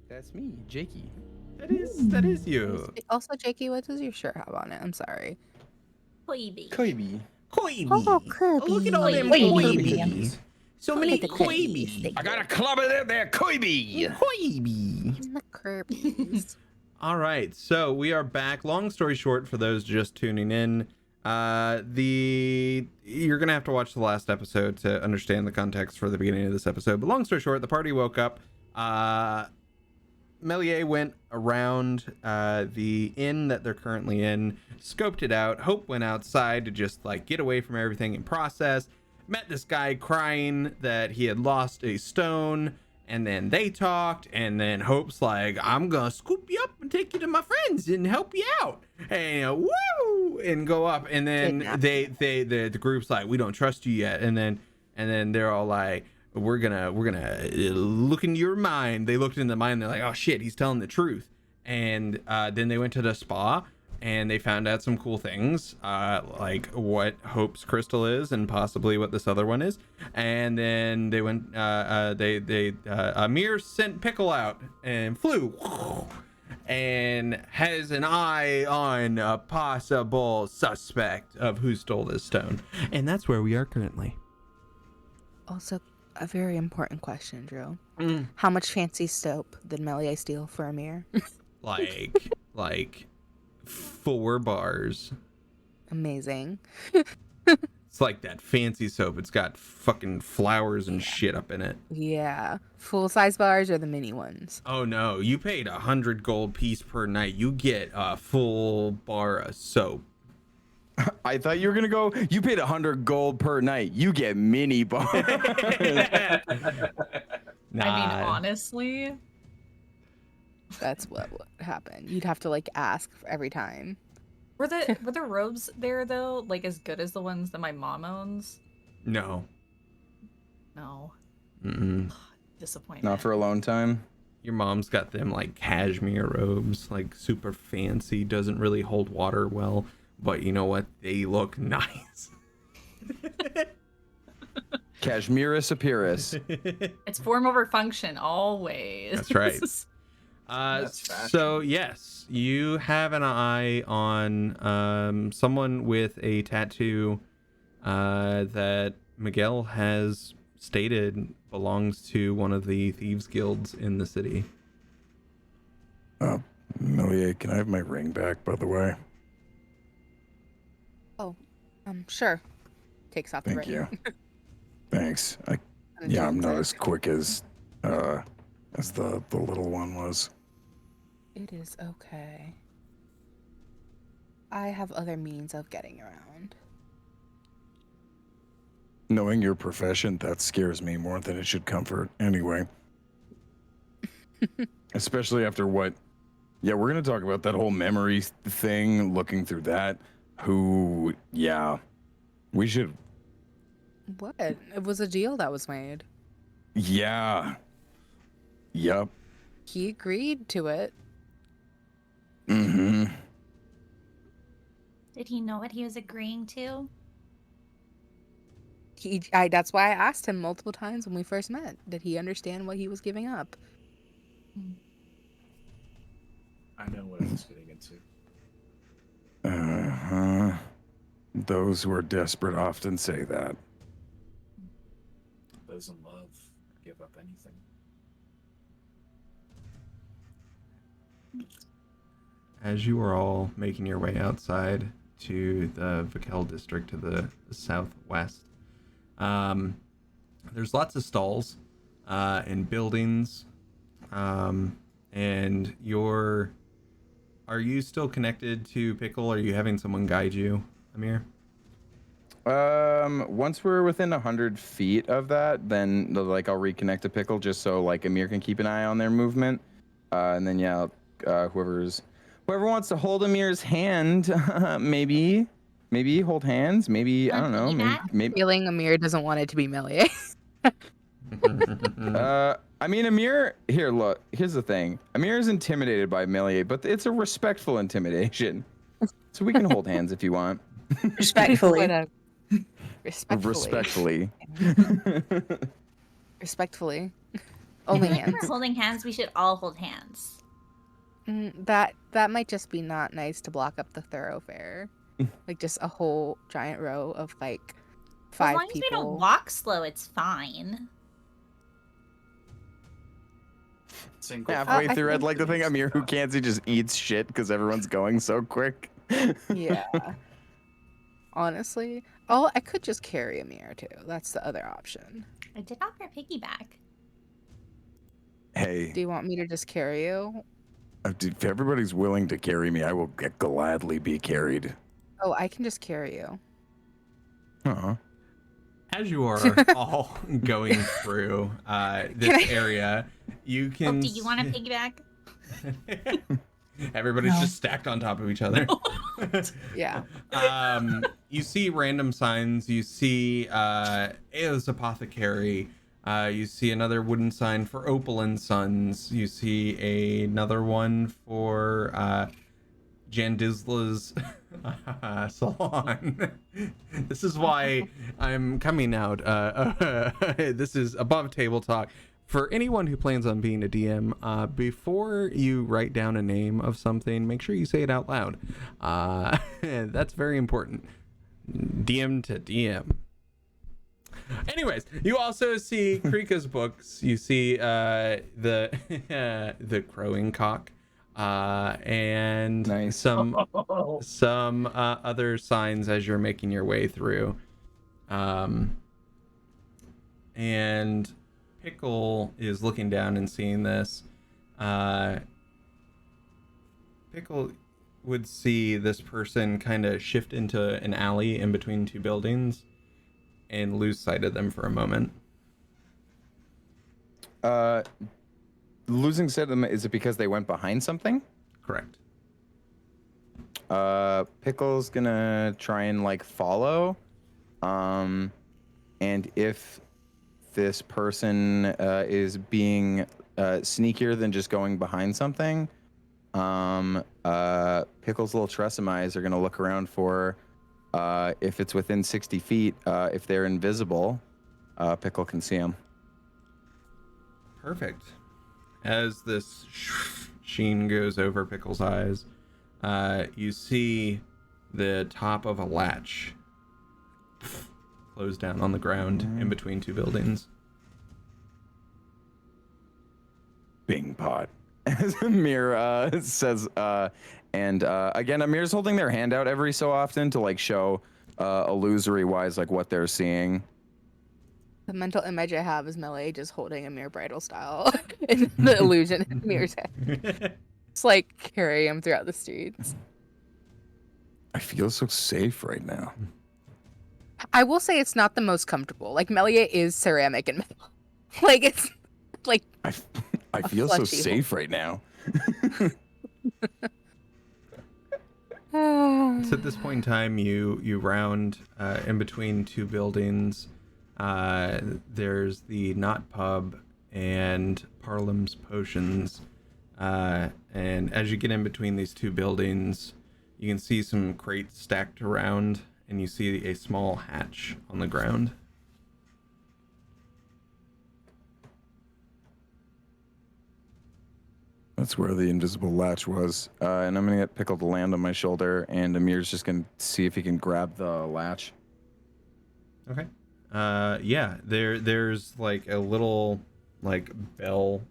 Speaker 4: That's me, Jakey.
Speaker 2: That is you.
Speaker 3: Also, Jakey, what does your shirt have on it? I'm sorry.
Speaker 8: Koibi.
Speaker 4: Koibi.
Speaker 2: Koibi.
Speaker 3: Oh, Kirby.
Speaker 2: Look at all them
Speaker 5: Koibi.
Speaker 2: Koibis. So many
Speaker 3: Look at the
Speaker 2: Koibis.
Speaker 4: I got a club of there, Koibi.
Speaker 2: Koibi.
Speaker 3: The Kirby's.
Speaker 2: All right, so we are back. Long story short, for those just tuning in, you're gonna have to watch the last episode to understand the context for the beginning of this episode. But long story short, the party woke up. Meliae went around the inn that they're currently in, scoped it out. Hope went outside to just like get away from everything and process. Met this guy crying that he had lost a stone, and then they talked, and then Hope's like, I'm gonna scoop you up and take you to my friends and help you out, and woo, and go up, and then the group's like, we don't trust you yet, and then they're all like, we're gonna look into your mind. They looked in the mind, they're like, oh shit, he's telling the truth. And then they went to the spa and they found out some cool things, like what Hope's crystal is and possibly what this other one is. And then they went Amiir sent Pickle out and flew and has an eye on a possible suspect of who stole this stone. And that's where we are currently.
Speaker 3: Also, a very important question, Drew. How much fancy soap did Meliae steal for Amiir?
Speaker 2: like 4 bars.
Speaker 3: Amazing.
Speaker 2: It's like that fancy soap. It's got fucking flowers and shit up in it.
Speaker 3: Yeah. Full-size bars or the mini ones?
Speaker 2: Oh no, you paid 100 gold piece per night. You get a full bar of soap.
Speaker 4: I thought you were gonna go. You paid 100 gold per night. You get mini bar.
Speaker 5: I mean, honestly,
Speaker 3: That's what would happen. You'd have to like ask every time.
Speaker 5: were the robes there though, like as good as the ones that my mom owns?
Speaker 2: No.
Speaker 5: No. Disappointed.
Speaker 4: Not for a long time.
Speaker 2: Your mom's got them like cashmere robes, like super fancy, doesn't really hold water well, but you know what? They look nice.
Speaker 4: Cashmeris apirus.
Speaker 5: It's form over function always.
Speaker 2: That's right. So yes, you have an eye on someone with a tattoo that Miguel has stated belongs to one of the thieves guilds in the city.
Speaker 7: Meliae, can I have my ring back, by the way?
Speaker 3: Oh, sure. Takes off the
Speaker 7: Thank
Speaker 3: ring.
Speaker 7: you. Thanks. I'm not as quick as the little one was.
Speaker 3: It is okay. I have other means of getting around.
Speaker 7: Knowing your profession, that scares me more than it should comfort. Anyway. Especially after what... Yeah, we're going to talk about that whole memory thing, looking through that. Yeah. We should...
Speaker 3: What? It was a deal that was made.
Speaker 7: Yeah. Yup.
Speaker 3: He agreed to it.
Speaker 7: Mm-hmm.
Speaker 8: Did he know what he was agreeing to?
Speaker 3: That's why I asked him multiple times when we first met. Did he understand what he was giving up?
Speaker 6: I know what I was getting into.
Speaker 7: Uh-huh. Those who are desperate often say that.
Speaker 6: Those in love give up anything.
Speaker 2: As you are all making your way outside to the Vakel district to the southwest, there's lots of stalls and buildings, and are you still connected to Pickle? Are you having someone guide you, Amiir?
Speaker 7: Once we're within 100 feet of that, then like I'll reconnect to Pickle just so like Amiir can keep an eye on their movement, and then yeah, whoever wants to hold Amir's hand, maybe hold hands, maybe I don't know, maybe.
Speaker 3: Feeling Amiir doesn't want it to be Meliae.
Speaker 7: I mean, Amiir. Here, look. Here's the thing. Amiir is intimidated by Meliae, but it's a respectful intimidation. So we can hold hands if you want.
Speaker 9: Respectfully.
Speaker 3: Respectfully. Respectfully. Only
Speaker 8: If
Speaker 3: hands.
Speaker 8: we're holding hands, we should all hold hands.
Speaker 3: That might just be not nice to block up the thoroughfare. Like just a whole giant row of like
Speaker 8: As
Speaker 3: 5
Speaker 8: long as we don't
Speaker 3: people.
Speaker 8: walk slow, it's fine.
Speaker 7: Halfway
Speaker 3: I
Speaker 7: through, I'd
Speaker 3: think-
Speaker 7: like to think Amiir, who can't see, just eats shit because everyone's going so quick.
Speaker 3: Yeah. Honestly. Oh, I could just carry Amiir too. That's the other option.
Speaker 8: I did offer piggyback.
Speaker 7: Hey,
Speaker 3: Do you want me to just carry you?
Speaker 7: if everybody's willing to carry me, I will gladly be carried.
Speaker 3: Oh, I can just carry you.
Speaker 7: Huh.
Speaker 2: As you are all going through this area, you can.
Speaker 8: Oh, do you want to piggyback?
Speaker 2: Everybody's just stacked on top of each other.
Speaker 3: Yeah.
Speaker 2: You see random signs. You see Ao's Apothecary. You see another wooden sign for Opal and Sons. You see another one for Jandisla's salon. This is why I'm coming out. This is above table talk. For anyone who plans on being a DM, before you write down a name of something, make sure you say it out loud. That's very important. DM to DM. Anyways, you also see Krika's books. You see the crowing cock, and
Speaker 7: Nice.
Speaker 2: some other signs as you're making your way through. And Pickle is looking down and seeing this. Pickle would see this person kind of shift into an alley in between two buildings and lose sight of them for a moment.
Speaker 7: Losing sight of them, is it because they went behind something?
Speaker 2: Correct.
Speaker 7: Pickle's gonna try and like follow. And if this person is being sneakier than just going behind something, Pickle's little tresemme eyes are gonna look around for if it's within 60 feet. If they're invisible, Pickle can see them.
Speaker 2: Perfect. As this sheen goes over Pickle's eyes, you see the top of a latch close down on the ground in between two buildings.
Speaker 7: Bing pot, as Amiir says. And again, Amir's holding their hand out every so often to like show illusory wise like what they're seeing.
Speaker 3: The mental image I have is Meliae just holding Amiir bridal style in the illusion in Amir's head. It's like carry him throughout the streets.
Speaker 7: feel so safe right now.
Speaker 3: I will say it's not the most comfortable. Like Meliae is ceramic and metal. Like it's like
Speaker 7: I
Speaker 3: a
Speaker 7: feel so
Speaker 3: fleshy
Speaker 7: safe right now.
Speaker 2: So at this point in time, you round in between two buildings. There's the Knot Pub and Parlam's Potions. And as you get in between these two buildings, you can see some crates stacked around, and you see a small hatch on the ground.
Speaker 7: That's where the invisible latch was. And I'm going to get Pickle to land on my shoulder, and Amir's just going to see if he can grab the latch.
Speaker 2: Okay. Yeah, there's like a little like bell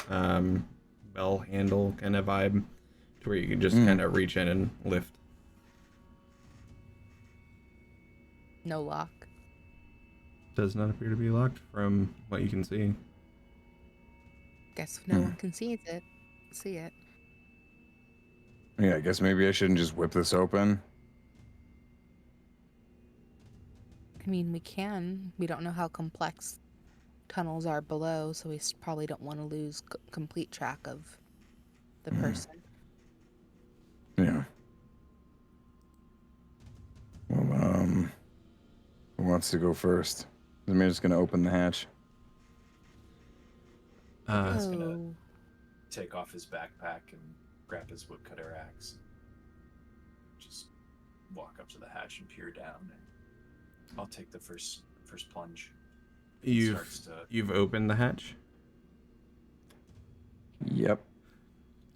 Speaker 2: handle kind of vibe to where you can just kind of reach in and lift.
Speaker 3: no lock.
Speaker 2: Does not appear to be locked from what you can see.
Speaker 3: Guess no one can see it.
Speaker 7: Yeah, I guess maybe I shouldn't just whip this open.
Speaker 3: I mean, we can. We don't know how complex tunnels are below, so we probably don't want to lose complete track of the person.
Speaker 7: Yeah. Well, who wants to go first? Amir's going to open the hatch.
Speaker 6: He's gonna take off his backpack and grab his woodcutter axe. Just walk up to the hatch and peer down, and I'll take the first plunge.
Speaker 2: You've opened the hatch?
Speaker 7: Yep.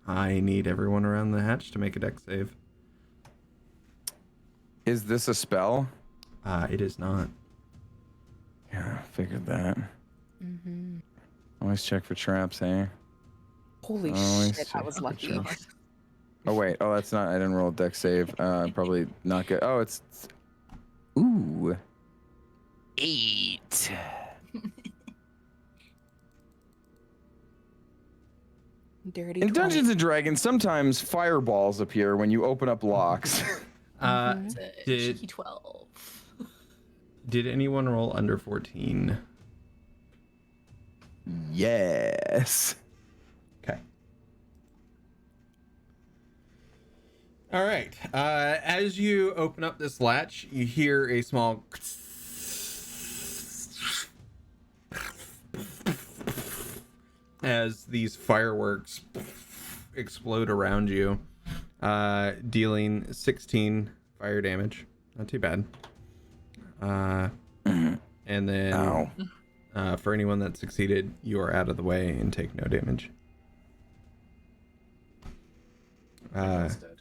Speaker 2: I need everyone around the hatch to make a dex save.
Speaker 7: Is this a spell?
Speaker 2: It is not.
Speaker 7: Yeah, figured that.
Speaker 3: Mm-hmm.
Speaker 7: Always check for traps, eh?
Speaker 3: Holy
Speaker 7: Always
Speaker 3: shit, I
Speaker 7: check
Speaker 3: was
Speaker 7: for
Speaker 3: lucky.
Speaker 7: traps. Oh wait, that's not. I didn't roll a dex save. Probably not good. Oh, it's. Ooh. 8.
Speaker 3: Dirty
Speaker 7: In
Speaker 3: 20.
Speaker 7: Dungeons and Dragons, sometimes fireballs appear when you open up locks.
Speaker 5: It's a
Speaker 2: Did-
Speaker 5: cheeky 12.
Speaker 2: Did anyone roll under 14?
Speaker 7: Yes.
Speaker 2: Okay. All right. As you open up this latch, you hear a small as these fireworks explode around you, dealing 16 fire damage. Not too bad. And then
Speaker 7: Ow.
Speaker 2: for anyone that succeeded, you are out of the way and take no damage.
Speaker 6: He's dead.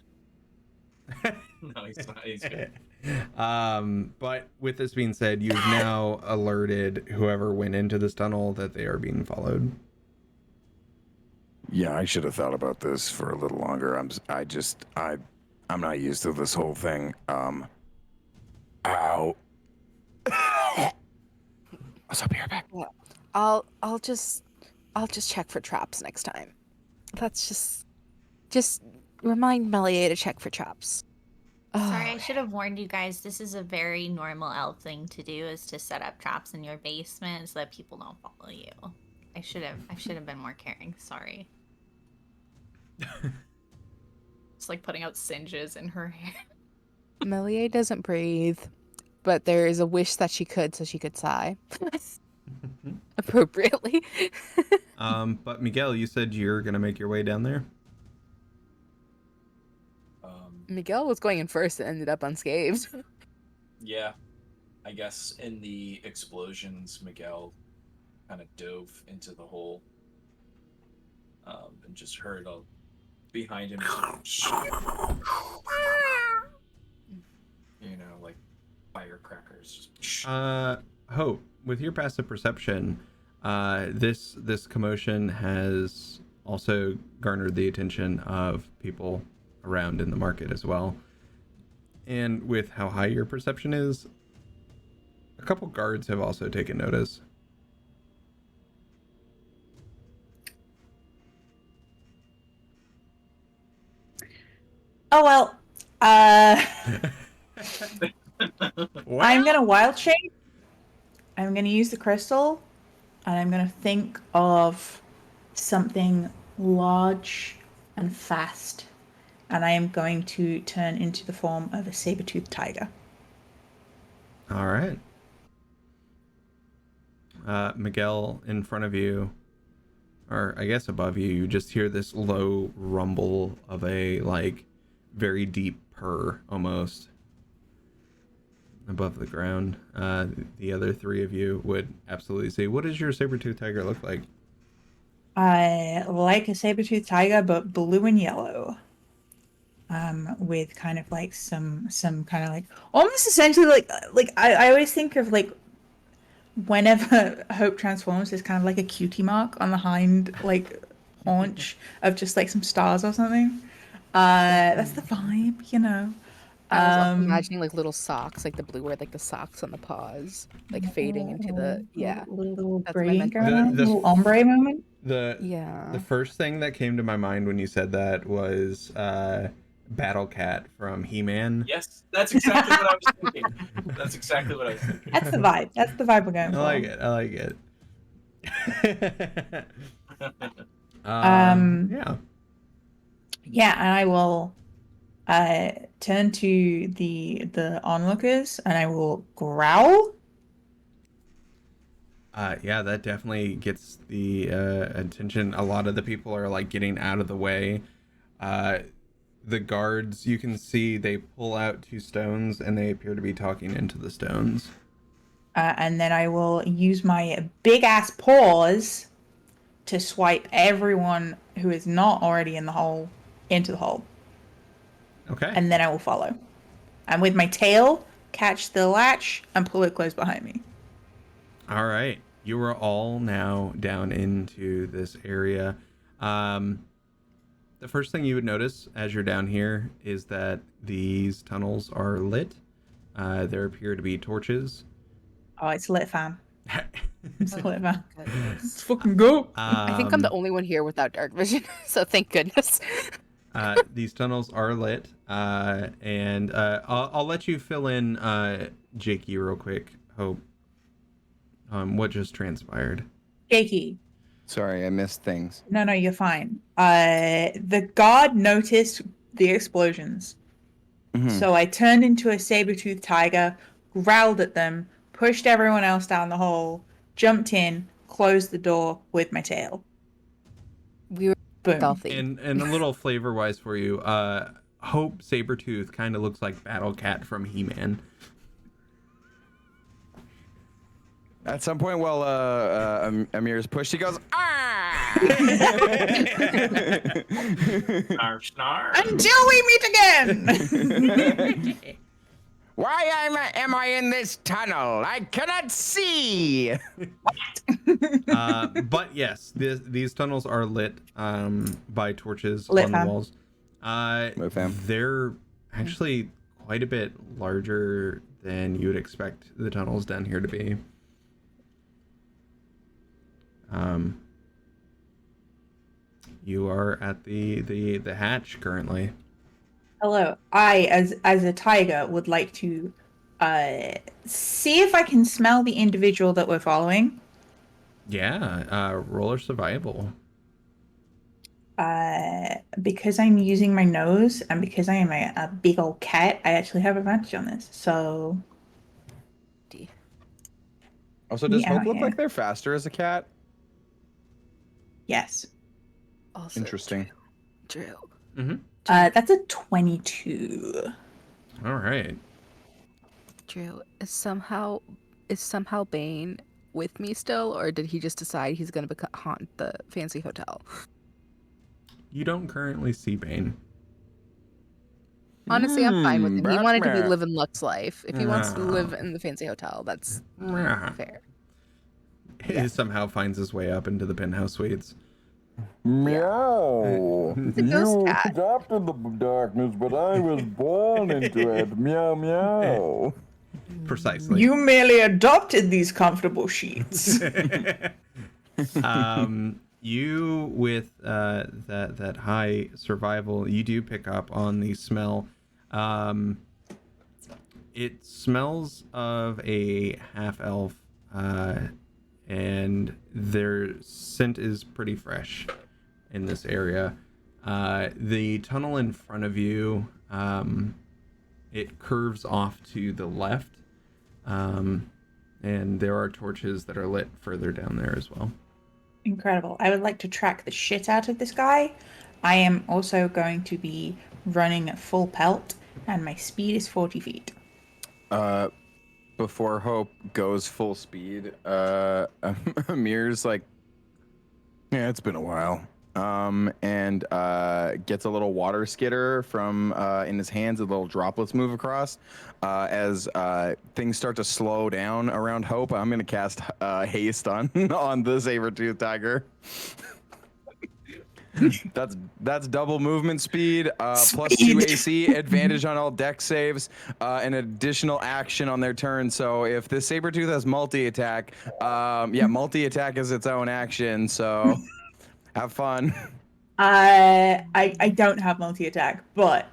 Speaker 6: No, he's not. He's good.
Speaker 2: But with this being said, you've now alerted whoever went into this tunnel that they are being followed.
Speaker 7: Yeah, I should have thought about this for a little longer. I'm not used to this whole thing. Ow. What's up here, back?
Speaker 3: I'll just check for traps next time. That's just remind Meliae to check for traps.
Speaker 8: Sorry, I should have warned you guys. This is a very normal elf thing to do, is to set up traps in your basement so that people don't follow you. I should have been more caring. Sorry.
Speaker 5: It's like putting out singes in her hair.
Speaker 3: Meliae doesn't breathe, but there is a wish that she could, so she could sigh appropriately.
Speaker 2: But Miguel, you said you're gonna make your way down there.
Speaker 3: Miguel was going in first and ended up unscathed.
Speaker 6: Yeah, I guess in the explosions, Miguel kind of dove into the hole, and just heard behind him, like firecrackers. Just
Speaker 2: Hope, with your passive perception, this commotion has also garnered the attention of people around in the market as well. And with how high your perception is, a couple guards have also taken notice.
Speaker 9: Oh, well,
Speaker 1: I'm gonna wild shape. I'm gonna use the crystal, and I'm gonna think of something large and fast, and I am going to turn into the form of a saber-toothed tiger.
Speaker 2: All right. Miguel, in front of you, or I guess above you, you just hear this low rumble of a, like, very deep purr, almost, above the ground. The other three of you would absolutely see. What does your saber-toothed tiger look like?
Speaker 1: I like a saber-toothed tiger, but blue and yellow. With kind of like some kind of like almost essentially like I always think of like whenever Hope transforms, there's kind of like a cutie mark on the hind like haunch of just like some stars or something. That's the vibe, you know.
Speaker 3: I was also imagining like little socks, like the blue where like the socks on the paws, like fading into the
Speaker 1: little
Speaker 3: That's what I
Speaker 1: gradient
Speaker 3: meant.
Speaker 1: going on, little ombre moment.
Speaker 2: The first thing that came to my mind when you said that was Battle Cat from He-Man.
Speaker 6: Yes, that's exactly what I was thinking. That's exactly what I was thinking.
Speaker 1: That's the vibe. That's the vibe we're going for.
Speaker 2: I like it. Yeah.
Speaker 1: Yeah, and I will turn to the onlookers and I will growl.
Speaker 2: Yeah, that definitely gets the attention. A lot of the people are like getting out of the way. The guards, you can see they pull out 2 stones and they appear to be talking into the stones.
Speaker 1: And then I will use my big ass paws to swipe everyone who is not already in the hole into the hole.
Speaker 2: Okay.
Speaker 1: And then I will follow. And with my tail, catch the latch and pull it close behind me.
Speaker 2: All right. You are all now down into this area. The first thing you would notice as you're down here is that these tunnels are lit. There appear to be torches.
Speaker 1: Oh, it's lit, fam. It's lit, fam.
Speaker 3: Goodness.
Speaker 1: Fucking go.
Speaker 3: I think I'm the only one here without dark vision, so thank goodness.
Speaker 2: These tunnels are lit, and I'll let you fill in, Jakey, real quick. Hope. What just transpired?
Speaker 1: Jakey.
Speaker 7: Sorry, I missed things.
Speaker 1: No, you're fine. The guard noticed the explosions.
Speaker 7: Mhm.
Speaker 1: So I turned into a saber-toothed tiger, growled at them, pushed everyone else down the hole, jumped in, closed the door with my tail.
Speaker 3: We were
Speaker 1: Boom.
Speaker 3: stealthy.
Speaker 2: And a little flavor-wise for you, Hope Sabertooth kind of looks like Battle Cat from He-Man.
Speaker 7: At some point, while Amir's pushed, he goes, ah!
Speaker 6: Snarf, snarf.
Speaker 1: Until we meet again!
Speaker 7: Why am I in this tunnel? I cannot see.
Speaker 2: But yes, these tunnels are lit by torches
Speaker 1: Lit
Speaker 2: on
Speaker 1: fam.
Speaker 2: the walls.
Speaker 7: Lit fam.
Speaker 2: They're actually quite a bit larger than you would expect the tunnels down here to be. You are at the hatch currently.
Speaker 1: Hello. I, as a tiger, would like to see if I can smell the individual that we're following.
Speaker 2: Yeah, roller survival.
Speaker 1: Because I'm using my nose and because I am a big old cat, I actually have advantage on this. So
Speaker 7: Also, does
Speaker 1: Yeah,
Speaker 7: Hope look
Speaker 1: yeah.
Speaker 7: like they're faster as a cat?
Speaker 1: yes.
Speaker 3: Also,
Speaker 7: Interesting.
Speaker 3: Drew.
Speaker 2: Mm-hmm.
Speaker 1: That's a 22.
Speaker 2: All right.
Speaker 3: Drew, is somehow Bane with me still, or did he just decide he's gonna haunt the fancy hotel?
Speaker 2: You don't currently see Bane.
Speaker 3: Honestly, I'm fine with him. He wanted to be
Speaker 7: Batman.
Speaker 3: living Lux life. If he wants to live in the fancy hotel, that's fair.
Speaker 2: He somehow finds his way up into the penthouse suites.
Speaker 10: Meow.
Speaker 3: a ghost
Speaker 10: You
Speaker 3: cat.
Speaker 10: adopted the darkness, but I was born into it. Meow meow.
Speaker 2: Precisely.
Speaker 1: You merely adopted these comfortable sheets.
Speaker 2: You with that high survival, you do pick up on the smell It smells of a half-elf, and their scent is pretty fresh in this area. The tunnel in front of you, it curves off to the left, and there are torches that are lit further down there as well.
Speaker 1: Incredible. I would like to track the shit out of this guy. I am also going to be running at full pelt, and my speed is 40 feet.
Speaker 7: Before Hope goes full speed, Amir's like, yeah, it's been a while. And gets a little water skitter from in his hands, and little droplets move across. As things start to slow down around Hope, I'm gonna cast haste on the saber-tooth tiger. That's double movement speed, plus 2 AC, advantage on all dex saves, an additional action on their turn. So if the saber-tooth has multi-attack, multi-attack is its own action. So have fun.
Speaker 1: I don't have multi-attack, but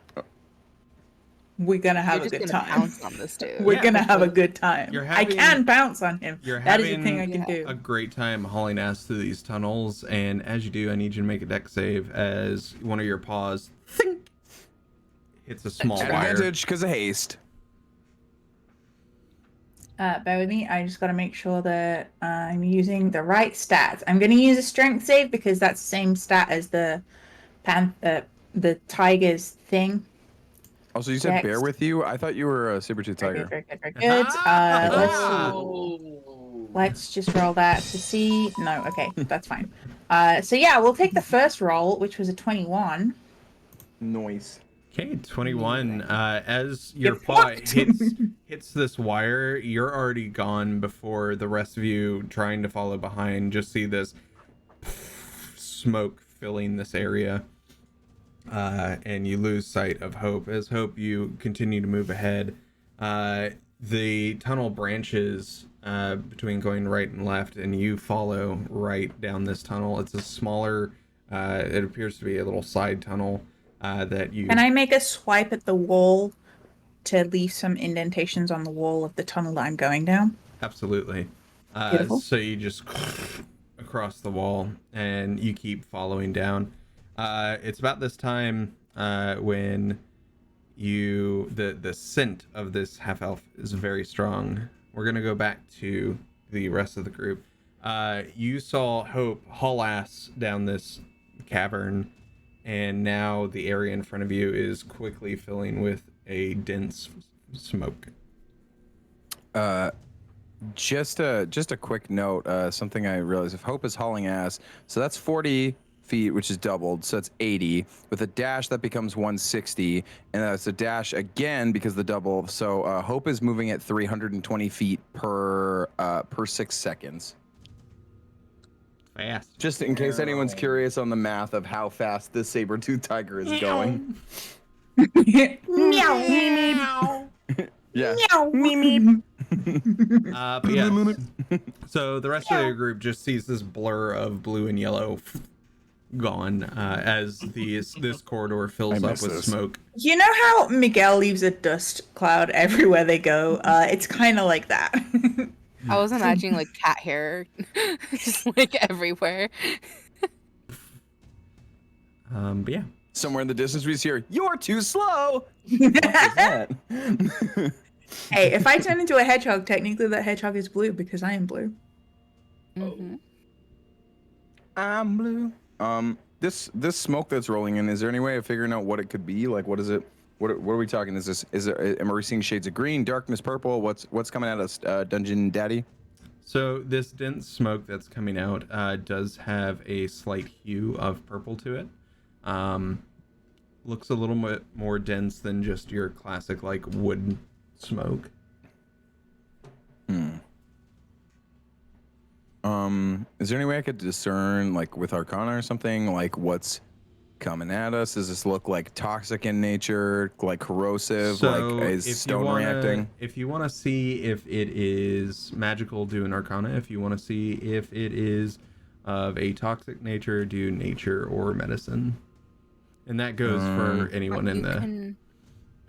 Speaker 1: we're gonna have a good time.
Speaker 3: Pounce on this dude.
Speaker 1: We're gonna have a good time. I can bounce on him. That is a thing I can do.
Speaker 2: A great time hauling ass through these tunnels, and as you do, I need you to make a dex save as one of your paws hits a small wire.
Speaker 7: Advantage because of haste.
Speaker 1: Bear with me. I just got to make sure that I'm using the right stats. I'm going to use a strength save because that's the same stat as the tiger's thing.
Speaker 7: Also, you said bear with you? I thought you were a saber-tooth tiger.
Speaker 1: Very good. Let's just roll that to see. No, okay, that's fine. So yeah, we'll take the first roll, which was a 21.
Speaker 7: Noise.
Speaker 2: Okay, 21. As your paw hits this wire, you're already gone before the rest of you trying to follow behind just see this smoke filling this area. And you lose sight of Hope. As Hope, you continue to move ahead. The tunnel branches between going right and left, and you follow right down this tunnel. It's a smaller, it appears to be a little side tunnel that you...
Speaker 1: Can I make a swipe at the wall to leave some indentations on the wall of the tunnel that I'm going down?
Speaker 2: Absolutely.
Speaker 1: Beautiful.
Speaker 2: So you just across the wall, and you keep following down. It's about this time when the scent of this half elf is very strong. We're gonna go back to the rest of the group. You saw Hope haul ass down this cavern, and now the area in front of you is quickly filling with a dense smoke.
Speaker 7: Just a quick note. Something I realized: if Hope is hauling ass, so that's 40 feet, which is doubled, so that's 80. With a dash, that becomes 160, and that's a dash again because of the double. So Hope is moving at 320 feet per 6 seconds.
Speaker 2: Fast.
Speaker 7: Just in case anyone's curious on the math of how fast this saber-tooth tiger is going.
Speaker 1: Meow.
Speaker 7: Yeah.
Speaker 1: Meow.
Speaker 2: But yeah. So the rest of the group just sees this blur of blue and yellow gone as this corridor fills up with smoke.
Speaker 1: You know how Miguel leaves a dust cloud everywhere they go? It's kind of like that.
Speaker 3: I was imagining like cat hair just like everywhere.
Speaker 2: But yeah.
Speaker 7: Somewhere in the distance we just hear, "You're too slow." What was that?
Speaker 1: Hey, if I turn into a hedgehog, technically that hedgehog is blue because I am blue.
Speaker 3: Mm-hmm.
Speaker 7: I'm blue. This smoke that's rolling in, is there any way of figuring out what it could be? Like, what is it? What are we talking? Am we seeing shades of green, darkness, purple? What's coming at us, Dungeon Daddy?
Speaker 2: So this dense smoke that's coming out does have a slight hue of purple to it. Looks a little bit more dense than just your classic like wood smoke.
Speaker 7: Is there any way I could discern, like with Arcana or something, like what's coming at us? Does this look like toxic in nature, like corrosive, like is stone reacting?
Speaker 2: If you want to see if it is magical, do an Arcana. If you want to see if it is of a toxic nature, do nature or medicine. And that goes for anyone in the...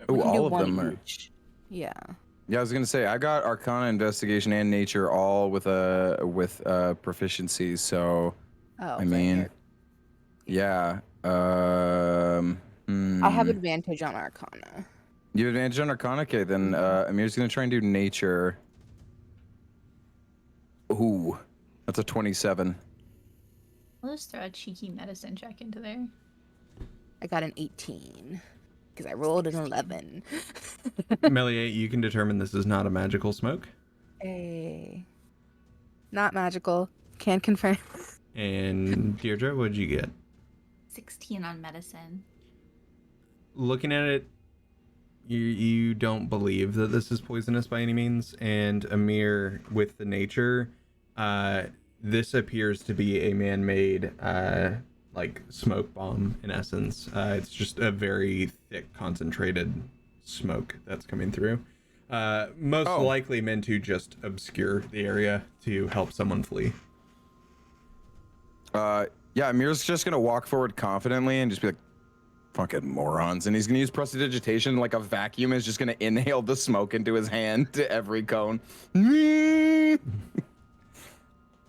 Speaker 7: Oh,
Speaker 3: We can do
Speaker 7: all of
Speaker 3: one
Speaker 7: them are.
Speaker 3: each. Yeah.
Speaker 7: Yeah, I was gonna say I got Arcana, Investigation, and Nature all with proficiencies. So,
Speaker 3: Oh,
Speaker 7: I mean, yeah.
Speaker 3: I have advantage on Arcana.
Speaker 7: You have advantage on Arcana. Okay, then Amir's gonna try and do Nature. Ooh, that's a 27.
Speaker 8: I'll just throw a cheeky medicine check into there.
Speaker 3: I got an 18 because I rolled an 11.
Speaker 2: Meliae, you can determine this is not a magical smoke.
Speaker 3: Not magical. Can't confirm.
Speaker 2: And Dierdre, what'd you get?
Speaker 8: 16 on medicine.
Speaker 2: Looking at it, you don't believe that this is poisonous by any means. And Amiir, with the nature, this appears to be a man-made like smoke bomb in essence. It's just a very thick, concentrated smoke that's coming through. Most likely meant to just obscure the area to help someone flee.
Speaker 7: Yeah, Amir's just gonna walk forward confidently and just be like, fucking morons. And he's gonna use prestidigitation like a vacuum is just gonna inhale the smoke into his hand to every cone.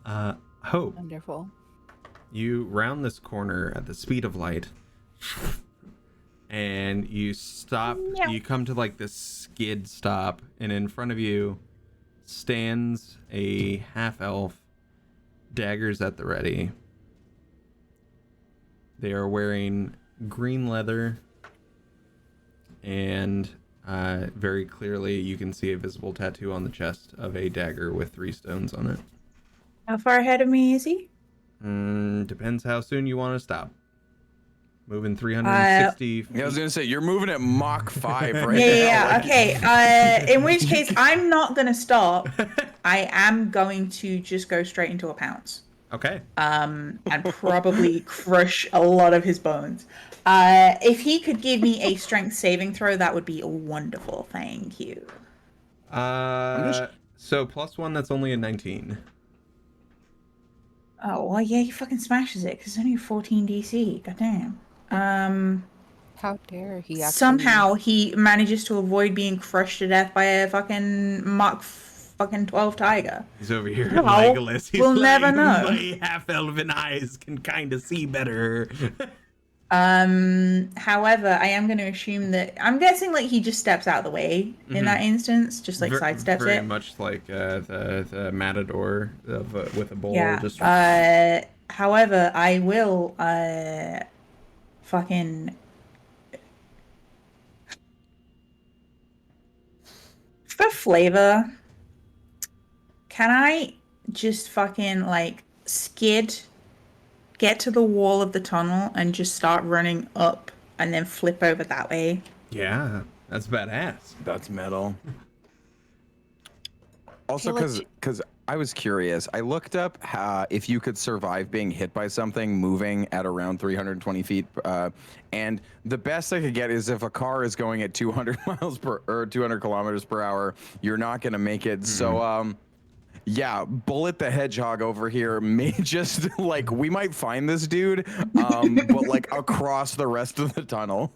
Speaker 2: Hope.
Speaker 3: Wonderful.
Speaker 2: You round this corner at the speed of light and you stop. You come to like this skid stop, and in front of you stands a half-elf, daggers at the ready. They are wearing green leather, and very clearly you can see a visible tattoo on the chest of a dagger with 3 stones on it.
Speaker 1: How far ahead of me is he?
Speaker 2: Depends how soon you want to stop. Moving 360 feet.
Speaker 7: Yeah, I was gonna say, you're moving at Mach 5 right now.
Speaker 1: Yeah, okay. In which case, I'm not going to stop. I am going to just go straight into a pounce.
Speaker 2: Okay.
Speaker 1: And probably crush a lot of his bones. If he could give me a strength saving throw, that would be wonderful. Thank you.
Speaker 2: So +1, that's only a 19.
Speaker 1: Oh, well, yeah, he fucking smashes it, because it's only a 14 DC. Goddamn.
Speaker 3: How dare he actually...
Speaker 1: Somehow he manages to avoid being crushed to death by a fucking Mach fucking 12 tiger.
Speaker 2: He's over here,
Speaker 1: No,
Speaker 2: Legolas. He's
Speaker 1: we'll
Speaker 2: like,
Speaker 1: never know.
Speaker 2: My half-elven eyes can kind of see better.
Speaker 1: However, I am going to assume that... I'm guessing, like, he just steps out of the way in that instance. Just, like, sidesteps
Speaker 2: very
Speaker 1: it.
Speaker 2: much like the matador with a bowl.
Speaker 1: Yeah.
Speaker 2: Just...
Speaker 1: However, I will, fucking... For flavor, can I just fucking, like, skid, get to the wall of the tunnel, and just start running up, and then flip over that way?
Speaker 2: Yeah, that's badass.
Speaker 7: That's metal. Also, because I was curious, I looked up if you could survive being hit by something moving at around 320 feet, and the best I could get is if a car is going at 200 kilometers per hour, you're not gonna make it. So, yeah, Bullet the Hedgehog over here may just like we might find this dude, but like across the rest of the tunnel.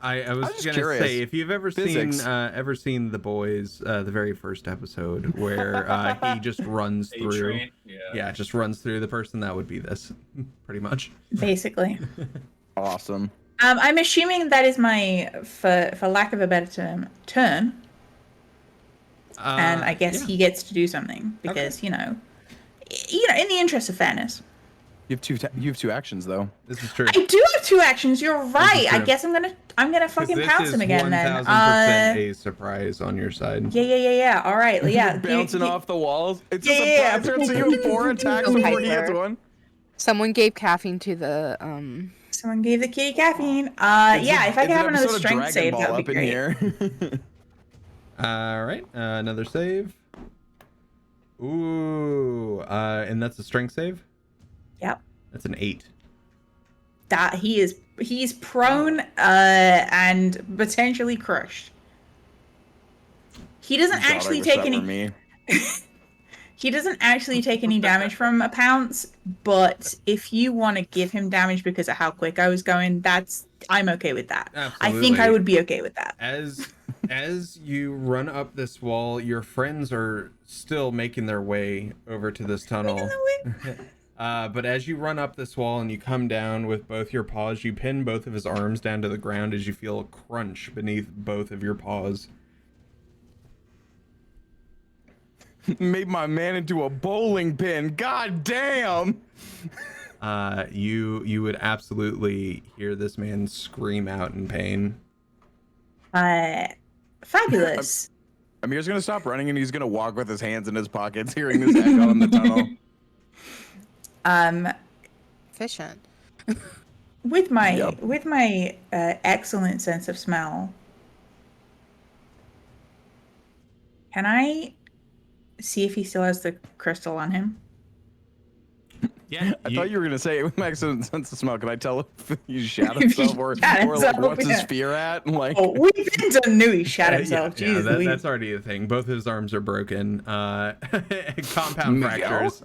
Speaker 2: I was gonna say, if you've ever seen The Boys, the very first episode where he just runs through, just runs through the person, that would be this, pretty much.
Speaker 1: Basically.
Speaker 7: Awesome.
Speaker 1: I'm assuming that is my, for lack of a better term, turn. And I guess he gets to do something because you know, in the interest of fairness.
Speaker 7: You have two actions though.
Speaker 2: This is true.
Speaker 1: I do have 2 actions. You're right. I guess I'm gonna fucking pounce him again then.
Speaker 2: 1000% a surprise on your side.
Speaker 1: Yeah. All right. Yeah.
Speaker 7: Bouncing off the walls. It's just
Speaker 1: Yeah.
Speaker 7: a turn, so you have 4 attacks before he hits one.
Speaker 3: Someone gave caffeine to the
Speaker 1: Someone gave the kitty caffeine. Yeah. If I could have another strength save, that would be great.
Speaker 7: Here.
Speaker 2: All right. Another save. Ooh. And that's a strength save.
Speaker 1: Yep.
Speaker 2: That's an 8.
Speaker 1: That he's prone and potentially crushed. He doesn't actually take any. he doesn't actually take any damage from a pounce, but if you want to give him damage because of how quick I was going, I'm okay with that.
Speaker 2: Absolutely.
Speaker 1: I think I would be okay with that.
Speaker 2: As you run up this wall, your friends are still making their way over to this tunnel. But as you run up this wall and you come down with both your paws, you pin both of his arms down to the ground as you feel a crunch beneath both of your paws.
Speaker 7: Made my man into a bowling pin. God damn!
Speaker 2: You would absolutely hear this man scream out in pain.
Speaker 1: Fabulous.
Speaker 7: Amir's gonna stop running and he's gonna walk with his hands in his pockets, hearing this echo in the tunnel.
Speaker 3: Efficient.
Speaker 1: With my excellent sense of smell, can I see if he still has the crystal on him?
Speaker 2: Yeah,
Speaker 7: I thought you were gonna say with my excellent sense of smell. Can I tell if he shat himself or like what's his fear at? Like,
Speaker 1: oh, we knew he shat himself.
Speaker 2: Yeah, that's already a thing. Both his arms are broken. Compound
Speaker 7: Miguel?
Speaker 2: fractures.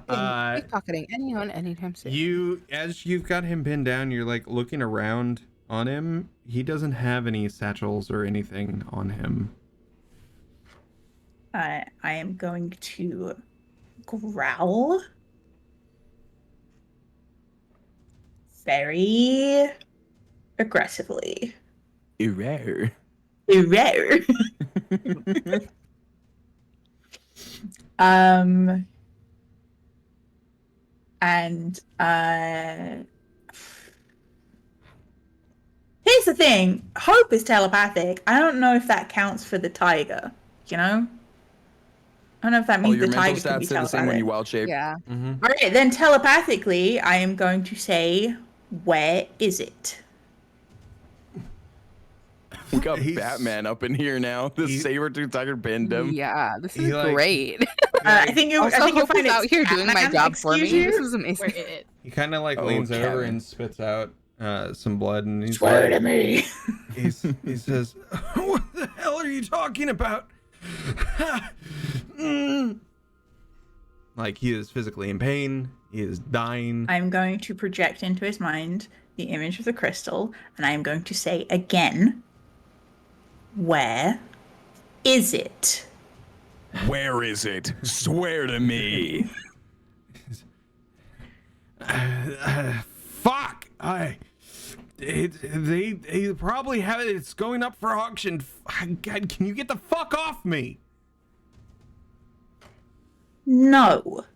Speaker 3: Pickpocketing anyone anytime soon.
Speaker 2: As you've got him pinned down, you're like looking around on him. He doesn't have any satchels or anything on him.
Speaker 1: I am going to growl very aggressively.
Speaker 7: Error.
Speaker 1: And here's the thing. Hope is telepathic. I don't know if that counts for the tiger, you know? I don't know if that means
Speaker 7: your
Speaker 1: the
Speaker 7: mental
Speaker 1: tiger can be
Speaker 7: stats stay the same when you wild shape.
Speaker 3: Yeah.
Speaker 2: Mm-hmm.
Speaker 1: All right, then telepathically, I am going to say, where is it?
Speaker 7: We got Batman up in here now. The saber-tooth tiger pinned him.
Speaker 3: Yeah, this is great.
Speaker 1: I think you'll find it
Speaker 3: out here doing my job for me. This is amazing.
Speaker 2: He kind of leans over and spits out some blood, and he's
Speaker 1: swear to me.
Speaker 2: He says, "What the hell are you talking about?" Like, he is physically in pain. He is dying.
Speaker 1: I'm going to project into his mind the image of the crystal, and I am going to say again, where is it?
Speaker 7: Where is it? Swear to me.
Speaker 2: Fuck! They probably have it. It's going up for auction. God, can you get the fuck off me?
Speaker 1: No.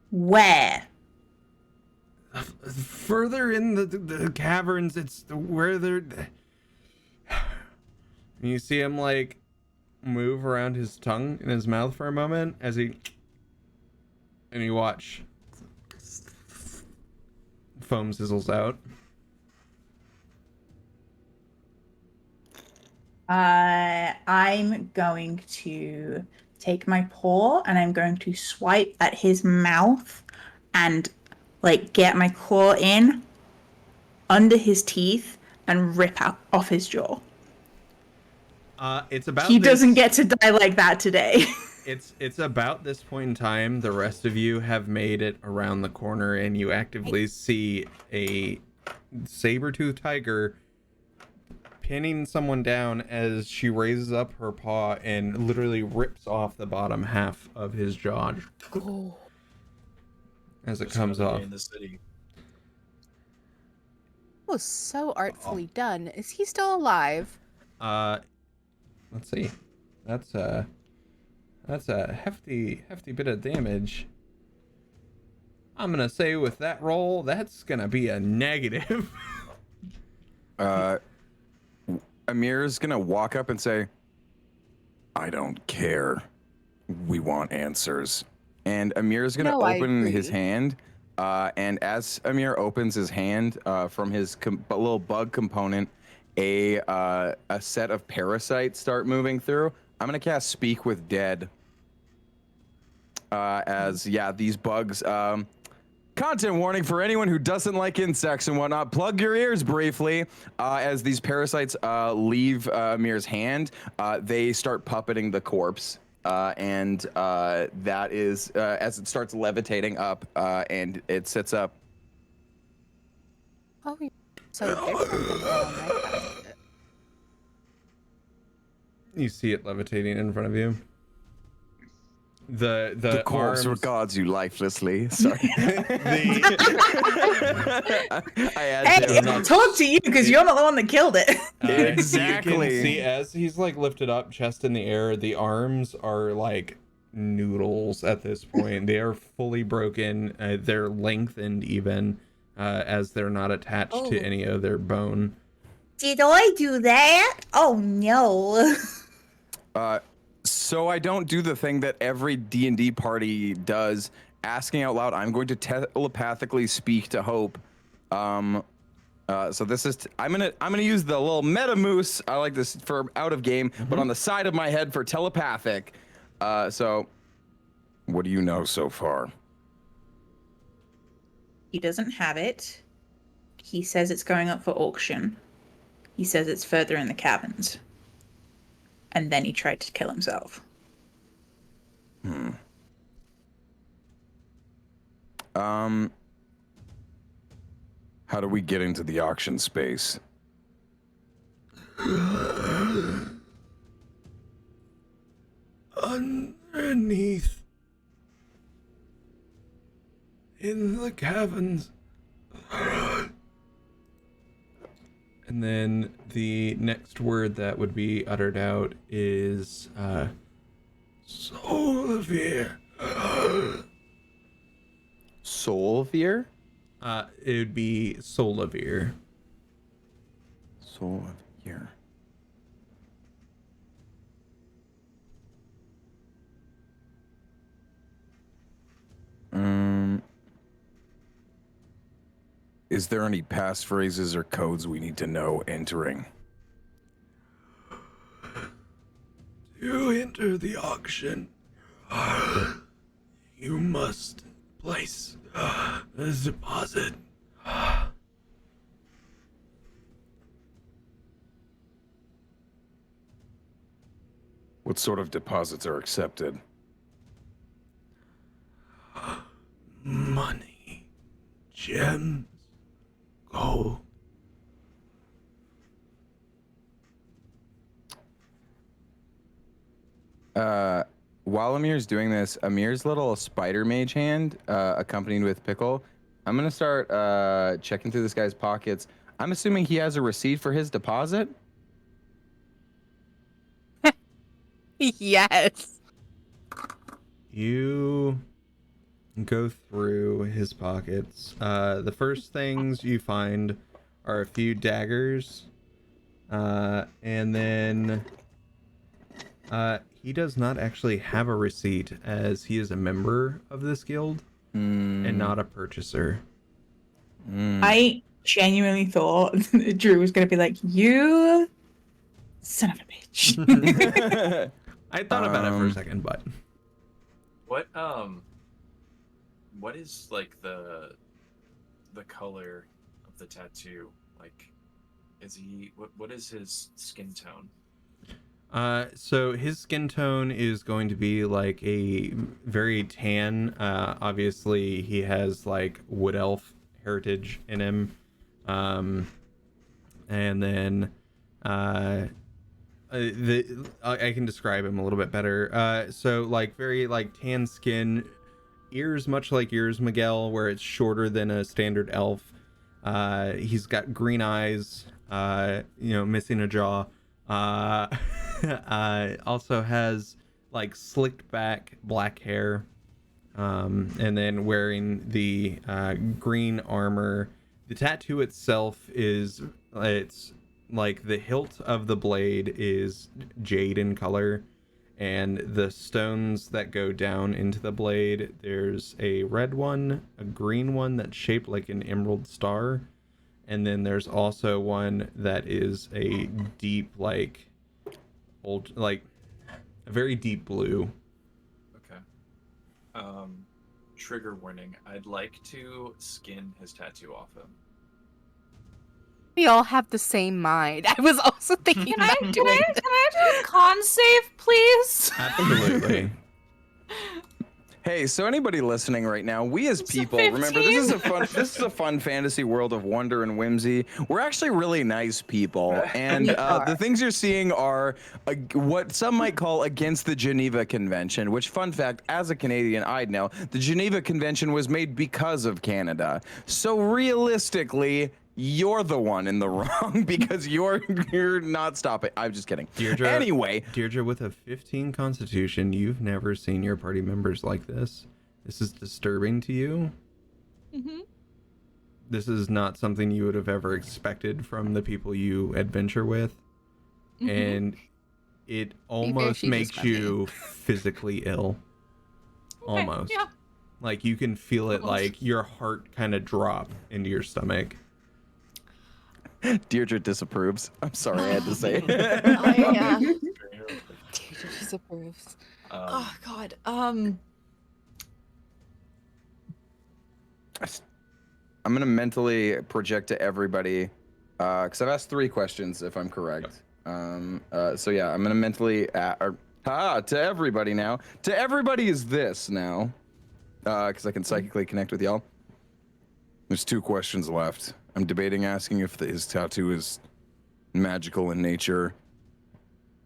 Speaker 1: Where?
Speaker 2: Further in the caverns. It's where they're. And you see him move around his tongue in his mouth for a moment as and you watch. Foam sizzles out.
Speaker 1: I'm going to take my paw and I'm going to swipe at his mouth and get my claw in under his teeth and rip off his jaw.
Speaker 2: It's about
Speaker 1: he doesn't get to die like that today.
Speaker 2: It's about this point in time. The rest of you have made it around the corner, and you actively see a saber-toothed tiger pinning someone down as she raises up her paw and literally rips off the bottom half of his jaw as it comes off.
Speaker 6: In the city.
Speaker 3: That was so artfully done. Is he still alive?
Speaker 2: Let's see. That's a hefty bit of damage. I'm gonna say with that roll, that's gonna be a negative.
Speaker 7: Amir's gonna walk up and say, "I don't care. We want answers." And Amir's gonna open his hand. And as Amir opens his hand, from his little bug component, a set of parasites start moving through. I'm gonna cast Speak with Dead. These bugs, Content warning for anyone who doesn't like insects and whatnot. Plug your ears briefly as these parasites leave Amir's hand. They start puppeting the corpse, and that is as it starts levitating up, and it sits up.
Speaker 3: Oh, so different than how I casted it.
Speaker 2: You see it levitating in front of you. The
Speaker 7: corpse
Speaker 2: arms,
Speaker 7: regards you lifelessly. Sorry.
Speaker 1: Talk to you because you're not the one that killed it.
Speaker 7: Exactly.
Speaker 2: You can see as he's like lifted up, chest in the air, the arms are like noodles at this point. They are fully broken. They're lengthened even, as they're not attached to any other bone.
Speaker 1: Did I do that? Oh no.
Speaker 7: So I don't do the thing that every D&D party does, asking out loud. I'm going to telepathically speak to Hope. So this is I'm gonna use the little meta moose. I like this for out of game, but on the side of my head for telepathic. So what do you know so far?
Speaker 1: He doesn't have it. He says it's going up for auction. He says it's further in the caverns. And then he tried to kill himself.
Speaker 7: How do we get into the auction space?
Speaker 2: Underneath. In the caverns. And then the next word that would be uttered out is Solavir.
Speaker 7: Solavir?
Speaker 2: It would be Solavir.
Speaker 7: Solavir. Is there any passphrases or codes we need to know entering?
Speaker 2: To enter the auction, you must place a deposit.
Speaker 7: What sort of deposits are accepted?
Speaker 2: Money, gems, gold.
Speaker 7: While Amir's doing this, Amir's little spider mage hand, accompanied with Pickle, I'm gonna start checking through this guy's pockets. I'm assuming he has a receipt for his deposit?
Speaker 3: Yes.
Speaker 2: You go through his pockets. The first things you find are a few daggers, and then he does not actually have a receipt, as he is a member of this guild and not a purchaser.
Speaker 1: I genuinely thought Drew was going to be like, you son of a bitch.
Speaker 2: I thought about it for a second, but
Speaker 6: what is like the color of the tattoo? Like, is he what is his skin tone?
Speaker 2: So his skin tone is going to be like a very tan. Obviously he has like wood elf heritage in him. And then I can describe him a little bit better. So like very like tan skin, ears much like yours, Miguel, where it's shorter than a standard elf. He's got green eyes, missing a jaw. Also has like slicked back black hair, and then wearing the green armor. The tattoo itself it's like the hilt of the blade is jade in color, and the stones that go down into the blade, there's a red one, a green one that's shaped like an emerald star, and then there's also one that is a deep a very deep blue.
Speaker 6: Okay. trigger warning. I'd like to skin his tattoo off him.
Speaker 3: We all have the same mind. I was also thinking about doing this.
Speaker 5: Can I do a con save, please?
Speaker 2: Absolutely.
Speaker 7: Hey, so anybody listening right now, we as people, remember this is a fun fantasy world of wonder and whimsy. We're actually really nice people, and the things you're seeing are what some might call against the Geneva Convention. Which, fun fact, as a Canadian, I'd know the Geneva Convention was made because of Canada. So realistically, you're the one in the wrong because you're not stopping. I'm just kidding.
Speaker 2: Dierdre,
Speaker 7: anyway,
Speaker 2: Dierdre, with a 15 constitution, you've never seen your party members like this. This is disturbing to you.
Speaker 8: Mm-hmm.
Speaker 2: This is not something you would have ever expected from the people you adventure with.
Speaker 8: Mm-hmm.
Speaker 2: And it almost makes you physically ill.
Speaker 5: Okay,
Speaker 2: Almost.
Speaker 5: yeah.
Speaker 2: Like you can feel it, like your heart kind of drop into your stomach.
Speaker 7: Dierdre disapproves. I'm sorry, I had to say it.
Speaker 8: Yeah.
Speaker 3: Teacher disapproves.
Speaker 8: Oh God.
Speaker 7: I'm gonna mentally project to everybody, because I've asked 3 questions, if I'm correct. So yeah, I'm gonna mentally to everybody now. To everybody is this now, because I can psychically connect with y'all. There's 2 questions left. I'm debating asking if his tattoo is magical in nature,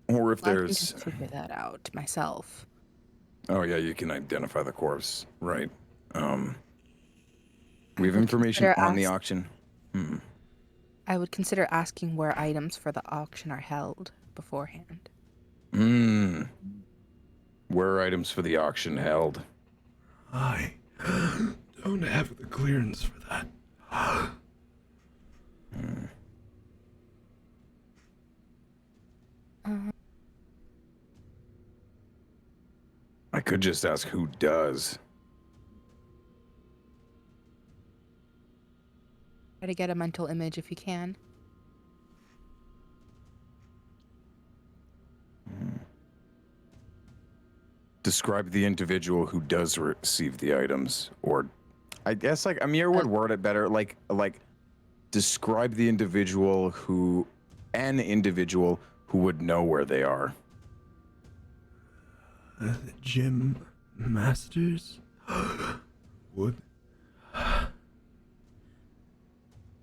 Speaker 7: or if
Speaker 3: I can
Speaker 7: there's.
Speaker 3: just figure that out myself.
Speaker 7: Oh yeah, you can identify the corpse, right? We have information on the auction.
Speaker 3: I would consider asking where items for the auction are held beforehand.
Speaker 7: Where are items for the auction held?
Speaker 2: I don't have the clearance for that.
Speaker 7: I could just ask who does.
Speaker 3: Try to get a mental image if you can.
Speaker 7: Describe the individual who does receive the items, or I guess like Amiir would word it better, like describe the individual who, an individual who would know where they are.
Speaker 2: Gym masters would.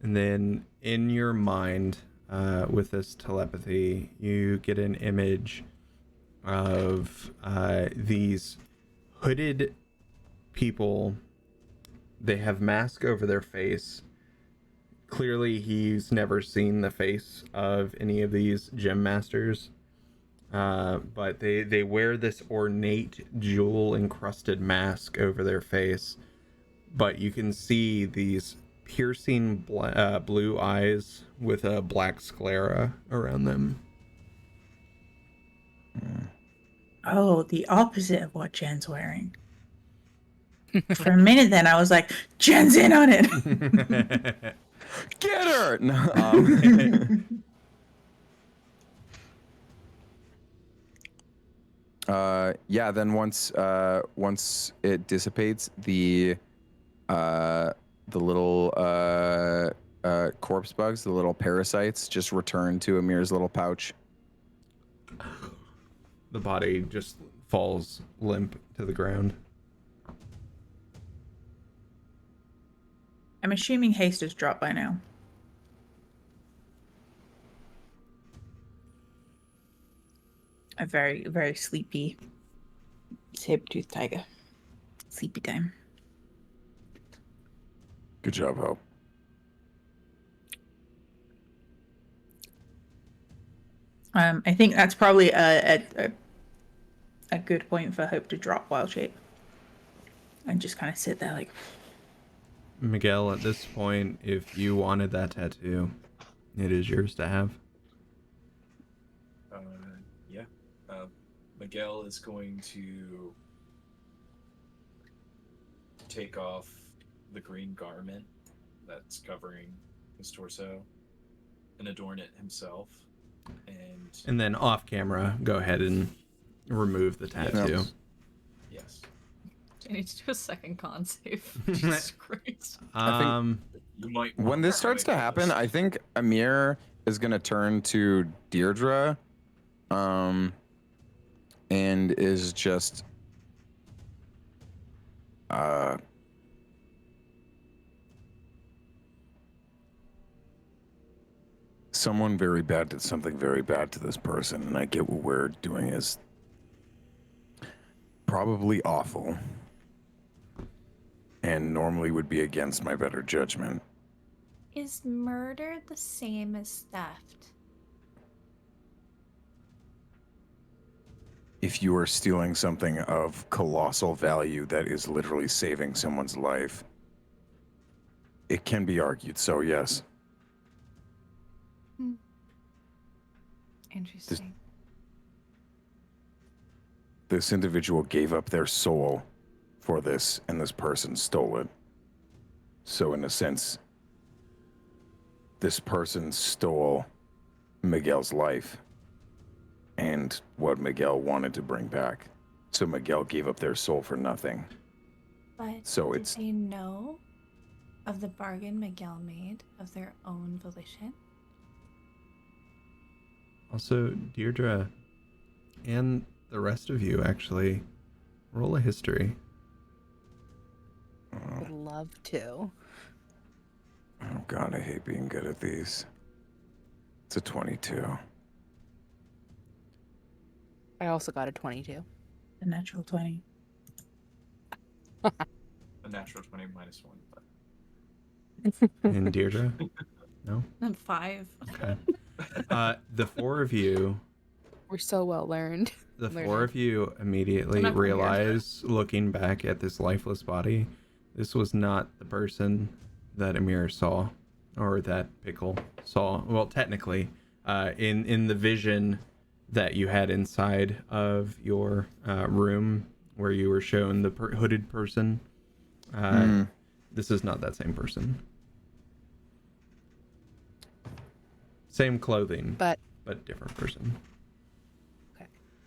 Speaker 2: And then in your mind, with this telepathy, you get an image of these hooded people. They have masks over their face. Clearly, he's never seen the face of any of these gym masters. But they wear this ornate jewel-encrusted mask over their face. But you can see these piercing blue eyes with a black sclera around them.
Speaker 1: Oh, the opposite of what Jen's wearing. For a minute then, I was like, Jen's in on it.
Speaker 7: Get her! No, yeah, then once it dissipates, the little corpse bugs, the little parasites, just return to Amir's little pouch.
Speaker 2: The body just falls limp to the ground.
Speaker 1: I'm assuming haste has dropped by now. A very, very sleepy saber-toothed tiger. Sleepy time.
Speaker 7: Good job, Hope.
Speaker 1: I think that's probably a good point for Hope to drop wild shape and just kind of sit there like.
Speaker 2: Miguel, at this point, if you wanted that tattoo, it is yours to have.
Speaker 6: Yeah. Miguel is going to take off the green garment that's covering his torso and adorn it himself.
Speaker 2: And then off camera, go ahead and remove the tattoo.
Speaker 6: Yes.
Speaker 5: I need to do a second con save. Jesus Christ.
Speaker 6: You might
Speaker 7: When this starts to happen, I think Amiir is gonna turn to Dierdre, and is just, someone very bad did something very bad to this person, and I get what we're doing is probably awful, and normally would be against my better judgment.
Speaker 8: Is murder the same as theft?
Speaker 7: If you are stealing something of colossal value that is literally saving someone's life, it can be argued so, yes.
Speaker 3: Interesting.
Speaker 7: This individual gave up their soul for this, and this person stole it. So in a sense, this person stole Miguel's life and what Miguel wanted to bring back. So Miguel gave up their soul for nothing.
Speaker 8: But
Speaker 7: So
Speaker 8: did
Speaker 7: it's
Speaker 8: they know of the bargain Miguel made of their own volition?
Speaker 2: Also, Dierdre, and the rest of you, actually, roll a history.
Speaker 3: Would love to.
Speaker 7: Oh god, I hate being good at these. It's a 22.
Speaker 3: I also got a 22.
Speaker 1: A natural 20.
Speaker 6: A natural 20 minus 1.
Speaker 2: And Deirdre? No?
Speaker 5: I'm 5.
Speaker 2: Okay. The four of you,
Speaker 3: We're so well learned.
Speaker 2: the four of you immediately
Speaker 5: I'm not weird.
Speaker 2: realize, looking back at this lifeless body, this was not the person that Amiir saw, or that Pickle saw. Well, technically, in the vision that you had inside of your room, where you were shown the hooded person, this is not that same person. Same clothing,
Speaker 3: But
Speaker 2: different person.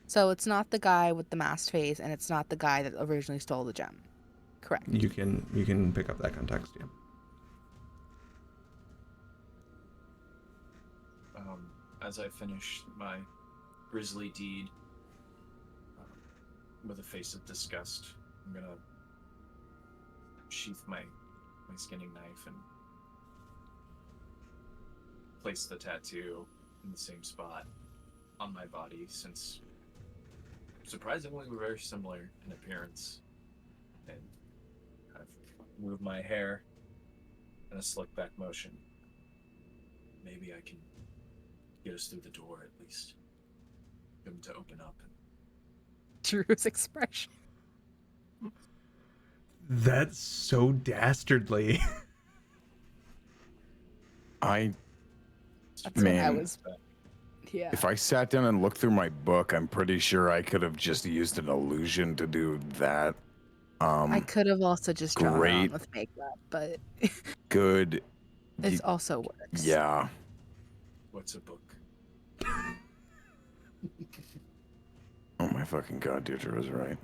Speaker 3: so it's not the guy with the masked face, and it's not the guy that originally stole the gem. Correct.
Speaker 2: You can pick up that context, yeah.
Speaker 6: As I finish my grisly deed, with a face of disgust, I'm gonna sheath my skinning knife and place the tattoo in the same spot on my body, since surprisingly we're very similar in appearance, and kind of move my hair in a slick back motion. Maybe I can get us through the door at least. Get him to open up.
Speaker 3: Drew's expression.
Speaker 2: That's so dastardly.
Speaker 3: That's
Speaker 7: Man.
Speaker 3: what I was. Yeah.
Speaker 7: If I sat down and looked through my book, I'm pretty sure I could have just used an illusion to do that.
Speaker 3: I could have also just drawn it
Speaker 7: great.
Speaker 3: on with makeup, but
Speaker 7: Good.
Speaker 3: this also works.
Speaker 7: Yeah.
Speaker 6: What's a book?
Speaker 7: Oh my fucking god, Dierdre was right.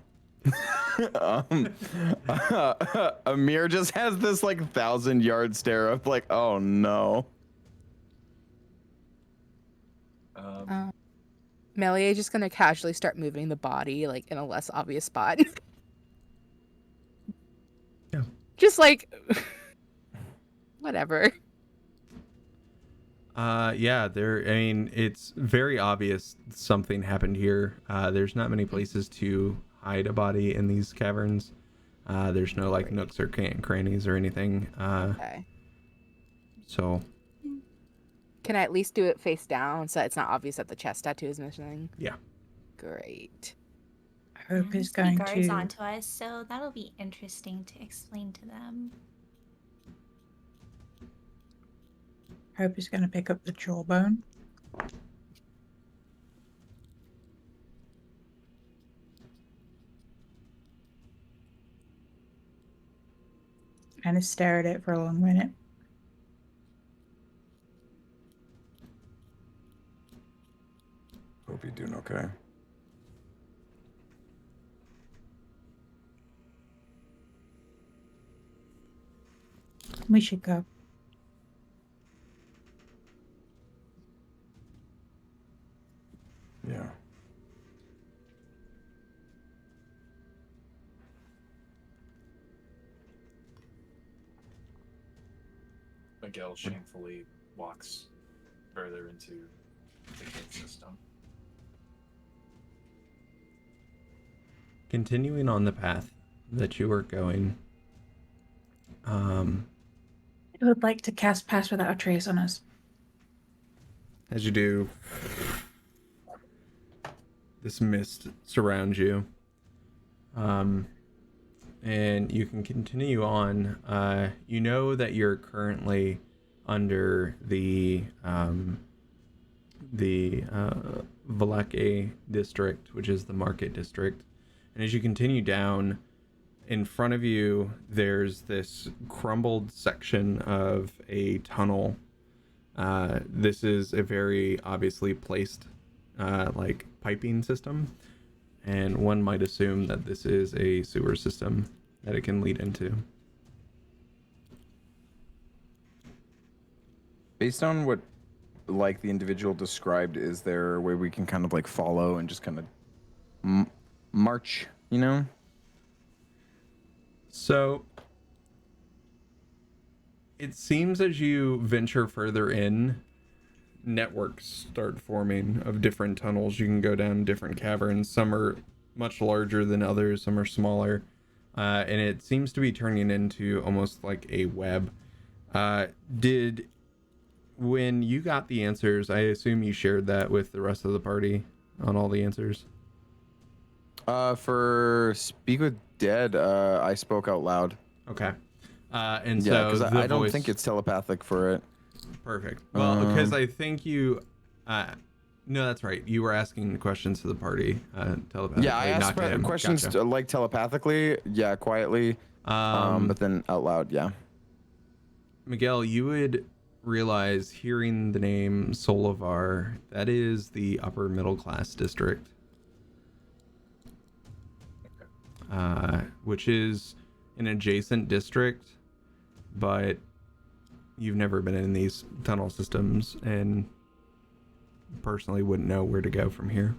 Speaker 7: Amiir just has this like 1,000-yard stare of like, oh no.
Speaker 3: Meliae just gonna casually start moving the body like in a less obvious spot.
Speaker 2: Yeah.
Speaker 3: Just like whatever.
Speaker 2: Yeah, I mean, it's very obvious something happened here. There's not many places to hide a body in these caverns. There's no like nooks or crannies or anything.
Speaker 3: Okay.
Speaker 2: So
Speaker 3: Can I at least do it face down so it's not obvious that the chest tattoo is missing?
Speaker 2: yeah.
Speaker 3: Great.
Speaker 1: Hope is
Speaker 8: There's gonna be
Speaker 1: going
Speaker 8: guards
Speaker 1: to.
Speaker 8: onto us, so that'll be interesting to explain to them.
Speaker 1: Hope is going to pick up the jawbone. Kind of stare at it for a long minute.
Speaker 7: Hope you're doing okay.
Speaker 1: We should go.
Speaker 7: Yeah.
Speaker 6: Miguel shamefully walks further into the cave system.
Speaker 2: Continuing on the path that you are going,
Speaker 1: I would like to cast Pass Without a Trace on us.
Speaker 2: as you do, this mist surrounds you. And you can continue on. You know that you're currently under the Meliae district, which is the market district. And as you continue down, in front of you, there's this crumbled section of a tunnel. This is a very obviously placed, like, piping system. And one might assume that this is a sewer system that it can lead into.
Speaker 7: Based on what, like, the individual described, is there a way we can kind of, like, follow and just kind of march, you know?
Speaker 2: So, it seems as you venture further in, networks start forming of different tunnels. You can go down different caverns. Some are much larger than others, some are smaller. And it seems to be turning into almost like a web. When you got the answers, I assume you shared that with the rest of the party on all the answers?
Speaker 7: For Speak with Dead, I spoke out loud.
Speaker 2: Okay. And
Speaker 7: Yeah,
Speaker 2: so
Speaker 7: because
Speaker 2: the
Speaker 7: I don't
Speaker 2: voice...
Speaker 7: think it's telepathic for it.
Speaker 2: Perfect. Well, because I think you... no, that's right. You were asking questions to the party telepathically.
Speaker 7: Yeah, I asked
Speaker 2: not to him.
Speaker 7: questions
Speaker 2: Gotcha.
Speaker 7: like telepathically, yeah, quietly, but then out loud, yeah.
Speaker 2: Miguel, you would realize, hearing the name Solivar, that is the upper middle class district. Which is an adjacent district, but you've never been in these tunnel systems and personally wouldn't know where to go from here.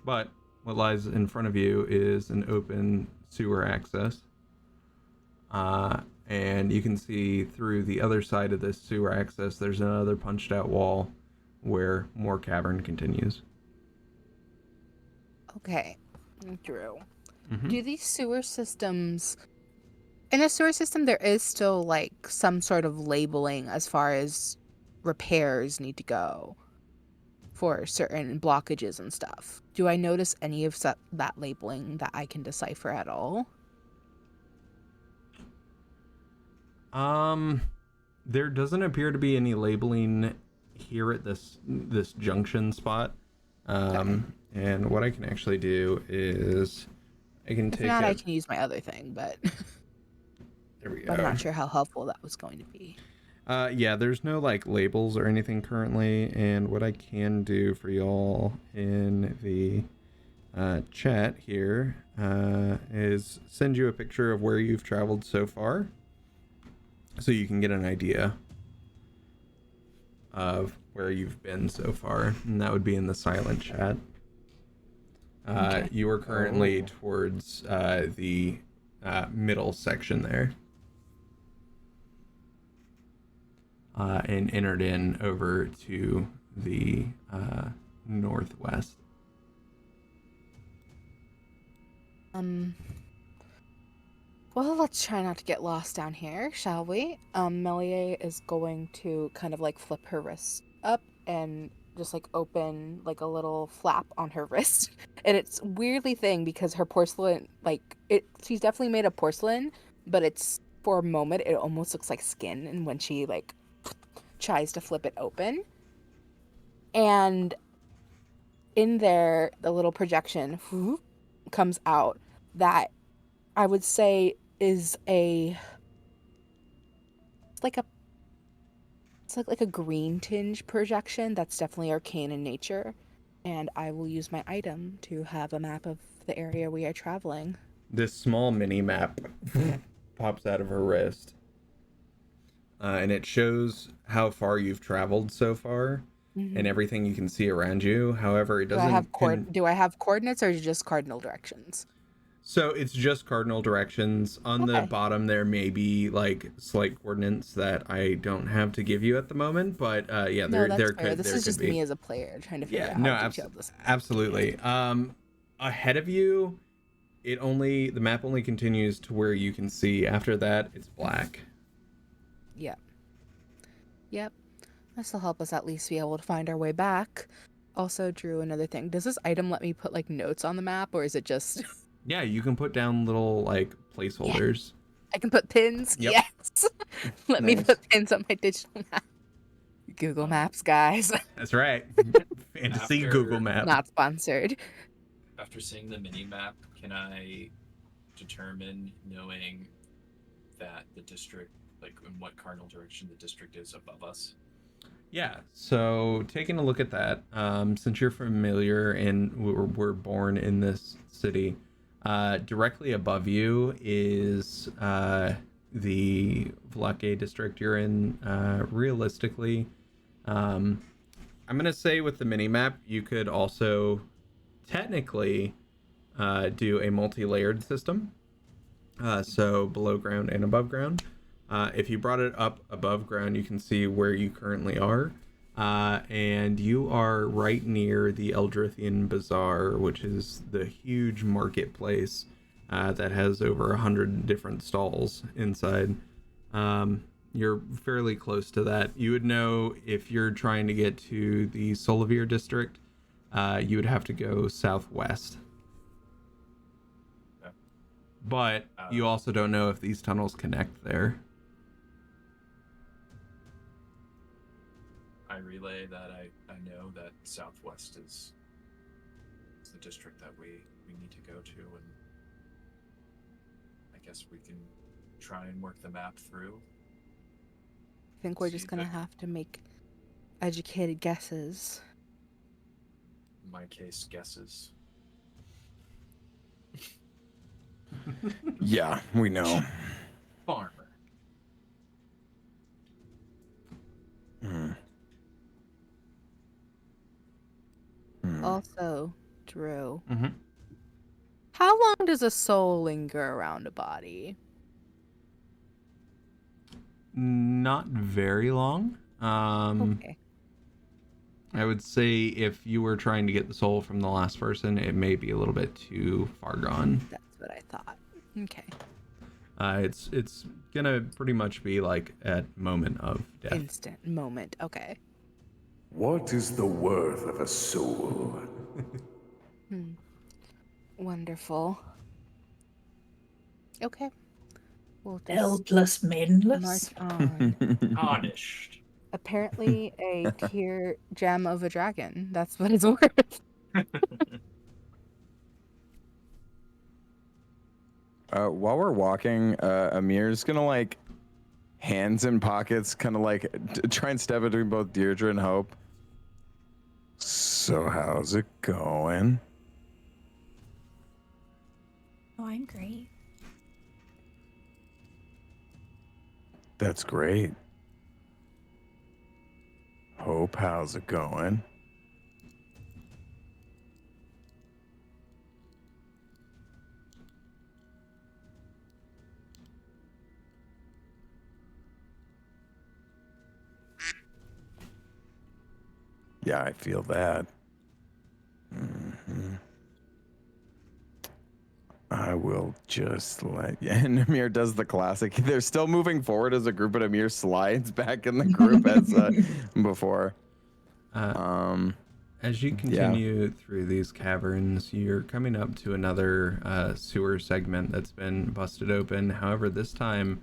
Speaker 2: But what lies in front of you is an open sewer access. And you can see through the other side of this sewer access, there's another punched out wall where more cavern continues.
Speaker 3: Okay, Drew.
Speaker 2: Mm-hmm.
Speaker 3: Do these sewer systems... In a sewer system, there is still, like, some sort of labeling as far as repairs need to go for certain blockages and stuff. Do I notice any of that labeling that I can decipher at all?
Speaker 2: There doesn't appear to be any labeling here at this junction spot. And what I can actually do is I can take...
Speaker 3: If not, I can use my other thing, but...
Speaker 2: There we go.
Speaker 3: I'm not sure how helpful that was going to be.
Speaker 2: Yeah, there's no, like, labels or anything currently, and what I can do for y'all in the chat here is send you a picture of where you've traveled so far, so you can get an idea of where you've been so far, and that would be in the silent chat. Okay. You are currently towards the middle section there. And entered in over to the northwest.
Speaker 3: Well, let's try not to get lost down here, shall we? Meliae is going to kind of like flip her wrist up and just like open like a little flap on her wrist. And it's weirdly thing because her porcelain, like she's definitely made of porcelain, but it's for a moment it almost looks like skin. And when she like tries to flip it open, and in there the little projection comes out that I would say is it's like a green tinge projection that's definitely arcane in nature, and I will use my item to have a map of the area we are traveling.
Speaker 2: this small mini map pops out of her wrist. And it shows how far you've traveled so far and everything you can see around you. However, it
Speaker 3: Do
Speaker 2: doesn't...
Speaker 3: do I have coordinates or just cardinal directions?
Speaker 2: So it's just cardinal directions. On the bottom, there may be like slight coordinates that I don't have to give you at the moment, but yeah,
Speaker 3: No, that's
Speaker 2: there
Speaker 3: fair.
Speaker 2: could
Speaker 3: This
Speaker 2: there
Speaker 3: is
Speaker 2: could
Speaker 3: just
Speaker 2: be.
Speaker 3: me as a player trying to figure
Speaker 2: Yeah,
Speaker 3: out
Speaker 2: no,
Speaker 3: how detailed this is.
Speaker 2: absolutely. Ahead of you, the map only continues to where you can see. After that, it's black.
Speaker 3: Yep. This will help us at least be able to find our way back. Also, Drew, another thing. Does this item let me put like notes on the map, or is it just...
Speaker 2: Yeah, you can put down little like placeholders.
Speaker 3: I can put pins?
Speaker 2: Yep.
Speaker 3: Yes! Let me
Speaker 7: Nice.
Speaker 3: put pins on my digital map. Google Maps, guys.
Speaker 2: That's right. Fantasy
Speaker 6: After-
Speaker 2: Google Map.
Speaker 3: Not sponsored.
Speaker 6: After seeing the mini map, can I determine, knowing that the district, like in what cardinal direction the district is above us?
Speaker 2: Yeah, so taking a look at that, since you're familiar and were born in this city, directly above you is the Meliae district you're in. Realistically, I'm gonna say with the mini map, you could also technically do a multi-layered system, so below ground and above ground. If you brought it up above ground, you can see where you currently are. And you are right near the Eldrithian Bazaar, which is the huge marketplace that has over 100 different stalls inside. You're fairly close to that. You would know if you're trying to get to the Solavir district, you would have to go southwest.
Speaker 6: Okay.
Speaker 2: But you also don't know if these tunnels connect there.
Speaker 6: I relay that I know that Southwest is the district that we need to go to, and I guess we can try and work the map through.
Speaker 3: I think we're just gonna have to make educated guesses.
Speaker 6: In my case, guesses.
Speaker 7: Yeah, we know.
Speaker 6: Farmer.
Speaker 3: Also, Drew,
Speaker 2: Mm-hmm.
Speaker 3: how long does a soul linger around a body?
Speaker 2: Not very long.
Speaker 3: Okay.
Speaker 2: I would say if you were trying to get the soul from the last person, it may be a little bit too far gone.
Speaker 3: That's what I thought. Okay.
Speaker 2: It's gonna pretty much be like at moment of death.
Speaker 3: Instant moment. Okay.
Speaker 10: What is the worth of a soul?
Speaker 3: Wonderful. Okay. We'll
Speaker 5: L
Speaker 3: just
Speaker 5: plus mainless.
Speaker 3: march on.
Speaker 6: Tarnished.
Speaker 3: Apparently a tier gem of a dragon. That's what it's worth.
Speaker 7: While we're walking, Amir's gonna like hands in pockets, kind of like try and step between both Dierdre and Hope. So how's it going?
Speaker 8: Oh, I'm great.
Speaker 7: That's great. Hope, how's it going? Yeah, I feel that. I will just let you. And Amir does the classic. They're still moving forward as a group, and Amir slides back in the group as before.
Speaker 2: As you continue through these caverns, you're coming up to another sewer segment that's been busted open. However, this time,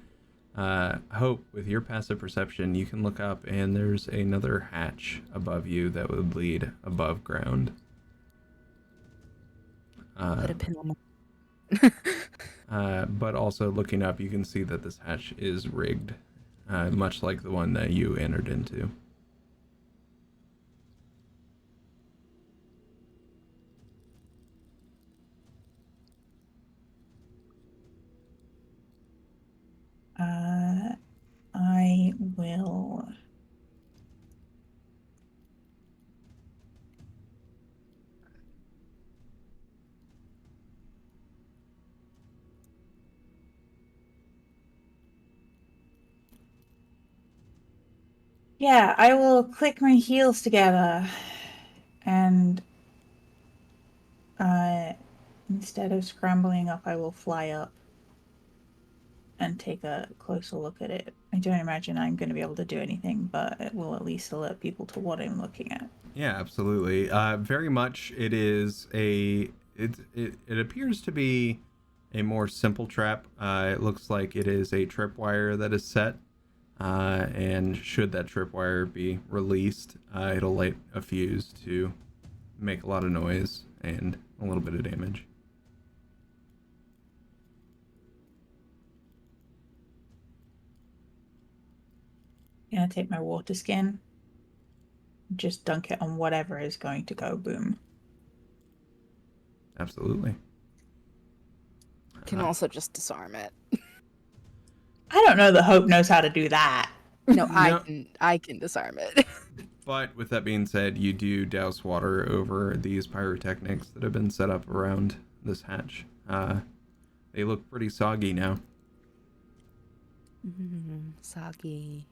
Speaker 2: Hope, with your passive perception, you can look up and there's another hatch above you that would lead above ground.
Speaker 3: Put a pin on my...
Speaker 2: But also looking up, you can see that this hatch is rigged, much like the one that you entered into.
Speaker 1: I will. Yeah, I will click my heels together and instead of scrambling up, I will fly up and take a closer look at it. I don't imagine I'm going to be able to do anything, but it will at least alert people to what I'm looking at.
Speaker 2: Yeah, absolutely. Very much it is a it appears to be a more simple trap. It looks like it is a tripwire that is set. And should that tripwire be released, it'll light a fuse to make a lot of noise and a little bit of damage.
Speaker 1: Gonna take my water skin, just dunk it on whatever is going to go boom.
Speaker 2: Absolutely.
Speaker 3: Can also just disarm it.
Speaker 1: I don't know that Hope knows how to do that.
Speaker 3: No, I can disarm it.
Speaker 2: But with that being said, you do douse water over these pyrotechnics that have been set up around this hatch. They look pretty soggy now.
Speaker 3: Soggy.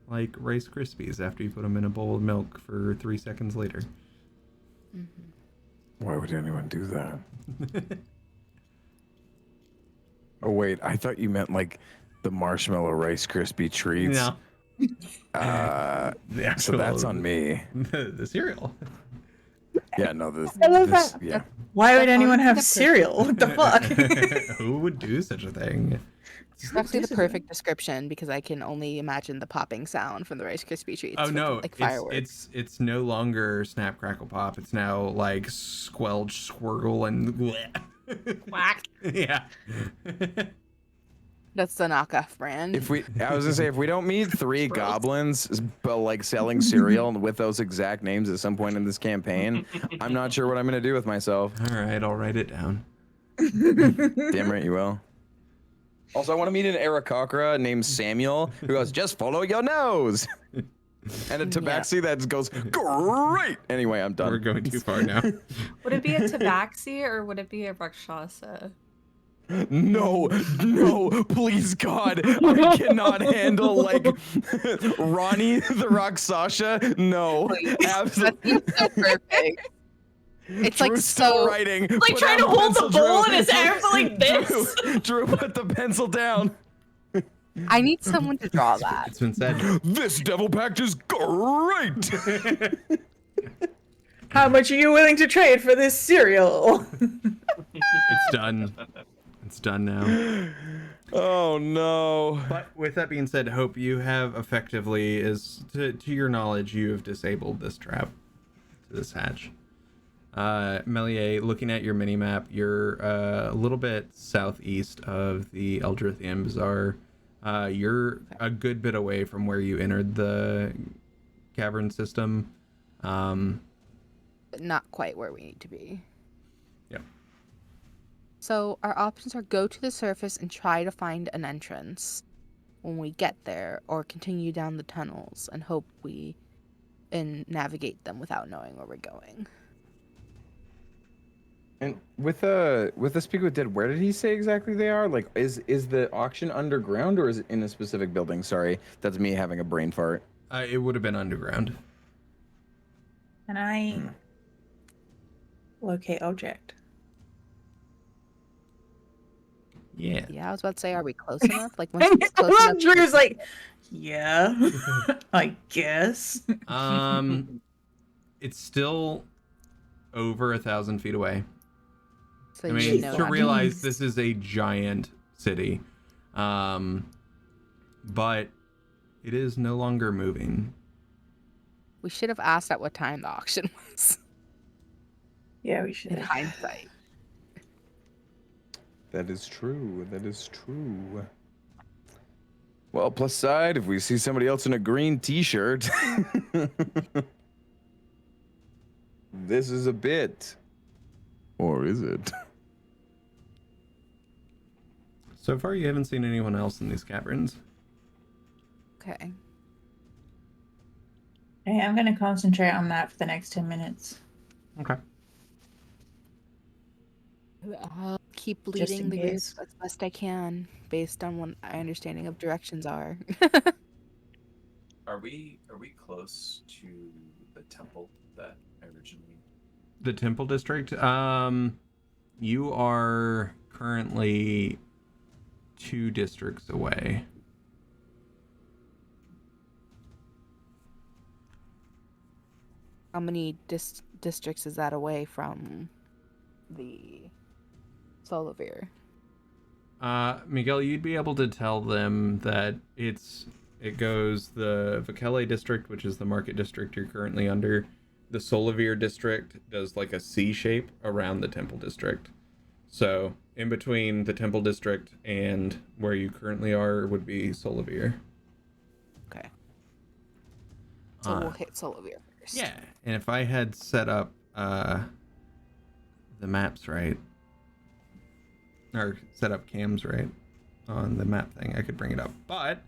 Speaker 2: Like Rice Krispies after you put them in a bowl of milk for 3 seconds later.
Speaker 7: Why would anyone do that? Oh wait, I thought you meant like the marshmallow Rice Krispie treats.
Speaker 2: No.
Speaker 7: So that's on me.
Speaker 2: The cereal.
Speaker 7: Yeah, no, yeah.
Speaker 1: Why would anyone have cereal? What the fuck?
Speaker 2: Who would do such a thing?
Speaker 3: It's actually the perfect description because I can only imagine the popping sound from the Rice Krispie treats.
Speaker 2: Oh no,
Speaker 3: like fireworks.
Speaker 2: it's no longer Snap Crackle Pop. It's now like Squelch Swirgle and
Speaker 5: Quack.
Speaker 2: Yeah.
Speaker 3: That's the knockoff brand.
Speaker 7: I was gonna say, if we don't meet 3 goblins, but like selling cereal with those exact names at some point in this campaign, I'm not sure what I'm gonna do with myself.
Speaker 2: All right, I'll write it down.
Speaker 7: Damn right you will. Also, I want to meet an Aarakocra named Samuel who goes, "Just follow your nose," and a Tabaxi that goes, "Great." Anyway, I'm done.
Speaker 2: We're going too far now.
Speaker 5: Would it be a Tabaxi or would it be a Rakshasa?
Speaker 7: No, please God, I cannot handle like Ronnie the Rakshasa. No, absolutely.
Speaker 3: That's so perfect. It's
Speaker 7: Drew's
Speaker 3: like
Speaker 7: still
Speaker 3: so
Speaker 7: writing.
Speaker 5: Like
Speaker 7: Put
Speaker 5: trying to
Speaker 7: down
Speaker 5: hold the
Speaker 7: pencil,
Speaker 5: bowl
Speaker 7: Drew.
Speaker 5: in his hands like this.
Speaker 7: Drew, put the pencil down.
Speaker 3: I need someone to draw that.
Speaker 2: It's been said.
Speaker 7: This devil pact is great.
Speaker 1: How much are you willing to trade for this cereal?
Speaker 2: It's done. It's done now.
Speaker 7: Oh no.
Speaker 2: But with that being said, Hope, you have effectively, to your knowledge, you have disabled this trap to this hatch. Meliae, looking at your mini-map, you're a little bit southeast of the Eldrithian Bazaar. You're a good bit away from where you entered the cavern system.
Speaker 3: But not quite where we need to be.
Speaker 2: Yep.
Speaker 3: So our options are go to the surface and try to find an entrance when we get there, or continue down the tunnels and hope we navigate them without knowing where we're going.
Speaker 7: And with the Speak with Dead, where did he say exactly they are? Like, is the auction underground or is it in a specific building? Sorry, that's me having a brain fart.
Speaker 2: It would have been underground.
Speaker 1: Can I locate object?
Speaker 2: Yeah.
Speaker 3: Yeah, I was about to say, are we close enough? Like, once it's close enough.
Speaker 1: Drew's like, yeah, I guess.
Speaker 2: It's still over 1,000 feet away.
Speaker 3: So
Speaker 2: I
Speaker 3: you
Speaker 2: mean,
Speaker 3: know
Speaker 2: to
Speaker 3: that.
Speaker 2: realize this is a giant city, but it is no longer moving.
Speaker 3: We should have asked at what time the auction was.
Speaker 1: Yeah, we should.
Speaker 3: In hindsight.
Speaker 7: That is true. That is true. Well, plus side, if we see somebody else in a green t-shirt, this is a bit. Or is it?
Speaker 2: So far, you haven't seen anyone else in these caverns.
Speaker 3: Okay.
Speaker 1: Okay, I'm going to concentrate on that for the next 10 minutes.
Speaker 2: Okay.
Speaker 3: I'll keep
Speaker 1: Just
Speaker 3: leading
Speaker 1: in
Speaker 3: the group
Speaker 1: case.
Speaker 3: as best I can, based on what my understanding of directions are.
Speaker 6: Are we close to the temple that originally?
Speaker 2: The Temple District. You are currently 2 districts away.
Speaker 3: How many districts is that away from the Solovir?
Speaker 2: Miguel, you'd be able to tell them that it goes the Vakele district, which is the market district you're currently under. The Solovir district does like a C shape around the Temple district. So in between the Temple district and where you currently are would be Solovir.
Speaker 3: Okay. So we'll hit Solovir first.
Speaker 2: Yeah, and if I had set up the maps right, or set up cams right on the map thing, I could bring it up. But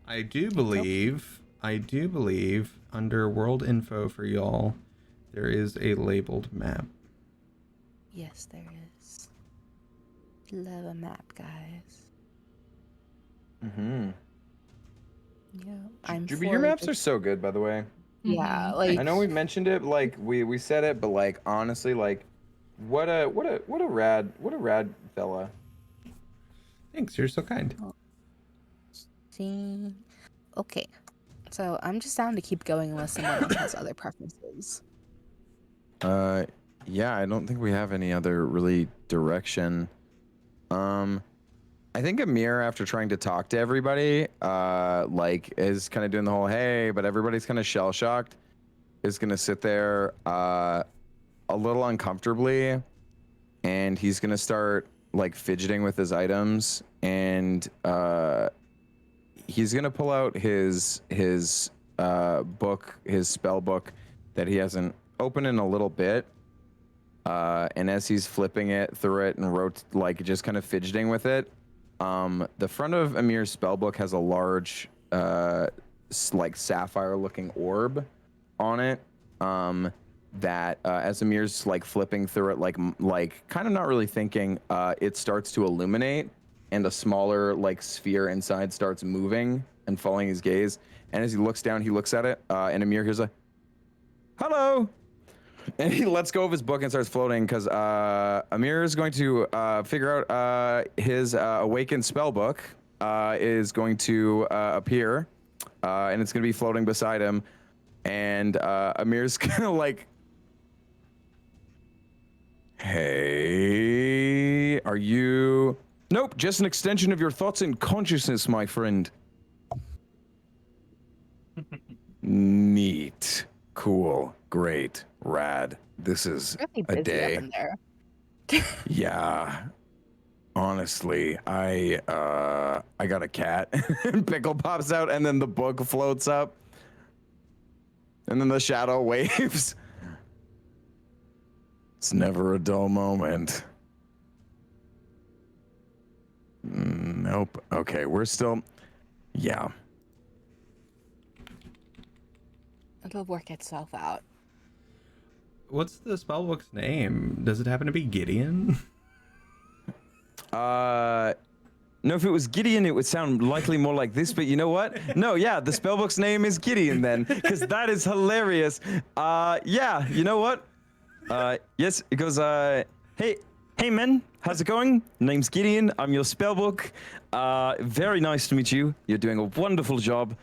Speaker 2: I do believe under world info for y'all, there is a labeled map.
Speaker 3: Yes, there is. Love a map, guys.
Speaker 7: Mm-hmm.
Speaker 3: Yeah,
Speaker 7: Your maps are so good, by the way.
Speaker 3: Yeah, like
Speaker 7: I know we mentioned it, like we said it, but like honestly, like what a rad fella.
Speaker 2: Thanks, you're so kind.
Speaker 3: See, okay. So I'm just down to keep going unless someone else has other preferences.
Speaker 7: Yeah, I don't think we have any other really direction. I think Amiir, after trying to talk to everybody, like is kind of doing the whole hey, but everybody's kind of shell shocked, is gonna sit there a little uncomfortably, and he's gonna start like fidgeting with his items, and he's gonna pull out his book, his spell book that he hasn't opened in a little bit. And as he's flipping it through it and wrote like just kind of fidgeting with it, the front of Amir's spellbook has a large, like sapphire-looking orb on it. That as Amir's like flipping through it, like kind of not really thinking, it starts to illuminate, and a smaller like sphere inside starts moving and following his gaze. And as he looks down, he looks at it, and Amiir hears a hello. And he lets go of his book and starts floating because Amiir is going to figure out his awakened spell book is going to appear, and it's going to be floating beside him. And Amir's going to like, hey, are you? Nope, just an extension of your thoughts and consciousness, my friend. Neat. Cool. Great. Rad. This is
Speaker 3: Really
Speaker 7: a
Speaker 3: busy
Speaker 7: day.
Speaker 3: up in there.
Speaker 7: Yeah. Honestly, I got a cat. Pickle pops out, and then the book floats up. And then the shadow waves. It's never a dull moment. Nope. Okay, we're still... Yeah.
Speaker 3: It'll work itself out.
Speaker 2: What's the spellbook's name? Does it happen to be Gideon?
Speaker 7: No, if it was Gideon, it would sound likely more like this, but you know what? No, yeah, the spellbook's name is Gideon then, because that is hilarious. Yeah, you know what? Yes, it goes, hey men, how's it going? Name's Gideon, I'm your spellbook. Very nice to meet you. You're doing a wonderful job.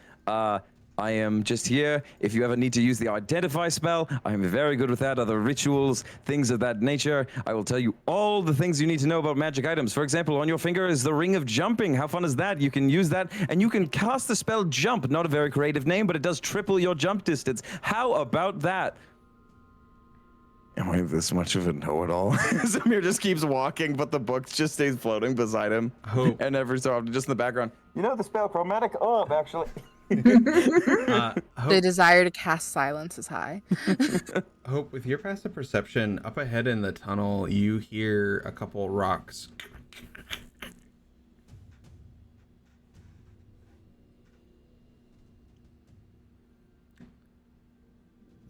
Speaker 7: I am just here. If you ever need to use the identify spell, I am very good with that. Other rituals, things of that nature. I will tell you all the things you need to know about magic items. For example, on your finger is the ring of jumping. How fun is that? You can use that, and you can cast the spell jump. Not a very creative name, but it does triple your jump distance. How about that? Am I this much of a know-it-all? Samir just keeps walking, but the book just stays floating beside him.
Speaker 2: Hope.
Speaker 7: And every so often, just in the background, you know the spell chromatic orb, actually.
Speaker 3: The desire to cast silence is high.
Speaker 2: Hope, with your passive perception, up ahead in the tunnel, you hear a couple rocks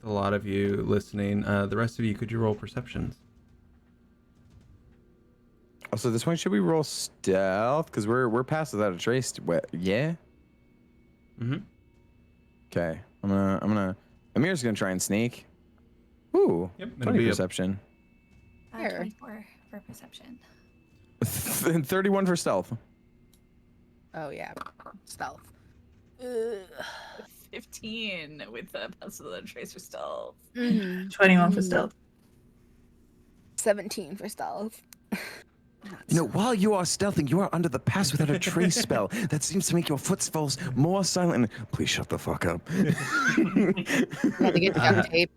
Speaker 2: a lot of you listening. The rest of you, could you roll perceptions?
Speaker 7: Oh, so this one, should we roll stealth? Because we're past without a trace. Yeah.
Speaker 2: Mm-hmm.
Speaker 7: Okay. Amir's gonna try and sneak. Ooh.
Speaker 2: Yep.
Speaker 7: 20 perception.
Speaker 8: 24 for perception.
Speaker 7: And 31 for stealth.
Speaker 3: Oh yeah, stealth.
Speaker 5: 15 with the pass without a trace for stealth.
Speaker 1: 21 for stealth.
Speaker 3: 17 for stealth.
Speaker 7: You know, while you are stealthing, you are under the pass without a trace spell. That seems to make your footfalls more silent. Please shut the fuck up.
Speaker 3: Had to get duct tape.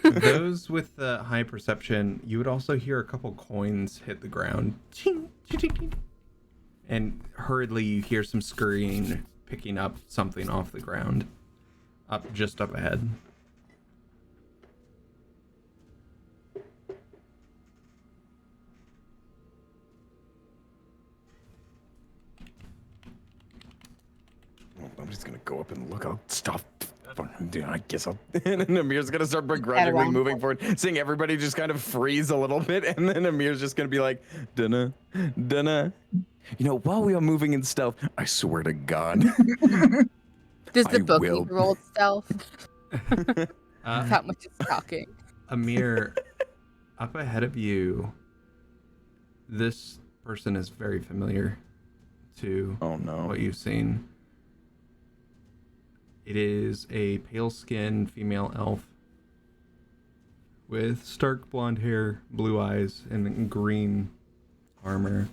Speaker 2: Those with the high perception, you would also hear a couple coins hit the ground. Ching, ching, ching, ching. And hurriedly you hear some scurrying, picking up something off the ground. Just up ahead.
Speaker 7: I'm just gonna go up and look. I'll stop. I guess I'll. And then Amir's gonna start begrudgingly moving forward, seeing everybody just kind of freeze a little bit, and then Amir's just gonna be like, "Dunna, dunna." You know, while we are moving in stealth, I swear to God.
Speaker 3: Does the
Speaker 7: I
Speaker 3: bookkeeper
Speaker 7: will.
Speaker 3: roll stealth? That much is talking.
Speaker 2: Amir, up ahead of you, this person is very familiar to what you've seen. It is a pale-skinned female elf with stark blonde hair, blue eyes, and green armor.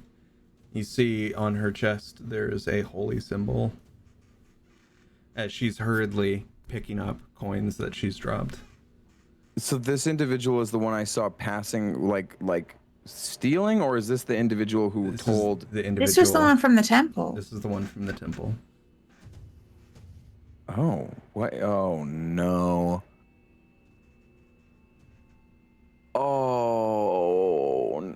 Speaker 2: You see on her chest there's a holy symbol as she's hurriedly picking up coins that she's dropped.
Speaker 7: So this individual is the one I saw passing, like stealing, or is this the individual who told
Speaker 2: the individual?
Speaker 1: This was the one from the temple.
Speaker 2: This is the one from the temple.
Speaker 7: Oh, what? Oh, no. Oh.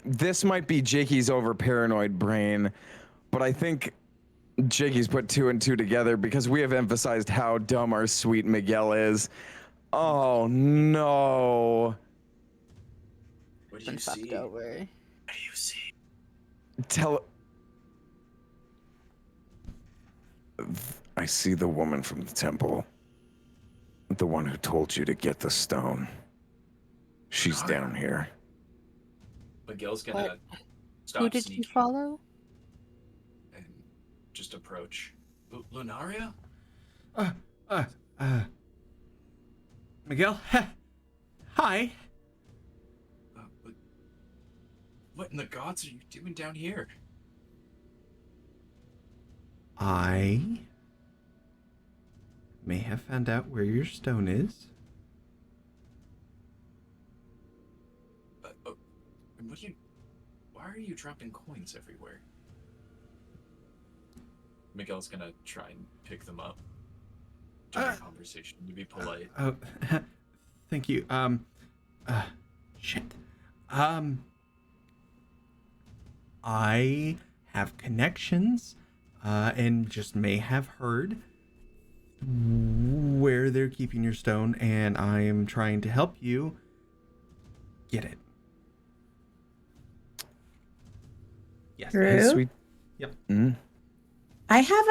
Speaker 7: This might be Jakey's over paranoid brain, but I think Jakey's put 2 and 2 together because we have emphasized how dumb our sweet Miguel is. Oh, no.
Speaker 6: What do you see?
Speaker 3: Over.
Speaker 6: What do you see?
Speaker 7: I see the woman from the temple. The one who told you to get the stone. She's down here.
Speaker 6: Miguel's gonna stop
Speaker 3: Who did
Speaker 6: sneaking
Speaker 3: you follow?
Speaker 6: and just approach. Lunaria?
Speaker 2: Miguel? Hi.
Speaker 6: What in the gods are you doing down here?
Speaker 2: I may have found out where your stone is.
Speaker 6: Why are you dropping coins everywhere? Miguel's gonna try and pick them up during a conversation to be polite.
Speaker 2: Oh, thank you. Shit. I have connections, and just may have heard where they're keeping your stone, and I am trying to help you get it. Yes.
Speaker 1: True.
Speaker 7: Sweet.
Speaker 2: Yep.
Speaker 7: Mm-hmm.
Speaker 1: I have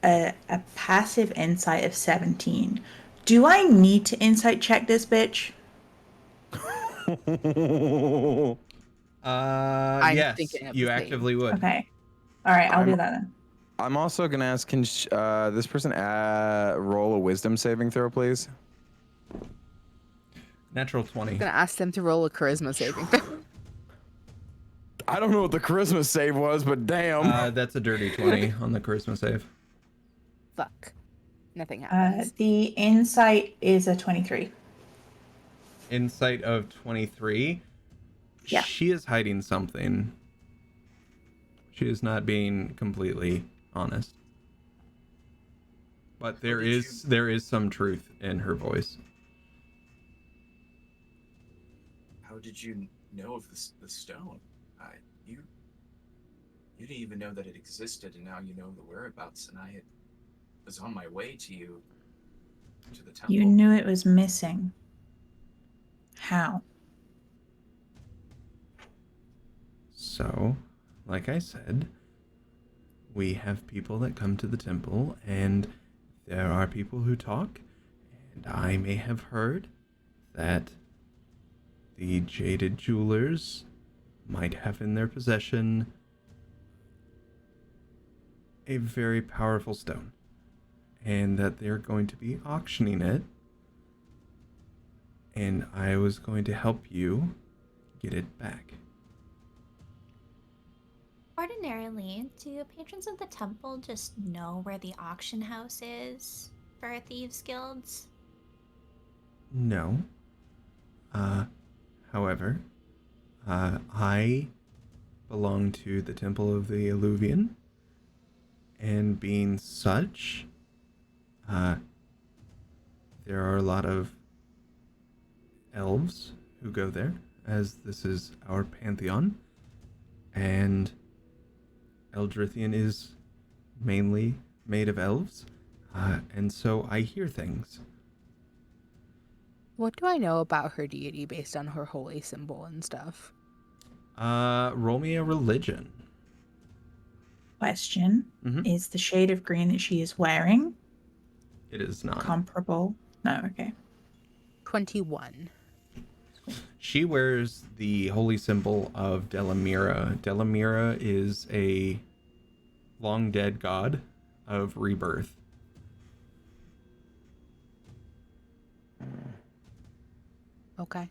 Speaker 1: a passive insight of 17. Do I need to insight check this bitch?
Speaker 2: Yes, you actively would.
Speaker 1: Okay. All right, I'll do that then.
Speaker 7: I'm also gonna ask, can this person roll a wisdom saving throw, please?
Speaker 2: Natural 20.
Speaker 3: I'm gonna ask them to roll a charisma saving throw.
Speaker 7: I don't know what the charisma save was, but damn.
Speaker 2: That's a dirty 20 on the charisma save.
Speaker 3: Fuck. Nothing happens.
Speaker 1: The insight is a 23.
Speaker 2: Insight of 23.
Speaker 1: Yeah.
Speaker 2: She is hiding something. She is not being completely honest. But there is some truth in her voice.
Speaker 6: How did you know of the stone? You didn't even know that it existed, and now you know the whereabouts. And I was on my way to you, to the temple.
Speaker 1: You knew it was missing. How?
Speaker 2: So, like I said, we have people that come to the temple, and there are people who talk, and I may have heard that the Jaded Jewelers might have in their possession a very powerful stone, and that they're going to be auctioning it, and I was going to help you get it back.
Speaker 8: Ordinarily, do patrons of the temple just know where the auction house is for thieves' guilds?
Speaker 2: No. However, I belong to the Temple of the Alluvian, and being such, there are a lot of elves who go there, as this is our pantheon, and Eldrithian is mainly made of elves, and so I hear things.
Speaker 3: What do I know about her deity based on her holy symbol and stuff?
Speaker 2: Roll me a religion.
Speaker 1: Question.
Speaker 2: Mhm.
Speaker 1: Is the shade of green that she is wearing
Speaker 2: It is not.
Speaker 1: comparable? No, okay.
Speaker 3: 21.
Speaker 2: She wears the holy symbol of Delamira. Delamira is a long dead god of rebirth.
Speaker 3: Okay.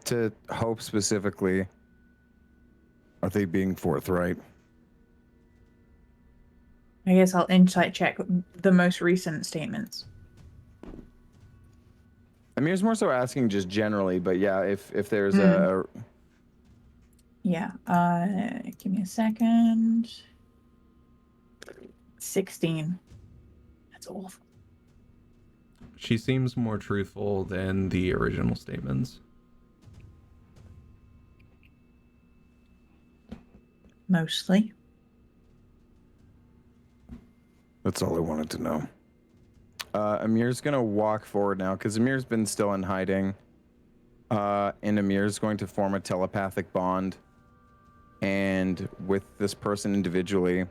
Speaker 7: To Hope specifically, are they being forthright?
Speaker 1: I guess I'll insight check the most recent statements.
Speaker 7: Amir's more so asking just generally, but yeah, if there's a
Speaker 1: Yeah. Give me a second. 16. That's awful.
Speaker 2: She seems more truthful than the original statements.
Speaker 1: Mostly.
Speaker 7: That's all I wanted to know. Amir's gonna walk forward now because Amir's been still in hiding. And Amir's going to form a telepathic bond. And with this person individually,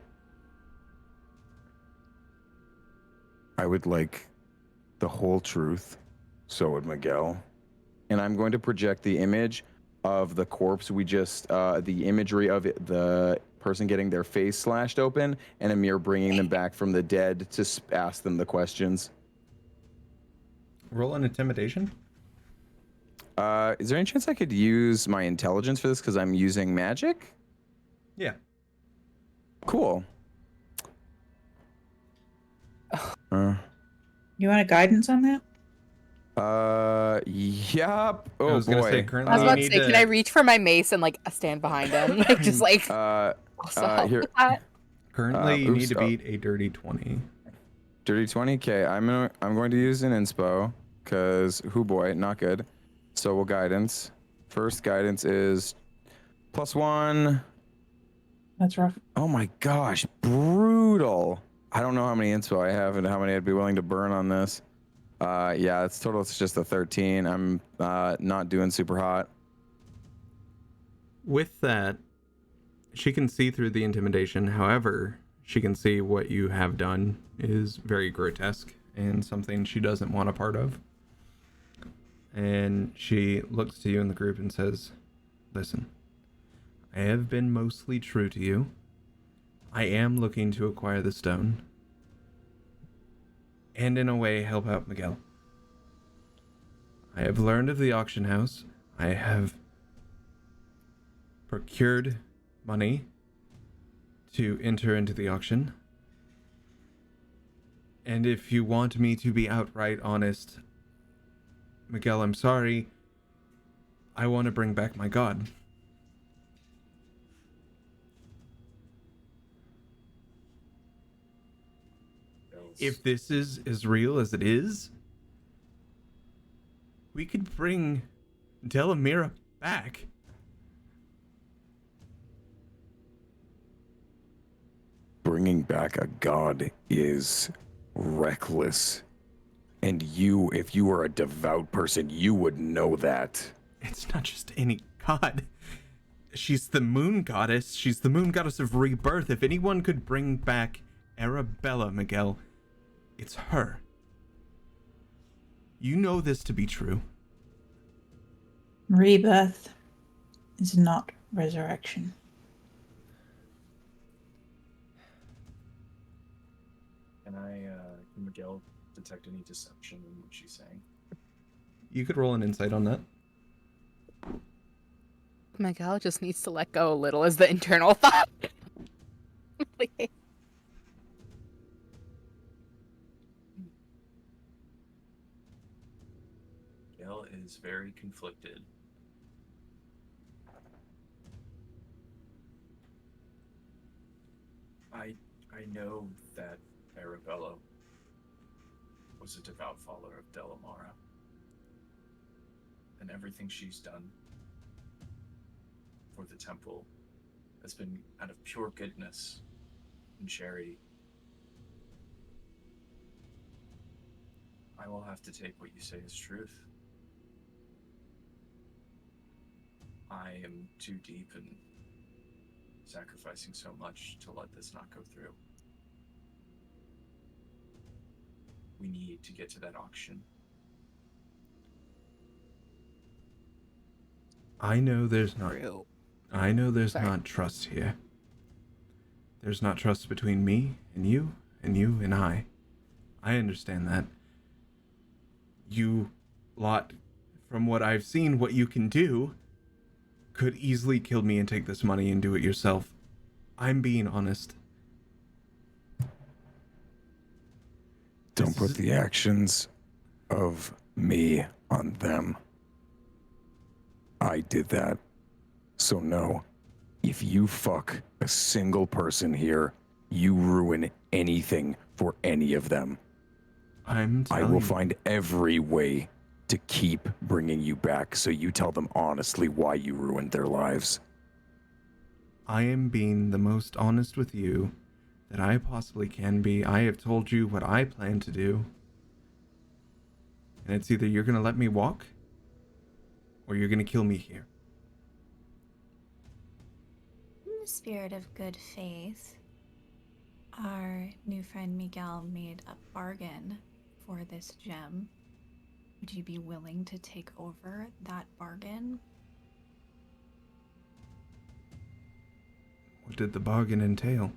Speaker 7: I would like the whole truth. So would Miguel. And I'm going to project the image of the corpse we just, the imagery of it, the person getting their face slashed open, and Amir bringing them back from the dead to ask them the questions.
Speaker 2: Roll an intimidation.
Speaker 7: Is there any chance I could use my intelligence for this because I'm using magic?
Speaker 2: Yeah.
Speaker 7: Cool.
Speaker 1: You want a guidance on that?
Speaker 7: Yup. Oh,
Speaker 2: I was gonna
Speaker 7: boy.
Speaker 2: say, currently
Speaker 3: I was
Speaker 2: you
Speaker 3: about to
Speaker 2: need
Speaker 3: say,
Speaker 2: to...
Speaker 3: can I reach for my mace and like stand behind him? Like just like also help
Speaker 7: here.
Speaker 3: with that?
Speaker 2: Currently, you need
Speaker 7: oops,
Speaker 2: to beat a dirty 20.
Speaker 7: Dirty 20. Okay, I'm going to use an inspo because boy, not good. So we'll guidance. First guidance is +1.
Speaker 1: That's rough.
Speaker 7: Oh my gosh, brutal. I don't know how many inspo I have and how many I'd be willing to burn on this. Yeah, it's total. It's just a 13. I'm not doing super hot.
Speaker 2: With that, she can see through the intimidation. However, she can see what you have done is very grotesque and something she doesn't want a part of. And she looks to you in the group and says, "Listen, I have been mostly true to you. I am looking to acquire the stone. And in a way, help out Miguel. I have learned of the auction house. I have procured money to enter into the auction. And if you want me to be outright honest, Miguel, I'm sorry. I want to bring back my god. If this is as real as it is, we could bring Delamira back.
Speaker 7: bringing back a god is reckless. And you, if you were a devout person, you would know that.
Speaker 2: It's not just any god. She's the moon goddess. She's the moon goddess of rebirth. If anyone could bring back Arabella, Miguel, it's her. You know this to be true.
Speaker 1: Rebirth is not resurrection.
Speaker 6: Can Miguel detect any deception in what she's saying?
Speaker 2: You could roll an insight on that.
Speaker 3: Miguel just needs to let go a little is the internal thought.
Speaker 6: Miguel is very conflicted. I know that Arabella was a devout follower of Delamara. And everything she's done for the temple has been out of pure goodness and charity. I will have to take what you say as truth. I am too deep in sacrificing so much to let this not go through. We need to get to that auction.
Speaker 2: I know there's not
Speaker 3: Sorry.
Speaker 2: not trust here. There's not trust between me and you and I. I understand that. You lot, from what I've seen, what you can do, could easily kill me and take this money and do it yourself. I'm being honest.
Speaker 7: Don't put the actions of me on them. I did that. So no, if you fuck a single person here, you ruin anything for any of them. I will find every way to keep bringing you back so you tell them honestly why you ruined their lives.
Speaker 2: I am being the most honest with you that I possibly can be. I have told you what I plan to do. And it's either you're going to let me walk or you're going to kill me here.
Speaker 8: In the spirit of good faith, our new friend Miguel made a bargain for this gem. Would you be willing to take over that bargain?
Speaker 2: What did the bargain entail?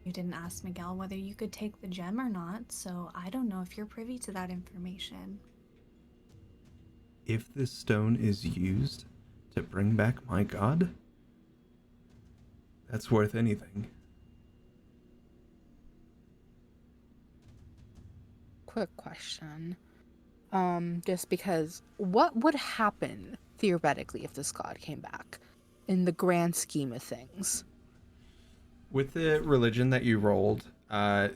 Speaker 8: You didn't ask Miguel whether you could take the gem or not, so I don't know if you're privy to that information.
Speaker 2: If this stone is used to bring back my god, that's worth anything.
Speaker 3: Quick question. Just because, what would happen theoretically if this god came back in the grand scheme of things?
Speaker 2: With the religion that you rolled, the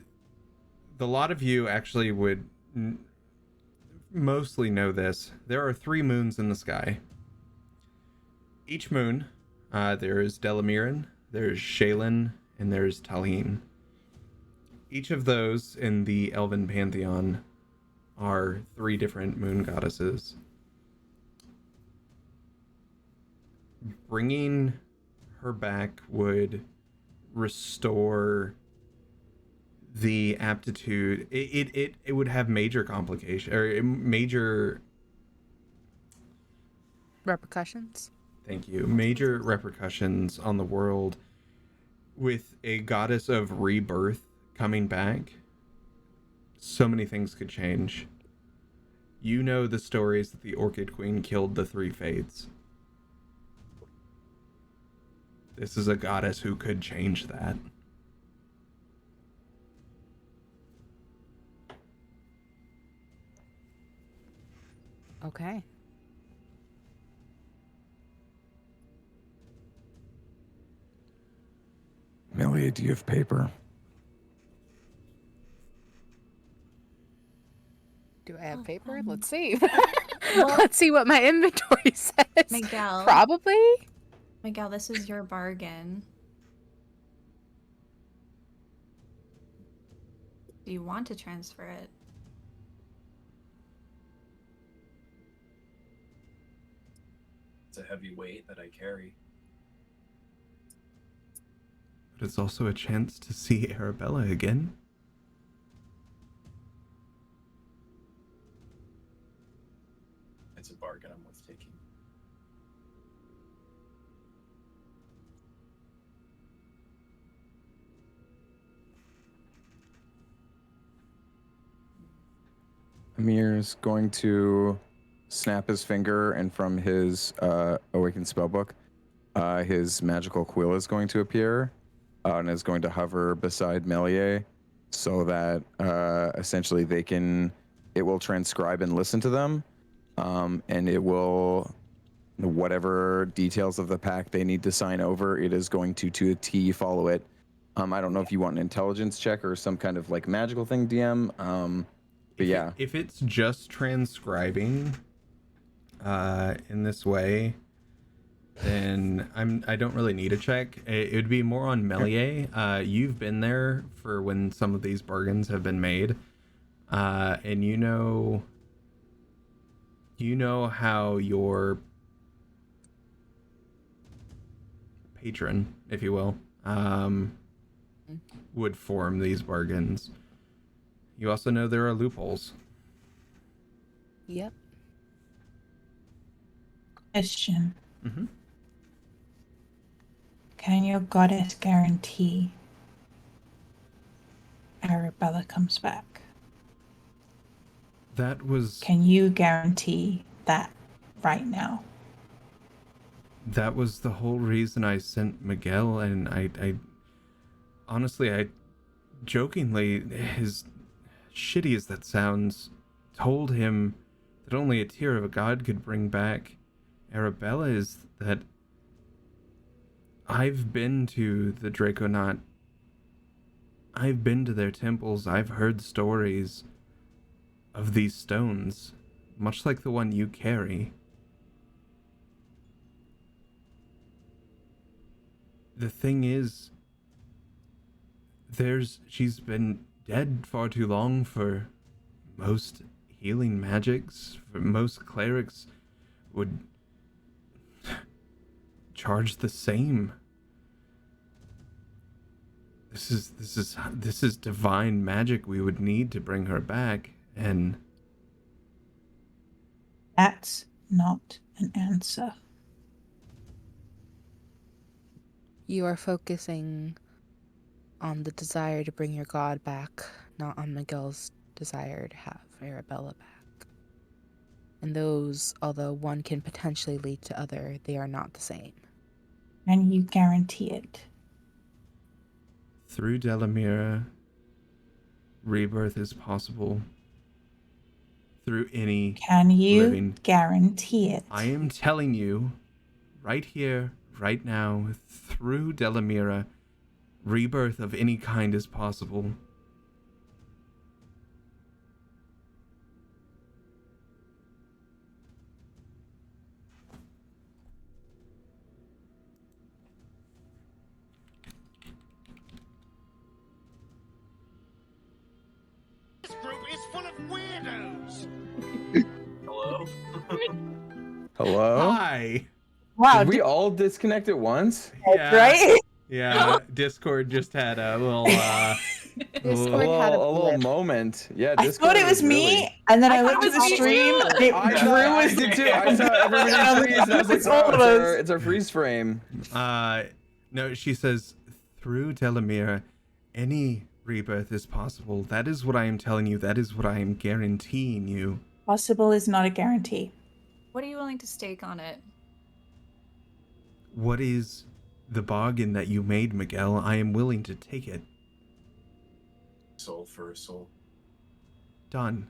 Speaker 2: lot of you actually would mostly know this. There are 3 moons in the sky. Each moon, there is Delamiran, there's Shaylin, and there's Talene. Each of those in the Elven Pantheon are 3 different moon goddesses. Bringing her back would restore the aptitude. It would have major complication or major
Speaker 3: Repercussions?
Speaker 2: Thank you. Major repercussions on the world with a goddess of rebirth coming back. So many things could change. You know the stories that the Orchid Queen killed the 3 Fates. This is a goddess who could change that.
Speaker 3: Okay.
Speaker 7: Meliae, do you have paper?
Speaker 3: Do I have paper? Let's see. Let's see what my inventory says.
Speaker 8: Miguel. Probably.
Speaker 3: Miguel, this is your bargain.
Speaker 8: Miguel, this is your bargain. Do you want to transfer it?
Speaker 6: It's a heavy weight that I carry.
Speaker 2: But it's also a chance to see Arabella again.
Speaker 6: It's a bargain I'm worth taking.
Speaker 7: Amir's going to snap his finger, and from his Awakened Spellbook, his magical quill is going to appear, and is going to hover beside Meliae, so that essentially it will transcribe and listen to them, and it will, whatever details of the pact they need to sign over, it is going to a T follow it. I don't know if you want an intelligence check or some kind of like magical thing, DM. But yeah,
Speaker 2: if it's just transcribing in this way, then I don't really need a check. It would be more on Meliae. You've been there for when some of these bargains have been made, and you know how your patron, if you will, would form these bargains. You also know there are loopholes.
Speaker 3: Yep.
Speaker 1: Question.
Speaker 2: Mm-hmm.
Speaker 1: Can your goddess guarantee Arabella comes back? Can you guarantee that right now?
Speaker 2: That was the whole reason I sent Miguel, and I honestly, I jokingly, as shitty as that sounds, told him that only a tear of a god could bring back Arabella, is that I've been to the Draconaut. I've been to their temples. I've heard stories of these stones, much like the one you carry. The thing is, she's been dead far too long for most healing magics. For most clerics would charge the same. This is divine magic we would need to bring her back, and
Speaker 1: That's not an answer.
Speaker 3: You are focusing on the desire to bring your god back, not on Miguel's desire to have Arabella back. And those, although one can potentially lead to other, they are not the same.
Speaker 1: And you guarantee it.
Speaker 2: through Delamira, rebirth is possible. Through any
Speaker 1: Can you
Speaker 2: living.
Speaker 1: guarantee it?
Speaker 2: I am telling you, right here, right now, through Delamira, rebirth of any kind is possible.
Speaker 11: This group is full of weirdos.
Speaker 6: Hello?
Speaker 7: hello?
Speaker 2: Hi!
Speaker 1: Wow,
Speaker 7: Did we all disconnect at once?
Speaker 2: Yeah.
Speaker 1: right?
Speaker 2: Yeah, Discord just had a little,
Speaker 3: Discord had a
Speaker 7: little
Speaker 3: blip.
Speaker 7: moment. Yeah,
Speaker 1: I
Speaker 7: Discord
Speaker 1: thought it was me, and then I went to
Speaker 5: it
Speaker 1: the
Speaker 5: was me
Speaker 1: stream,
Speaker 5: too.
Speaker 1: and it Drew was
Speaker 7: did too. I saw everybody freeze, and I was like,
Speaker 1: It's all of
Speaker 7: wow,
Speaker 1: us.
Speaker 7: it's our freeze frame.
Speaker 2: no, she says, through Delamira, any rebirth is possible. That is what I am telling you. That is what I am guaranteeing you.
Speaker 1: Possible is not a guarantee.
Speaker 8: What are you willing to stake on it?
Speaker 2: What is the bargain that you made, Miguel? I am willing to take it.
Speaker 6: Soul for a soul.
Speaker 2: Done.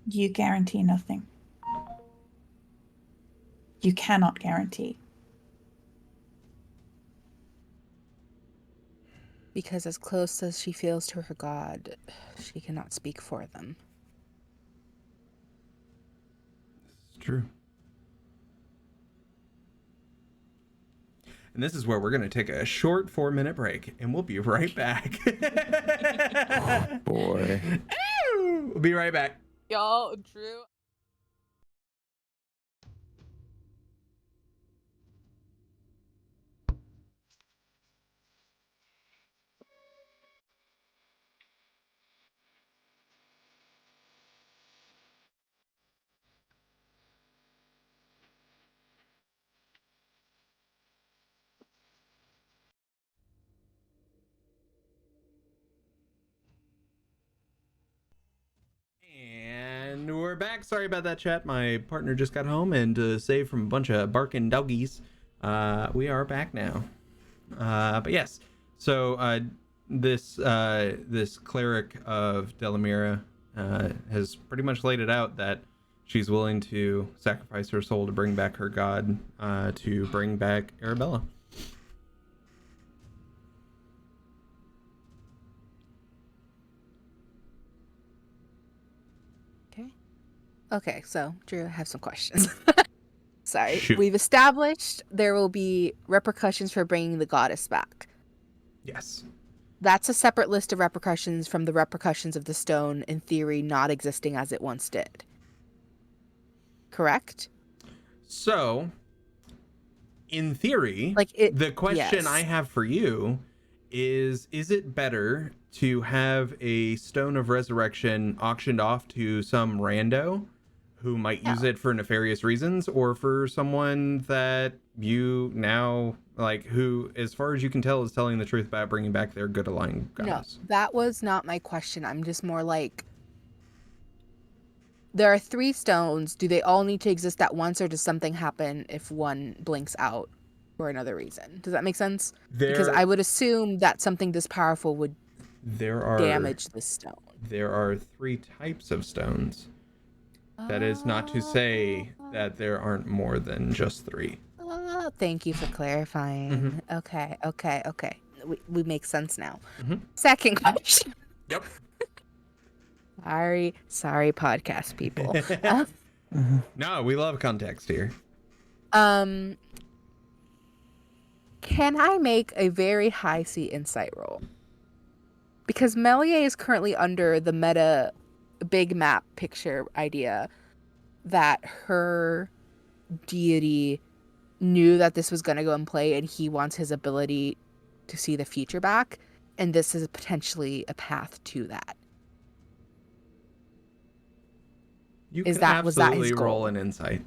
Speaker 1: You guarantee nothing. You cannot guarantee.
Speaker 3: Because as close as she feels to her god, she cannot speak for them.
Speaker 2: It's true. And this is where we're going to take a short 4-minute break, and we'll be right back.
Speaker 7: Boy.
Speaker 2: We'll be right back.
Speaker 3: Y'all, Drew.
Speaker 2: And we're back. Sorry about that, chat. My partner just got home, and to save from a bunch of barking doggies, we are back now. But yes, so this cleric of Delamira has pretty much laid it out that she's willing to sacrifice her soul to bring back her god, to bring back Arabella.
Speaker 3: Okay, so Drew, I have some questions. Sorry.
Speaker 2: Shoot.
Speaker 3: We've established there will be repercussions for bringing the goddess back.
Speaker 2: Yes.
Speaker 3: That's a separate list of repercussions from the repercussions of the stone, in theory, not existing as it once did. Correct?
Speaker 2: So, in theory, the question I have for you is it better to have a stone of resurrection auctioned off to some rando who might use it for nefarious reasons, or for someone that you now, like, who, as far as you can tell, is telling the truth about bringing back their good aligned goddess?
Speaker 3: No, that was not my question. I'm just more like, there are 3 stones. Do they all need to exist at once, or does something happen if one blinks out for another reason? Does that make sense? Because I would assume that something this powerful would damage this stone.
Speaker 2: There are 3 types of stones. That is not to say that there aren't more than just 3.
Speaker 3: Oh, thank you for clarifying.
Speaker 2: Mm-hmm.
Speaker 3: Okay. We make sense now.
Speaker 2: Mm-hmm.
Speaker 3: Second question.
Speaker 2: Yep.
Speaker 3: Sorry, podcast people.
Speaker 2: No, we love context here.
Speaker 3: Can I make a very high C insight roll? Because Meliae is currently under the meta big map picture idea that her deity knew that this was going to go in play, and he wants his ability to see the future back, and this is potentially a path to that.
Speaker 2: Was that his goal? Roll an insight.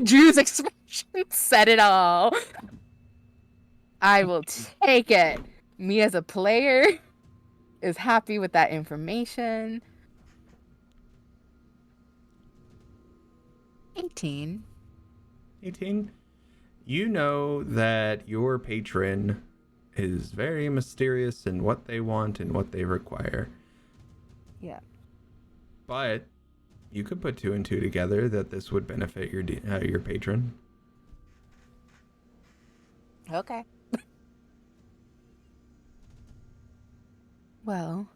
Speaker 3: Drew's expression said it all. I will take it. Me as a player is happy with that information. 18.
Speaker 2: You know that your patron is very mysterious in what they want and what they require.
Speaker 3: Yeah.
Speaker 2: But you could put 2 and 2 together that this would benefit your patron.
Speaker 3: Okay. Well,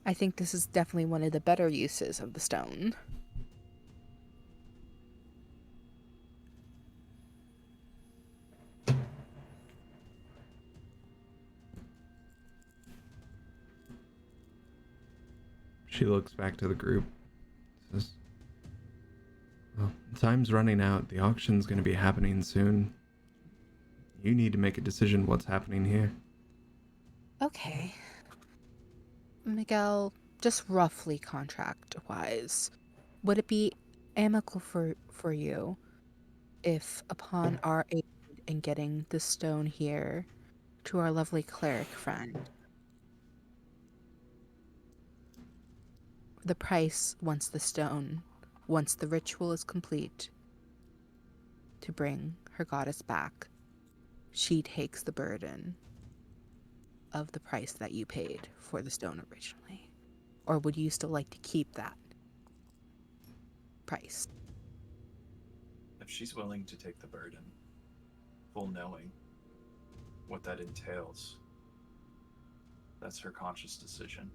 Speaker 3: I think this is definitely one of the better uses of the stone.
Speaker 2: She looks back to the group. Says, well, time's running out. The auction's going to be happening soon. You need to make a decision what's happening here.
Speaker 3: Okay. Miguel, just roughly contract-wise, would it be amicable for you if, upon our aid in getting the stone here to our lovely cleric friend, the price once the ritual is complete, to bring her goddess back, she takes the burden of the price that you paid for the stone originally? Or would you still like to keep that price?
Speaker 6: If she's willing to take the burden, full knowing what that entails, that's her conscious decision.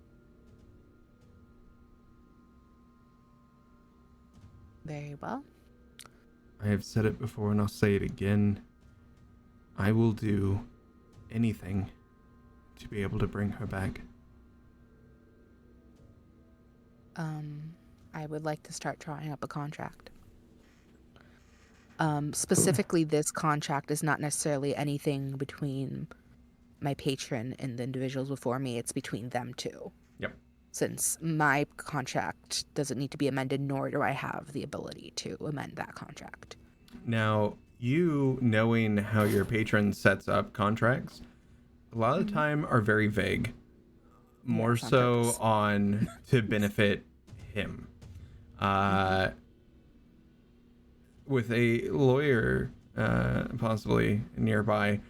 Speaker 3: Very well.
Speaker 2: I have said it before and I'll say it again. I will do anything to be able to bring her back.
Speaker 3: I would like to start drawing up a contract. Specifically, this contract is not necessarily anything between my patron and the individuals before me. It's between them two.
Speaker 2: Yep.
Speaker 3: Since my contract doesn't need to be amended, nor do I have the ability to amend that contract.
Speaker 2: Now, you knowing how your patron sets up contracts, a lot of the time are very vague. More
Speaker 3: Yes, on
Speaker 2: so
Speaker 3: purpose.
Speaker 2: on to benefit him. With a lawyer possibly nearby,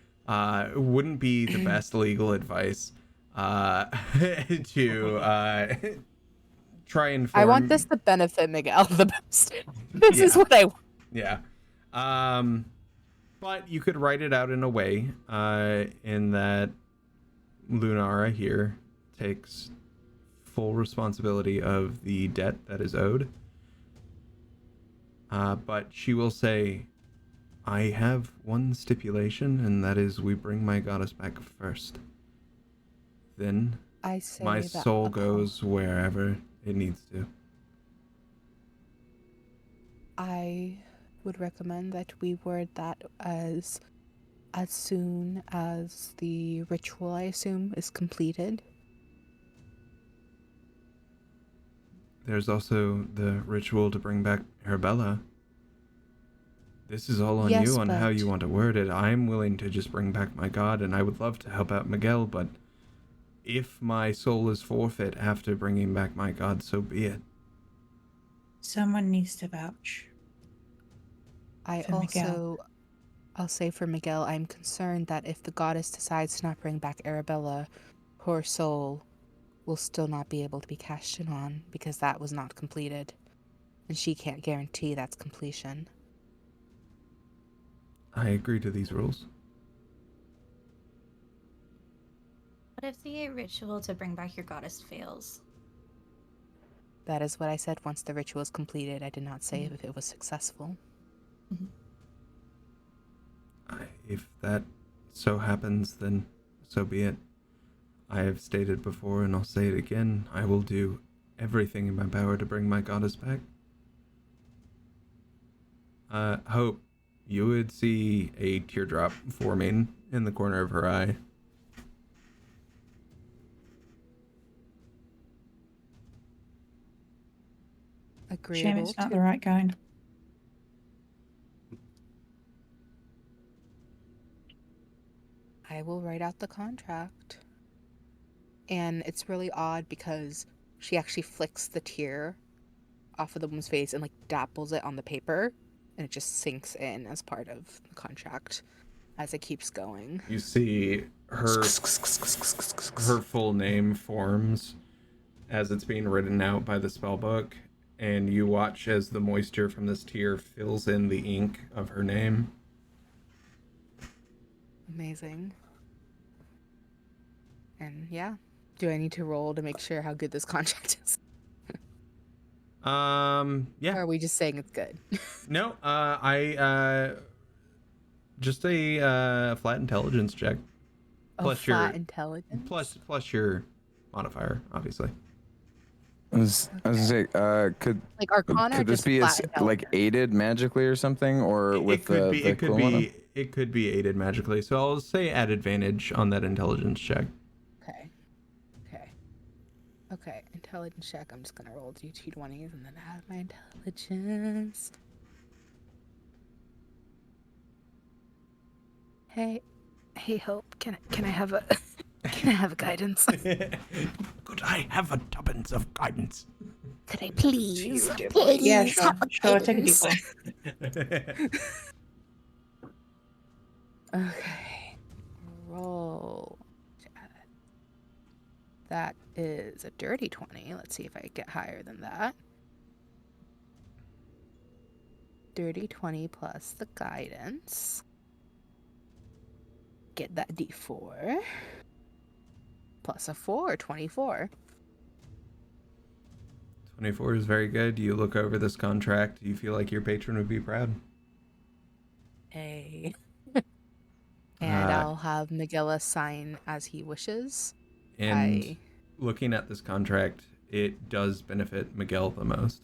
Speaker 2: wouldn't be the best legal advice to try and form...
Speaker 3: I want this to benefit Miguel the best. This is what I want.
Speaker 2: Yeah. But you could write it out in a way in that Lunara here takes full responsibility of the debt that is owed. But she will say, I have one stipulation, and that is we bring my goddess back first. Then
Speaker 3: I say
Speaker 2: my
Speaker 3: that
Speaker 2: soul goes wherever it needs to.
Speaker 3: I would recommend that we word that as soon as the ritual, I assume, is completed.
Speaker 2: There's also the ritual to bring back Arabella. This is all on
Speaker 3: Yes,
Speaker 2: you on how
Speaker 3: but-
Speaker 2: you want to word it. I'm willing to just bring back my god, and I would love to help out Miguel, but if my soul is forfeit after bringing back my god, so be it.
Speaker 1: Someone needs to vouch.
Speaker 3: I
Speaker 1: For Miguel.
Speaker 3: I'll say for Miguel, I'm concerned that if the goddess decides to not bring back Arabella, her soul will still not be able to be cashed in on because that was not completed. And she can't guarantee that's completion.
Speaker 2: I agree to these rules.
Speaker 8: What if the ritual to bring back your goddess fails?
Speaker 3: That is what I said once the ritual is completed. I did not say if it was successful.
Speaker 2: If that so happens, then so be it. I have stated before, and I'll say it again, I will do everything in my power to bring my goddess back. Hope, you would see a teardrop forming in the corner of her eye.
Speaker 3: Agreeable.
Speaker 1: Shame it's not the right kind.
Speaker 3: I will write out the contract. And it's really odd because she actually flicks the tear off of the woman's face and like dapples it on the paper, and it just sinks in as part of the contract as it keeps going.
Speaker 2: You see her full name forms as it's being written out by the spellbook, and you watch as the moisture from this tear fills in the ink of her name.
Speaker 3: Amazing. And yeah, do I need to roll to make sure how good this contract is?
Speaker 2: Yeah.
Speaker 3: Or are we just saying it's good?
Speaker 2: No, I just a flat intelligence check. Plus your
Speaker 3: intelligence.
Speaker 2: Plus your modifier, obviously.
Speaker 7: I was gonna say, could
Speaker 3: Like Arcana or
Speaker 7: could this
Speaker 3: just
Speaker 7: be
Speaker 3: flat
Speaker 7: like aided magically or something, or with
Speaker 2: It could be aided magically. So I'll say add advantage on that intelligence check.
Speaker 3: Okay, intelligence check. I'm just gonna roll 2d20s and then add my intelligence. Hey, Hope. Can I have a can I have a guidance?
Speaker 2: Could I have a tuppence of guidance?
Speaker 3: Could I please?
Speaker 1: Yeah, sure. Sure, take a deep one.
Speaker 3: Okay. Roll. That is a dirty 20. Let's see if I get higher than that. Dirty 20 plus the guidance. Get that d4. Plus a 4, 24.
Speaker 2: 24 is very good. You look over this contract. Do you feel like your patron would be proud?
Speaker 3: Hey. And I'll have Miguel sign as he wishes.
Speaker 2: And looking at this contract, it does benefit Miguel the most,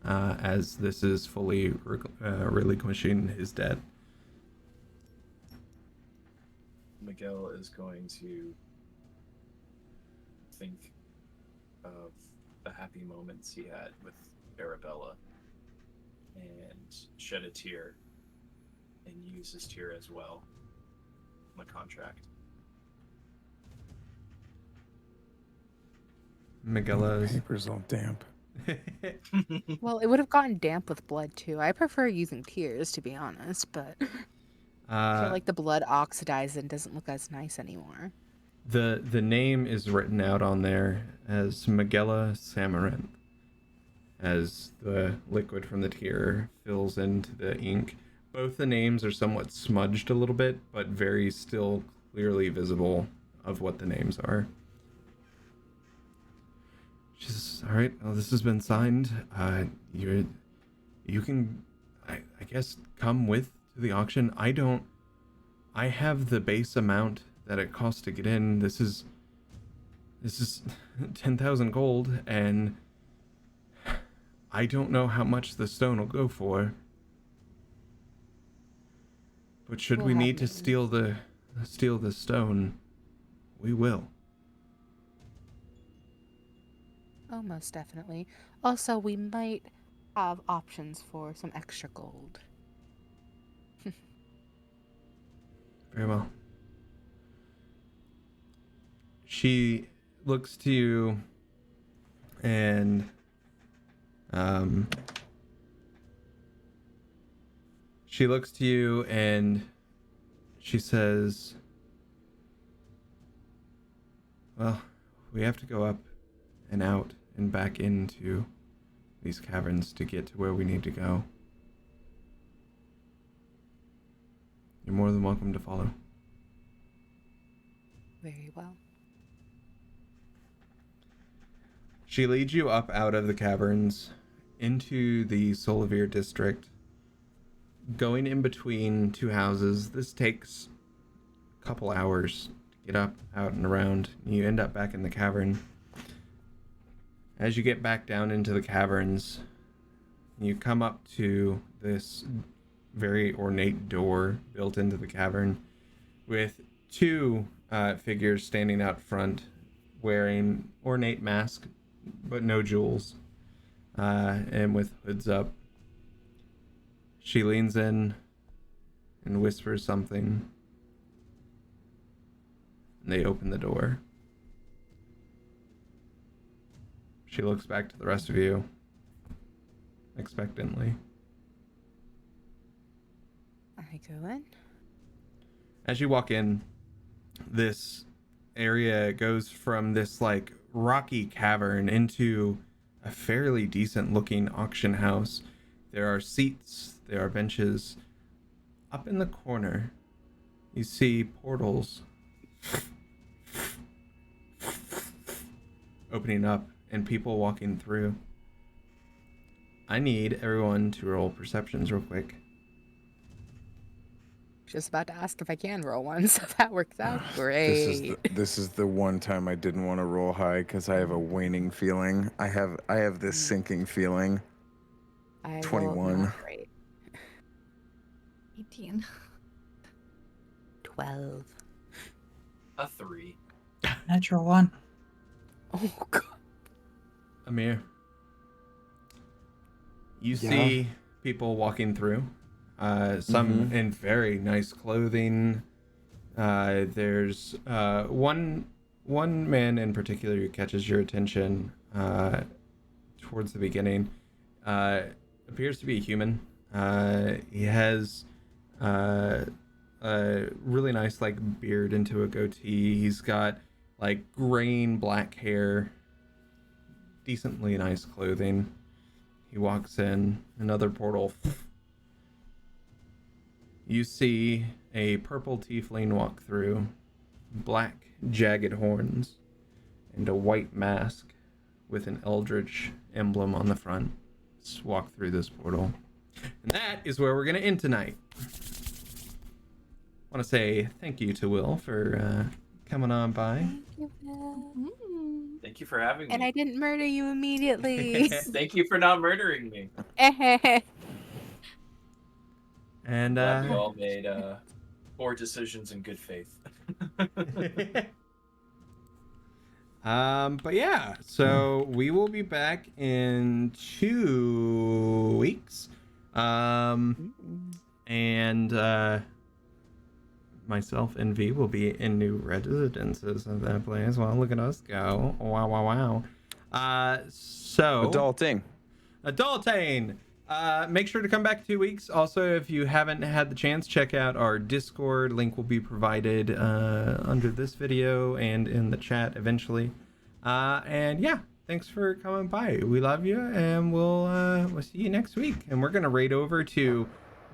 Speaker 2: as this is fully relinquishing his debt.
Speaker 6: Miguel is going to think of the happy moments he had with Arabella and shed a tear and use his tear as well on the contract.
Speaker 2: Miguel's
Speaker 7: paper's all damp.
Speaker 3: Well, it would have gotten damp with blood too. I prefer using tears, to be honest, but I feel like the blood oxidizes and doesn't look as nice anymore.
Speaker 2: The name is written out on there as Miguel Samaranth, as the liquid from the tear fills into the ink. Both the names are somewhat smudged a little bit, but very still clearly visible of what the names are. She says, all right, well, this has been signed. You can, I guess, come with to the auction. I have the base amount that it costs to get in. This is 10,000 gold, and I don't know how much the stone will go for. But should we need to steal the stone, we will.
Speaker 3: Oh, most definitely. Also, we might have options for some extra gold.
Speaker 2: Very well. She looks to you and she says, well, we have to go up and out and back into these caverns to get to where we need to go. You're more than welcome to follow.
Speaker 3: Very well.
Speaker 2: She leads you up out of the caverns into the Solavir district, going in between two houses. This takes a couple hours to get up, out, and around. You end up back in the cavern. As you get back down into the caverns, you come up to this very ornate door built into the cavern with two figures standing out front wearing ornate masks but no jewels, and with hoods up. She leans in and whispers something, and they open the door. She looks back to the rest of you expectantly.
Speaker 3: I go in.
Speaker 2: As you walk in, this area goes from this like rocky cavern into a fairly decent looking auction house. There are seats, there are benches. Up in the corner, you see portals opening up and people walking through. I need everyone to roll perceptions real quick.
Speaker 3: Just about to ask if I can roll one, so that works out great.
Speaker 7: This is the one time I didn't want to roll high because I have a waning feeling. I have this sinking feeling. 21.
Speaker 3: Great.
Speaker 8: 18.
Speaker 3: 12.
Speaker 6: A 3.
Speaker 1: Natural one.
Speaker 3: Oh god.
Speaker 2: Amiir, you see people walking through. Some in very nice clothing. There's one man in particular who catches your attention towards the beginning. Appears to be a human. He has a really nice like beard into a goatee. He's got like graying black hair, decently nice clothing. He walks in, another portal. You see a purple tiefling walk through, black jagged horns, and a white mask with an eldritch emblem on the front. Let's walk through this portal. And that is where we're going to end tonight. want to say thank you to Will for coming on by.
Speaker 3: Thank you, Will.
Speaker 6: Thank you for having me.
Speaker 3: And I didn't murder you immediately.
Speaker 6: Thank you for not murdering me.
Speaker 2: And
Speaker 6: Glad we all made poor decisions in good faith.
Speaker 2: But yeah, so we will be back in 2 weeks. And myself and V will be in new residences of that place. Well, look at us go. Wow. So adulting. Make sure to come back 2 weeks. Also, if you haven't had the chance, check out our Discord. Link will be provided under this video and in the chat eventually. And yeah, thanks for coming by. We love you, and we'll see you next week. And we're gonna raid over to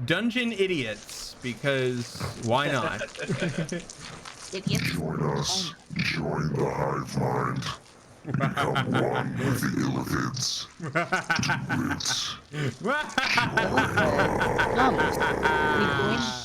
Speaker 2: Dungeon Idiots because why not?
Speaker 8: Idiots.
Speaker 11: Join us. Join the hive mind. Become one with the Illivids.
Speaker 8: We joined